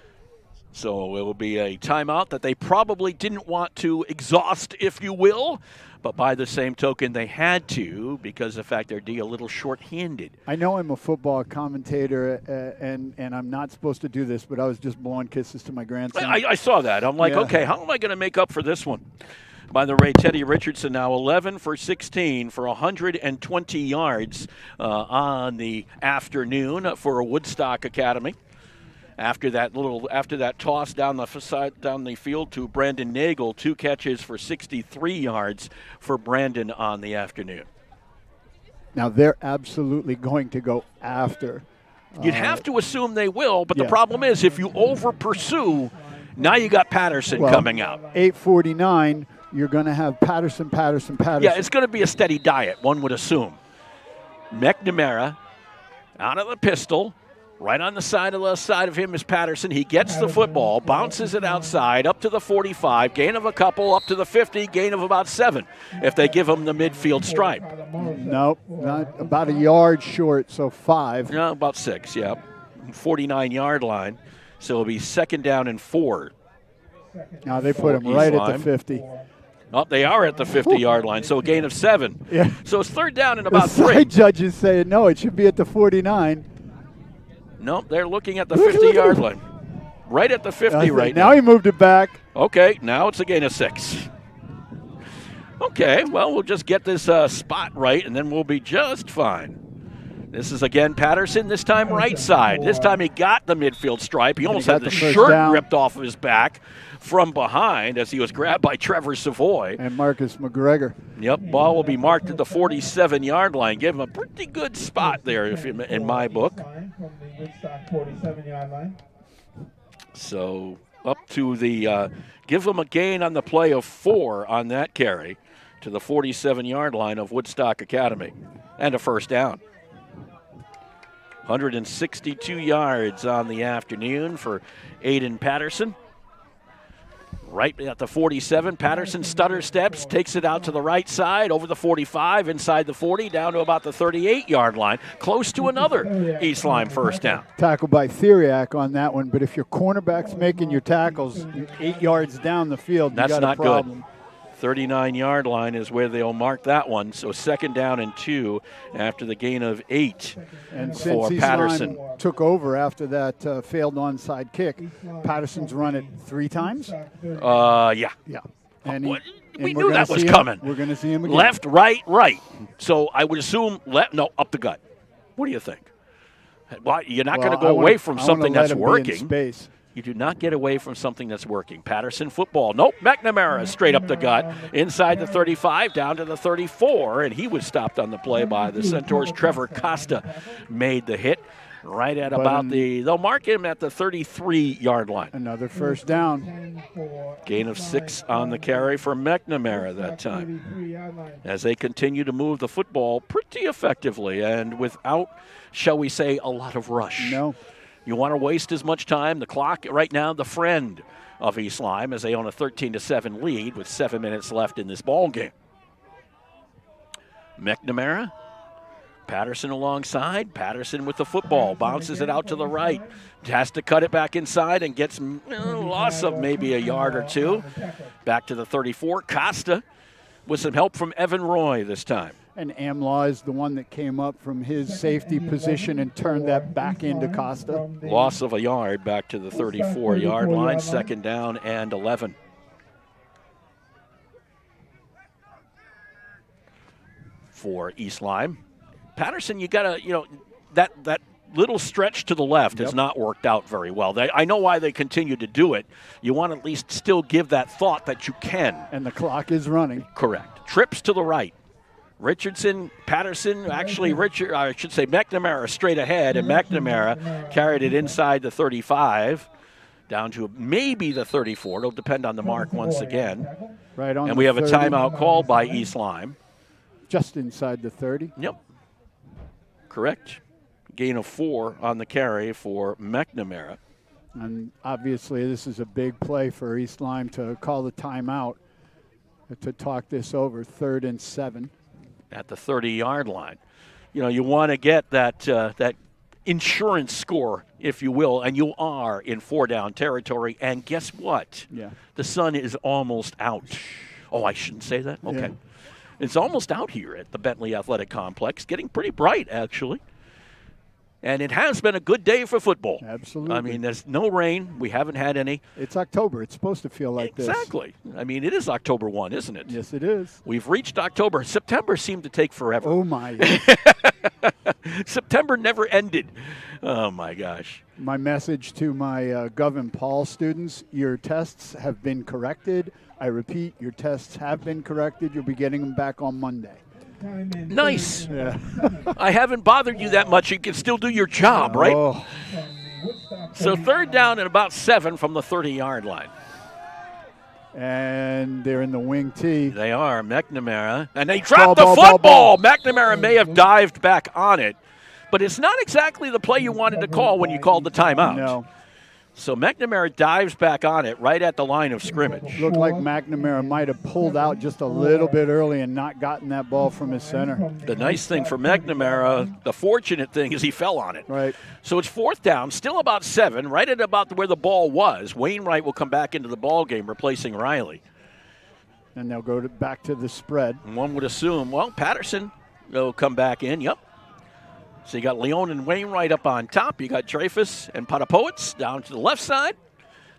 So it will be a timeout that they probably didn't want to exhaust, if you will, but by the same token they had to because of the fact they're a little short-handed. I know I'm a football commentator and I'm not supposed to do this, but I was just blowing kisses to my grandson. I saw that. I'm like, okay, how am I going to make up for this one? By the way, Teddy Richardson now 11 for 16 for 120 yards on the afternoon for Woodstock Academy. After that toss down the field to Brandon Nagel, 2 catches for 63 yards for Brandon on the afternoon. Now they're absolutely going to go after. You'd have to assume they will, but the problem is if you over pursue, now you got Patterson coming out. 8:49. You're going to have Patterson. Yeah, it's going to be a steady diet, one would assume. McNamara out of the pistol. Right on the side of him is Patterson. He gets the football, bounces it outside, up to the 45, gain of a couple, up to the 50, gain of about 7 if they give him the midfield stripe. Nope, not about a yard short, so 5. No, about 6, yeah. 49-yard line. So it'll be 2nd down and 4. Now they put him right at the 50. Oh, they are at the 50-yard line, so a gain of 7. Yeah. So it's 3rd down and about the 3. side judges say, no, it should be at the 49. Nope, they're looking at the 50-yard line. Right at the 50 right now. Now he moved it back. Okay, now it's a gain of 6. Okay, well, we'll just get this spot right, and then we'll be just fine. This is, again, Patterson, this time right side. This time he got the midfield stripe. He almost had the shirt ripped off of his back from behind as he was grabbed by Trevor Savoy. And Marcus McGregor. Yep, ball will be marked at the 47-yard line. Give him a pretty good spot there in my book. So up to the, give him a gain on the play of 4 on that carry to the 47-yard line of Woodstock Academy. And a 1st down. 162 yards on the afternoon for Aiden Patterson. Right at the 47, Patterson stutter steps, takes it out to the right side, over the 45, inside the 40, down to about the 38-yard line, close to another East Lyme 1st down. Tackled by Theriak on that one, but if your cornerback's making your tackles 8 yards down the field, that's you got not a problem. Good. 39-yard line is where they'll mark that one. So 2nd down and 2 after the gain of 8 and for since Patterson. Lyme took over after that failed onside kick, Patterson's run it 3 times? Yeah. Yeah. And we knew that was coming. We're going to see him again. Left, right, right. So I would assume up the gut. What do you think? Well, you're not going to go away from something that's working. You do not get away from something that's working. Patterson football. Nope. McNamara straight up the gut. Inside the 35, down to the 34, and he was stopped on the play by the Centaurs. Trevor Costa made the hit right at they'll mark him at the 33-yard line. Another 1st down. Gain of 6 on the carry for McNamara that time. As they continue to move the football pretty effectively and without, shall we say, a lot of rush. No. You want to waste as much time. The clock right now, the friend of East Lyme, as they own a 13-7 lead with 7 minutes left in this ball game. McNamara, Patterson alongside. Patterson with the football, bounces it out to the right. Has to cut it back inside and gets loss of maybe a yard or 2. Back to the 34. Costa with some help from Evan Roy this time. And Amlaw is the one that came up from his safety position and turned that back into Costa. Loss of a yard back to the 34-yard line. 2nd down and 11. For East Lyme. Patterson, you got to, that little stretch to the left has not worked out very well. I know why they continue to do it. You want to at least still give that thought that you can. And the clock is running. Correct. Trips to the right. Richardson, Patterson, actually McNamara straight ahead, and McNamara carried it inside the 35 down to maybe the 34. It'll depend on the mark once again. Right on. And we have a timeout called by East Lyme. Just inside the 30. Yep. Correct. Gain of 4 on the carry for McNamara. And obviously this is a big play for East Lyme to call the timeout to talk this over. 3rd and 7. At the 30-yard line. You want to get that insurance score, if you will, and you are in 4-down territory. And guess what? Yeah. The sun is almost out. Oh, I shouldn't say that? Okay. Yeah. It's almost out here at the Bentley Athletic Complex. Getting pretty bright, actually. And it has been a good day for football. Absolutely. I mean, there's no rain. We haven't had any. It's October. It's supposed to feel like this. Exactly. I mean, it is October 1, isn't it? Yes, it is. We've reached October. September seemed to take forever. Oh, my. September never ended. Oh, my gosh. My message to my Gov and Paul students, your tests have been corrected. I repeat, your tests have been corrected. You'll be getting them back on Monday. Nice. Yeah. I haven't bothered you that much. You can still do your job, right? Oh. So 3rd down and about 7 from the 30-yard line. And they're in the wing tee. They are. McNamara. And they dropped the football. McNamara may have dived back on it, but it's not exactly the play you wanted to call when you called the timeout. No. So McNamara dives back on it right at the line of scrimmage. Looked like McNamara might have pulled out just a little bit early and not gotten that ball from his center. The nice thing for McNamara, the fortunate thing, is he fell on it. Right. So it's 4th down, still about 7, right at about where the ball was. Wainwright will come back into the ball game, replacing Riley. And they'll go back to the spread. And one would assume, well, Patterson will come back in. Yep. So you got Leone and Wainwright up on top. You got Dreyfus and Potapowicz down to the left side.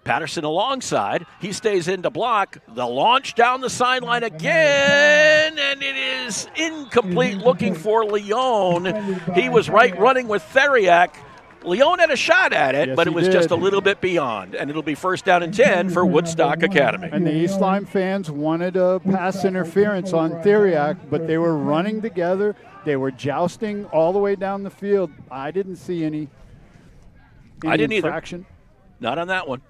Patterson alongside. He stays in to block. The launch down the sideline again, and it is incomplete looking for Leone. He was right running with Theriak. Leone had a shot at it, yes, but it was just a little bit beyond. And it'll be 1st down and 10 for Woodstock Academy. And the East Lyme fans wanted a pass interference on Theriak, but they were running together. They were jousting all the way down the field. I didn't see any I didn't infraction. either. Not on that one.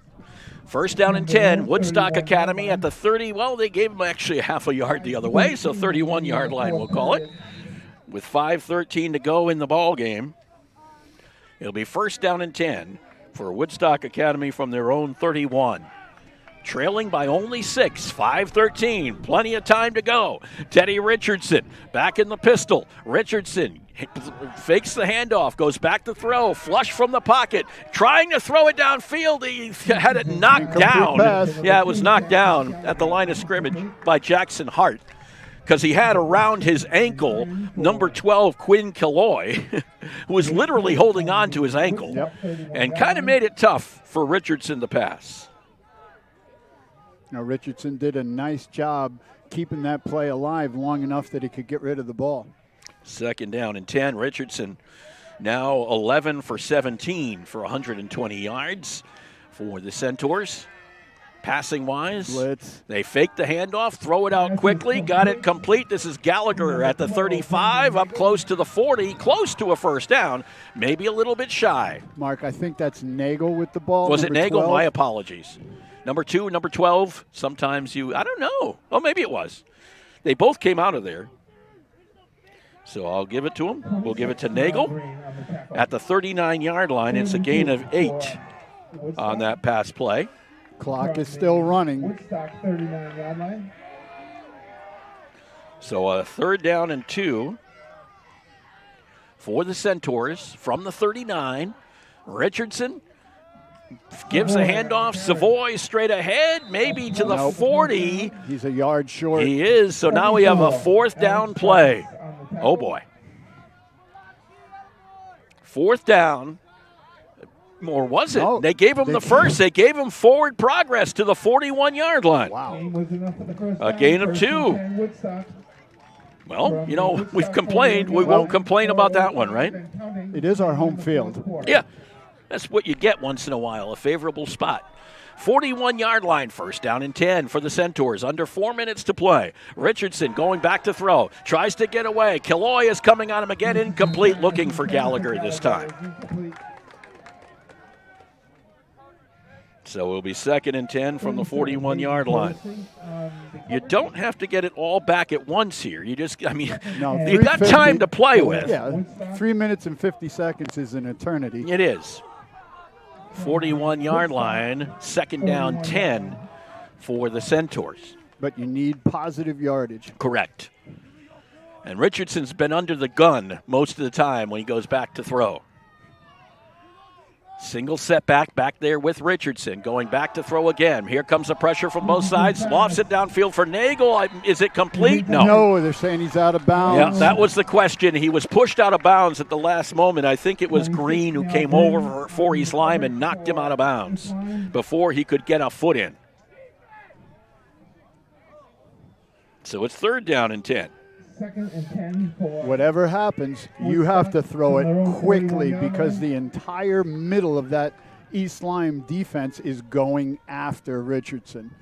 1st down and 10, Woodstock Academy at the 30. Well, they gave him actually a half a yard the other way, so 31-yard line we'll call it. With 5:13 to go in the ball game, it'll be 1st down and 10 for Woodstock Academy from their own 31. Trailing by only 6, 5:13, plenty of time to go. Teddy Richardson back in the pistol. Richardson fakes the handoff, goes back to throw, flush from the pocket, trying to throw it downfield. He had it knocked down. Yeah, it was knocked down at the line of scrimmage by Jackson Hart because he had around his ankle number 12, Quinn Killoy, who was literally holding on to his ankle and kind of made it tough for Richardson to pass. Now, Richardson did a nice job keeping that play alive long enough that he could get rid of the ball. 2nd down and 10. Richardson now 11 for 17 for 120 yards for the Centaurs. Passing-wise, blitz. They fake the handoff, throw it out quickly, got it complete. This is Gallagher at the 35, up close to the 40, close to a 1st down, maybe a little bit shy. Mark, I think that's Nagel with the ball. Was it Nagel? 12? My apologies. Number 2, number 12, sometimes I don't know. Oh, maybe it was. They both came out of there. So I'll give it to him. We'll give it to Nagel. At the 39-yard line, it's a gain of 8 on that pass play. Clock is still running. Woodstock 39-yard line. So a 3rd down and 2 for the Centaurs from the 39. Richardson gives a handoff. Savoy straight ahead, maybe to the 40. He's a yard short. He is. So now we have a 4th down play. Oh, boy. 4th down. Or was it? No, they gave him the first. They gave him forward progress to the 41-yard line. Wow. A gain of 2. Well, we've complained. We won't complain about that one, right? It is our home field. Yeah. That's what you get once in a while, a favorable spot. 41-yard line, 1st down and 10 for the Centaurs. Under 4 minutes to play. Richardson going back to throw. Tries to get away. Killoy is coming on him again. Incomplete, looking for Gallagher this time. So it'll be 2nd and 10 from the 41-yard line. You don't have to get it all back at once here. You just, you got time to play with. Yeah, 3 minutes and 50 seconds is an eternity. It is. 41-yard line, 2nd down 10 for the Centaurs. But you need positive yardage. Correct. And Richardson's been under the gun most of the time when he goes back to throw. Single setback back there with Richardson. Going back to throw again. Here comes the pressure from both sides. Lofts it downfield for Nagel. Is it complete? No. No, they're saying he's out of bounds. Yeah, that was the question. He was pushed out of bounds at the last moment. I think it was Green who came over for East Lyme and knocked him out of bounds before he could get a foot in. So it's 3rd down and 10. Whatever happens, you have to throw it quickly because the entire middle of that East Lyme defense is going after Richardson.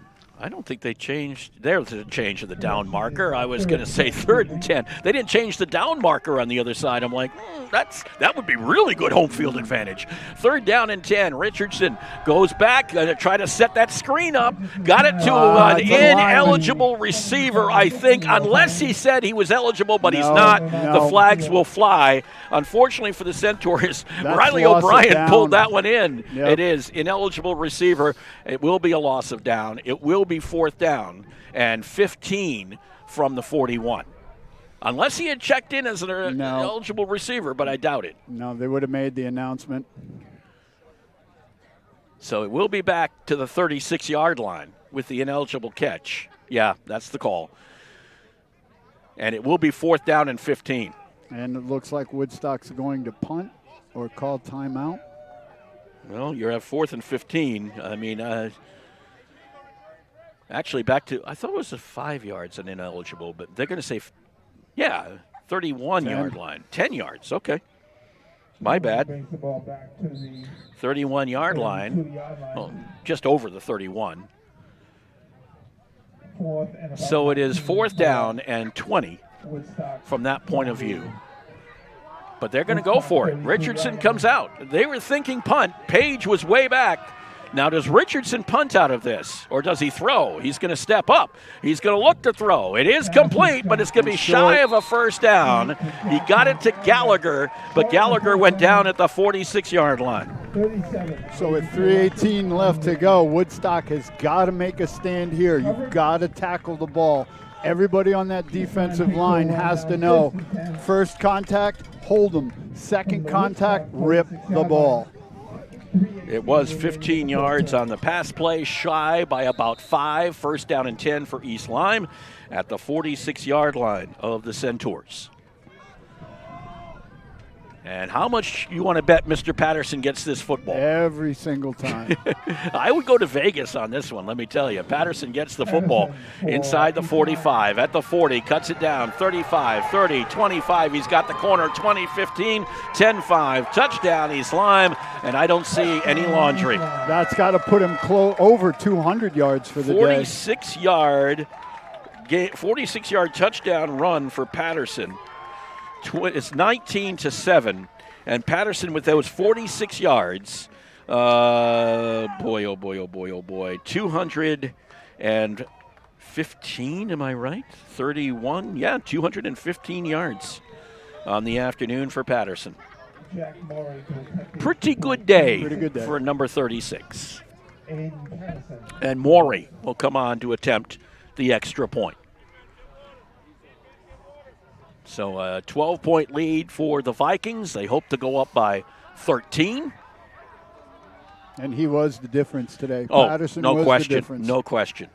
I don't think they changed. There's a change of the down marker. I was going to say 3rd and 10. They didn't change the down marker on the other side. I'm like, that would be really good home field advantage. 3rd down and 10. Richardson goes back, to try to set that screen up. Got it to an ineligible receiver, I think, unless he said he was eligible, but he's not. The flags will fly. Unfortunately for the Centaurs, Riley O'Brien pulled that one in. Yep. It is ineligible receiver. It will be a loss of down. It will be 4th down and 15 from the 41. Unless he had checked in as an eligible receiver, but I doubt it. No, they would have made the announcement. So it will be back to the 36-yard line with the ineligible catch. Yeah, that's the call. And it will be 4th down and 15. And it looks like Woodstock's going to punt or call timeout. Well, you're at 4th and 15. I mean, actually, back to, I thought it was 5 yards and ineligible, but they're going to say, 31-yard line. 10 yards, okay. My bad. 31-yard line. Well, just over the 31. So it is 4th down and 20 from that point of view. But they're going to go for it. Richardson comes out. They were thinking punt. Page was way back. Now, does Richardson punt out of this, or does he throw? He's going to step up. He's going to look to throw. It is complete, but it's going to be shy of a 1st down. He got it to Gallagher, but Gallagher went down at the 46-yard line. So with 3:18 left to go, Woodstock has got to make a stand here. You've got to tackle the ball. Everybody on that defensive line has to know, first contact, hold them. Second contact, rip the ball. It was 15 yards on the pass play, shy by about 5. 1st down and 10 for East Lyme at the 46-yard line of the Centaurs. And how much you want to bet Mr. Patterson gets this football? Every single time. I would go to Vegas on this one, let me tell you. Patterson gets the football inside the 45, at the 40, cuts it down, 35, 30, 25. He's got the corner, 20, 15, 10-5. Touchdown, East Lyme, and I don't see any laundry. That's got to put him over 200 yards for the day. 46-yard touchdown run for Patterson. It's 19-7, and Patterson with those 46 yards. Boy, oh boy, oh boy, oh boy. 215, am I right? 31, 215 yards on the afternoon for Patterson. Pretty good day for number 36. And Morey will come on to attempt the extra point. So a 12-point lead for the Vikings. They hope to go up by 13. And he was the difference today. Oh, Patterson no was question, the difference. no question.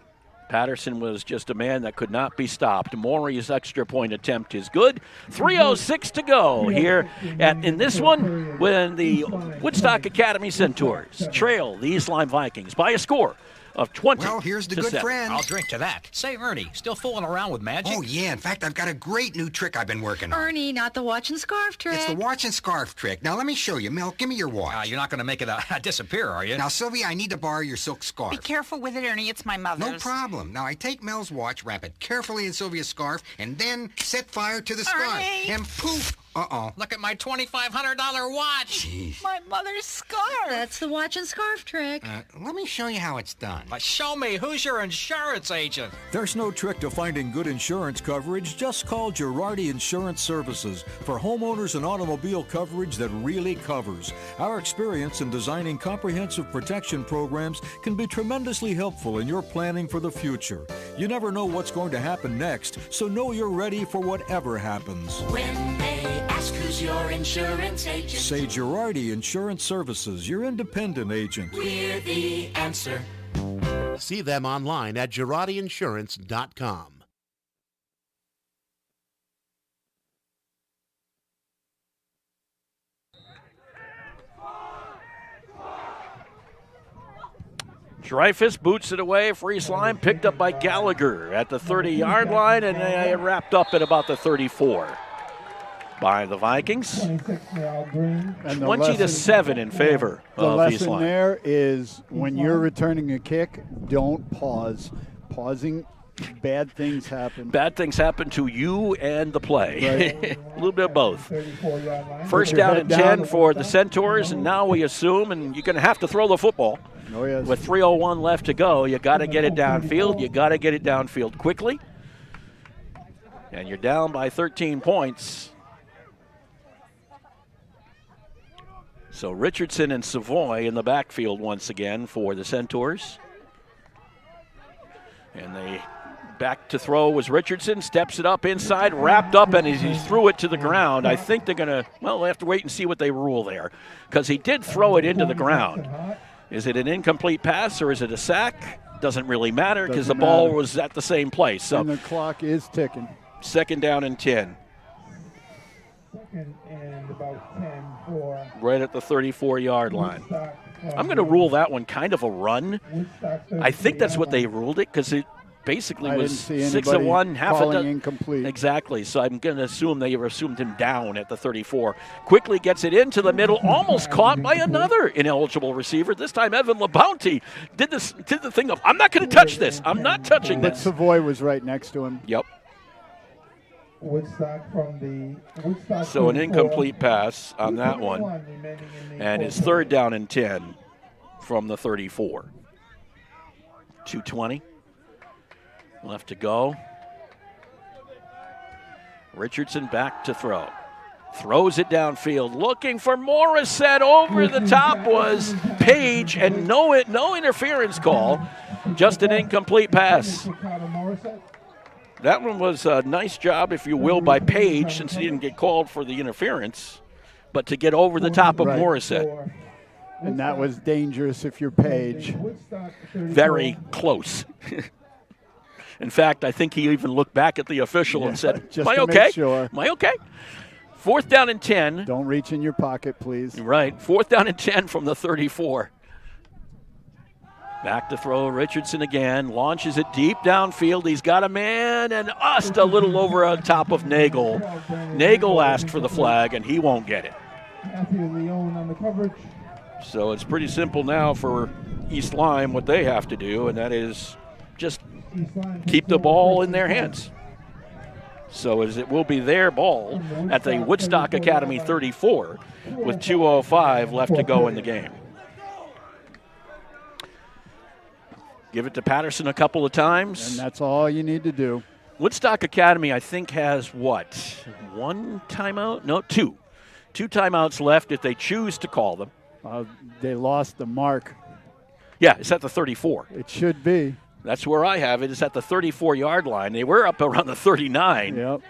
Patterson was just a man that could not be stopped. Morey's extra point attempt is good. 3:06 to go here in this one when the Woodstock Academy Centaurs trail the East Lyme Vikings by a score of 20. Well, here's the good 7. friend. I'll drink to that. Say, Ernie, still fooling around with magic? Oh, yeah. In fact, I've got a great new trick I've been working on. Ernie, not the watch and scarf trick. It's the watch and scarf trick. Now, let me show you. Mel, give me your watch. You're not going to make it disappear, are you? Now, Sylvia, I need to borrow your silk scarf. Be careful with it, Ernie. It's my mother's. No problem. Now, I take Mel's watch, wrap it carefully in Sylvia's scarf, and then set fire to the scarf. Ernie! And poof! Uh-oh. Look at my $2,500 watch. Jeez. My mother's scarf. That's the watch and scarf trick. Let me show you how it's done. Show me. Who's your insurance agent? There's no trick to finding good insurance coverage. Just call Girardi Insurance Services for homeowners and automobile coverage that really covers. Our experience in designing comprehensive protection programs can be tremendously helpful in your planning for the future. You never know what's going to happen next, so know you're ready for whatever happens. When they ask who's your insurance agent, say Girardi Insurance Services, your independent agent. We're the answer. See them online at GirardiInsurance.com. Dreyfus boots it away for East Lyme, picked up by Gallagher at the 30-yard line, and they wrapped up at about the 34 by the Vikings. 20-7 in favor of East The lesson Lyme. there is when you're returning a kick, don't pause. Pausing, bad things happen. Bad things happen to you and the play. Right. A little bit of both. 34-yard line. First down and 10 for the Centaurs, and now we assume, and you're going to have to throw the football. Oh, yes. With 3:01 left to go, you got to get it downfield. You got to get it downfield quickly. And you're down by 13 points. So Richardson and Savoy in the backfield once again for the Centaurs. And they back to throw was Richardson, steps it up inside, wrapped up, and he threw it to the ground. I think they're going to, well, we'll have to wait and see what they rule there, because he did throw it into the ground. Is it an incomplete pass or is it a sack? Doesn't really matter because the ball was at the same place. So and the clock is ticking. Second down and 10. Second and about 10 for Right at the 34-yard line. I'm going to rule that one kind of a run. I think that's what they ruled it, because it basically was 6-1, half a dozen. Incomplete. Exactly. So I'm going to assume they assumed him down at the 34. Quickly gets it into the middle, almost caught by another ineligible receiver. This time Evan LaBounty did the thing of, I'm not going to touch this. I'm not touching But this. Savoy was right next to him. Yep. Woodstock from the Woodstock. So an incomplete pass on that one. And it's third down and 10 from the 34. 2:20 left to go. Richardson back to throw. Throws it downfield, looking for Morissette. Over the top was Page, and no interference call. Just an incomplete pass. That one was a nice job, if you will, by Page, since he didn't get called for the interference, but to get over the top of Morissette. And that was dangerous if you're Page. Very close. In fact, I think he even looked back at the official and said, am I okay? Sure. Am I okay? Fourth down and 10. Don't reach in your pocket, please. Right. Fourth down and 10 from the 34. Back to throw, Richardson again. Launches it deep downfield. He's got a man, and just a little over on top of Nagel. Nagel asked for the flag, and he won't get it. Matthew Leone on the coverage. So it's pretty simple now for East Lyme what they have to do, and that is just keep the ball in their hands. So as it will be their ball at the Woodstock Academy 34 with 2:05 left to go in the game. Give it to Patterson a couple of times. And that's all you need to do. Woodstock Academy, I think, has what? One timeout? No, two. Two timeouts left if they choose to call them. They lost the mark. Yeah, it's at the 34. It should be. That's where I have it. It's at the 34-yard line. They were up around the 39. Yep.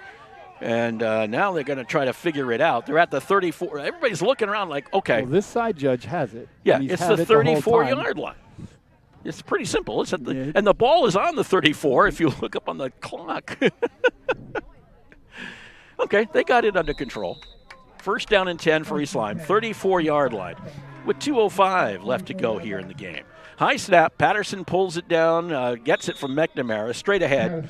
And now they're going to try to figure it out. They're at the 34. Everybody's looking around like, okay. Well, this side judge has it. Yeah, it's the 34-yard line. It's pretty simple. It's at the, and the ball is on the 34 if you look up on the clock. Okay, they got it under control. First down and 10 for East Lyme, 34-yard line with 2:05 left to go here in the game. High snap, Patterson pulls it down, gets it from McNamara, straight ahead.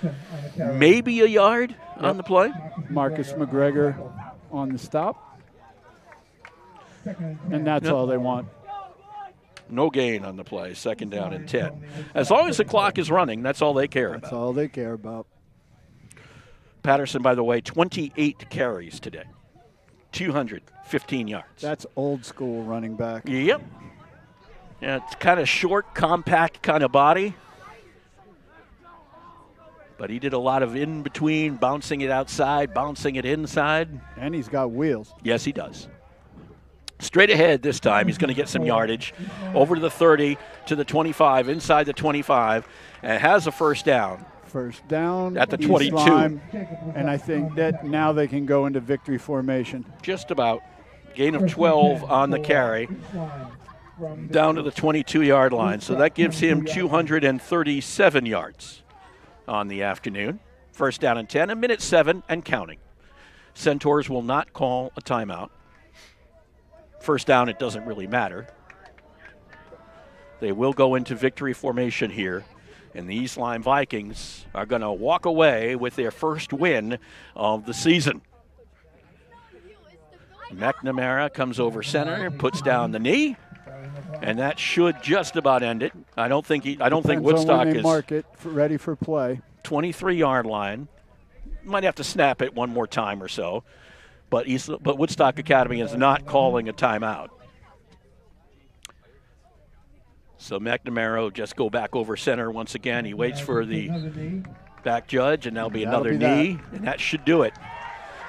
Maybe a yard on the play. Marcus McGregor on the stop. And that's all they want. No gain on the play, second down and 10. As long as the clock is running, that's all they care about. That's all they care about. Patterson, by the way, 28 carries today, 215 yards. That's old school running back. Yep. Yeah, it's kind of short, compact kind of body. But he did a lot of in-between, bouncing it outside, bouncing it inside. And he's got wheels. Yes, he does. Straight ahead this time. He's going to get some yardage. Over to the 30, to the 25, inside the 25, and has a first down. First down at the 22. Lyme, and I think that now they can go into victory formation. Just about. Gain of 12 on the carry. Down to the 22-yard line. So that gives him 237 yards on the afternoon. First down and 10, a minute 7 and counting. Centaurs will not call a timeout. First down, it doesn't really matter. They will go into victory formation here. And the East Lyme Vikings are going to walk away with their first win of the season. McNamara comes over center, puts down the knee, And that should just about end it. I don't think Depends Woodstock on when they is mark it ready for play. 23-yard line. Might have to snap it one more time or so. But Woodstock Academy is not calling a timeout. So McNamara just go back over center once again. He waits for the back judge, and that'll be another knee, and that should do it.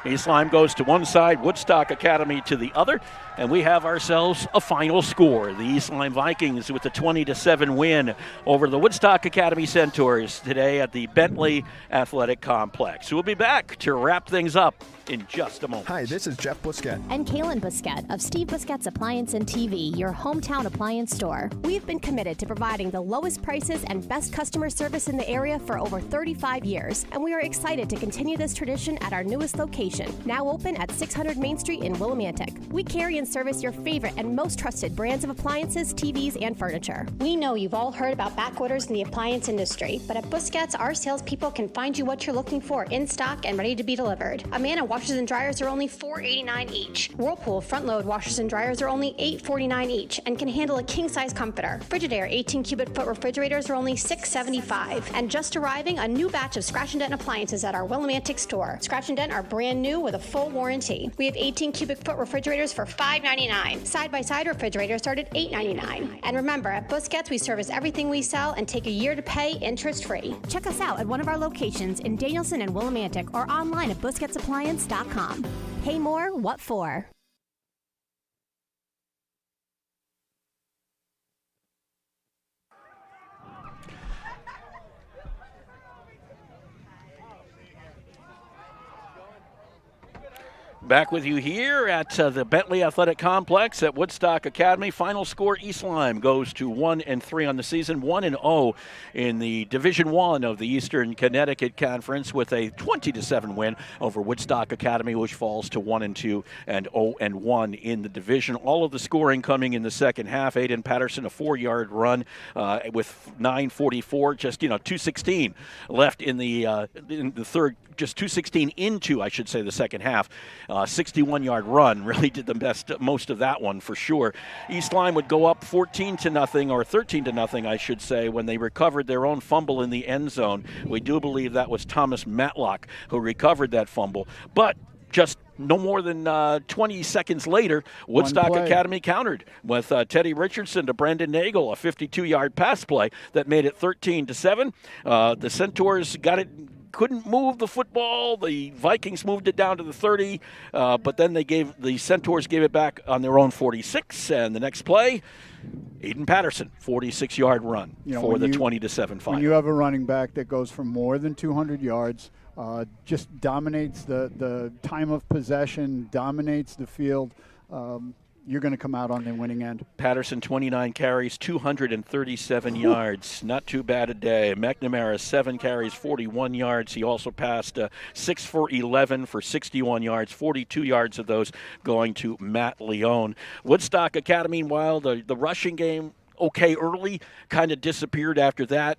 East Lyme goes to one side, Woodstock Academy to the other, and we have ourselves a final score. The East Lyme Vikings with a 20-7 win over the Woodstock Academy Centaurs today at the Bentley Athletic Complex. We'll be back to wrap things up in just a moment. Hi, this is Jeff Busquet. And Kaylin Busquet of Steve Busquet's Appliance and TV, your hometown appliance store. We've been committed to providing the lowest prices and best customer service in the area for over 35 years, and we are excited to continue this tradition at our newest location, now open at 600 Main Street in Willimantic. We carry and service your favorite and most trusted brands of appliances, TVs, and furniture. We know you've all heard about back orders in the appliance industry, but at Busquets, our salespeople can find you what you're looking for in stock and ready to be delivered. Amana washers and dryers are only $4.89 each. Whirlpool front-load washers and dryers are only $8.49 each and can handle a king-size comforter. Frigidaire 18-cubic-foot refrigerators are only $6.75. And just arriving, a new batch of Scratch and Dent appliances at our Willimantic store. Scratch and Dent are brand new with a full warranty. We have 18-cubic-foot refrigerators for $5.99. Side-by-side refrigerators start at $8.99. And remember, at Busquets, we service everything we sell and take a year to pay interest-free. Check us out at one of our locations in Danielson and Willimantic or online at BusquetsAppliance.com. Pay more, what for? Back with you here at the Bentley Athletic Complex at Woodstock Academy. Final score, East Lyme goes to 1-3 on the season, 1-0 in the Division I of the Eastern Connecticut Conference with a 20-7 win over Woodstock Academy, which falls to 1-2 and 0-1 in the division. All of the scoring coming in the second half. Aiden Patterson, a 4-yard run with 9:44, just 2:16 left in the third. Just 2:16 into, I should say, the second half. 61-yard run really did the most of that one for sure. East Lyme would go up 14-0 or 13-0, I should say, when they recovered their own fumble in the end zone. We do believe that was Thomas Matlock who recovered that fumble, but just no more than 20 seconds later, Woodstock Academy countered with Teddy Richardson to Brendan Nagel, a 52-yard pass play that made it 13-7. The Centaurs couldn't move the football. The Vikings moved it down to the 30, but then the Centaurs gave it back on their own 46, and the next play, Aiden Patterson, 46-yard run for the 20-7 final. When you have a running back that goes for more than 200 yards, just dominates the time of possession, dominates the field, you're going to come out on the winning end. Patterson, 29 carries, 237 yards. Not too bad a day. McNamara, 7 carries, 41 yards. He also passed 6 for 11 for 61 yards, 42 yards of those going to Matt Leone. Woodstock Academy, meanwhile, the rushing game, okay early, kind of disappeared after that.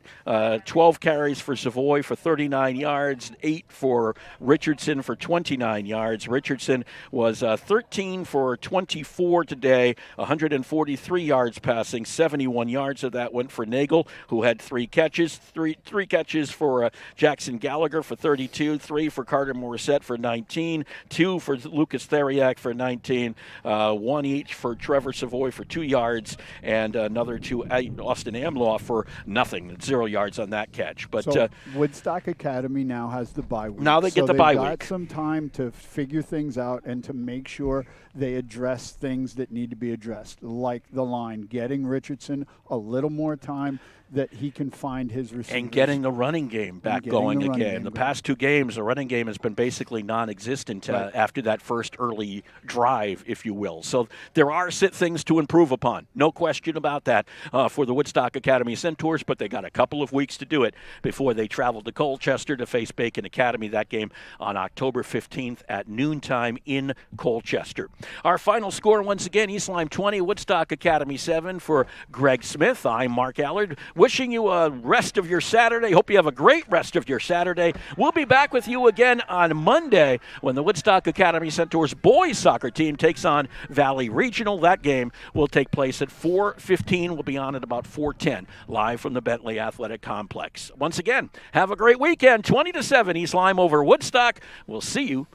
12 carries for Savoy for 39 yards, 8 for Richardson for 29 yards. Richardson was 13 for 24 today, 143 yards passing, 71 yards of that went for Nagel, who had 3 catches. Three catches for Jackson Gallagher for 32, 3 for Carter Morissette for 19, 2 for Lucas Theriak for 19, 1 each for Trevor Savoy for 2 yards, and another to Austin Amlaw for nothing, 0 yards on that catch. But so Woodstock Academy now has the bye week. Now they get the bye week. They've got some time to figure things out and to make sure they address things that need to be addressed, like the line, getting Richardson a little more time that he can find his receivers. And getting the running game back going again. The past 2 games, the running game has been basically non-existent after that first early drive, if you will. So there are things to improve upon. No question about that for the Woodstock Academy Centaurs, but they got a couple of weeks to do it before they travel to Colchester to face Bacon Academy. That game on October 15th at noontime in Colchester. Our final score, once again, East Lyme 20, Woodstock Academy 7 for Greg Smith. I'm Mark Allard wishing you a rest of your Saturday. Hope you have a great rest of your Saturday. We'll be back with you again on Monday when the Woodstock Academy Centaurs boys soccer team takes on Valley Regional. That game will take place at 4:15. We'll be on at about 4:10, live from the Bentley Athletic Complex. Once again, have a great weekend. 20-7 East Lyme over Woodstock. We'll see you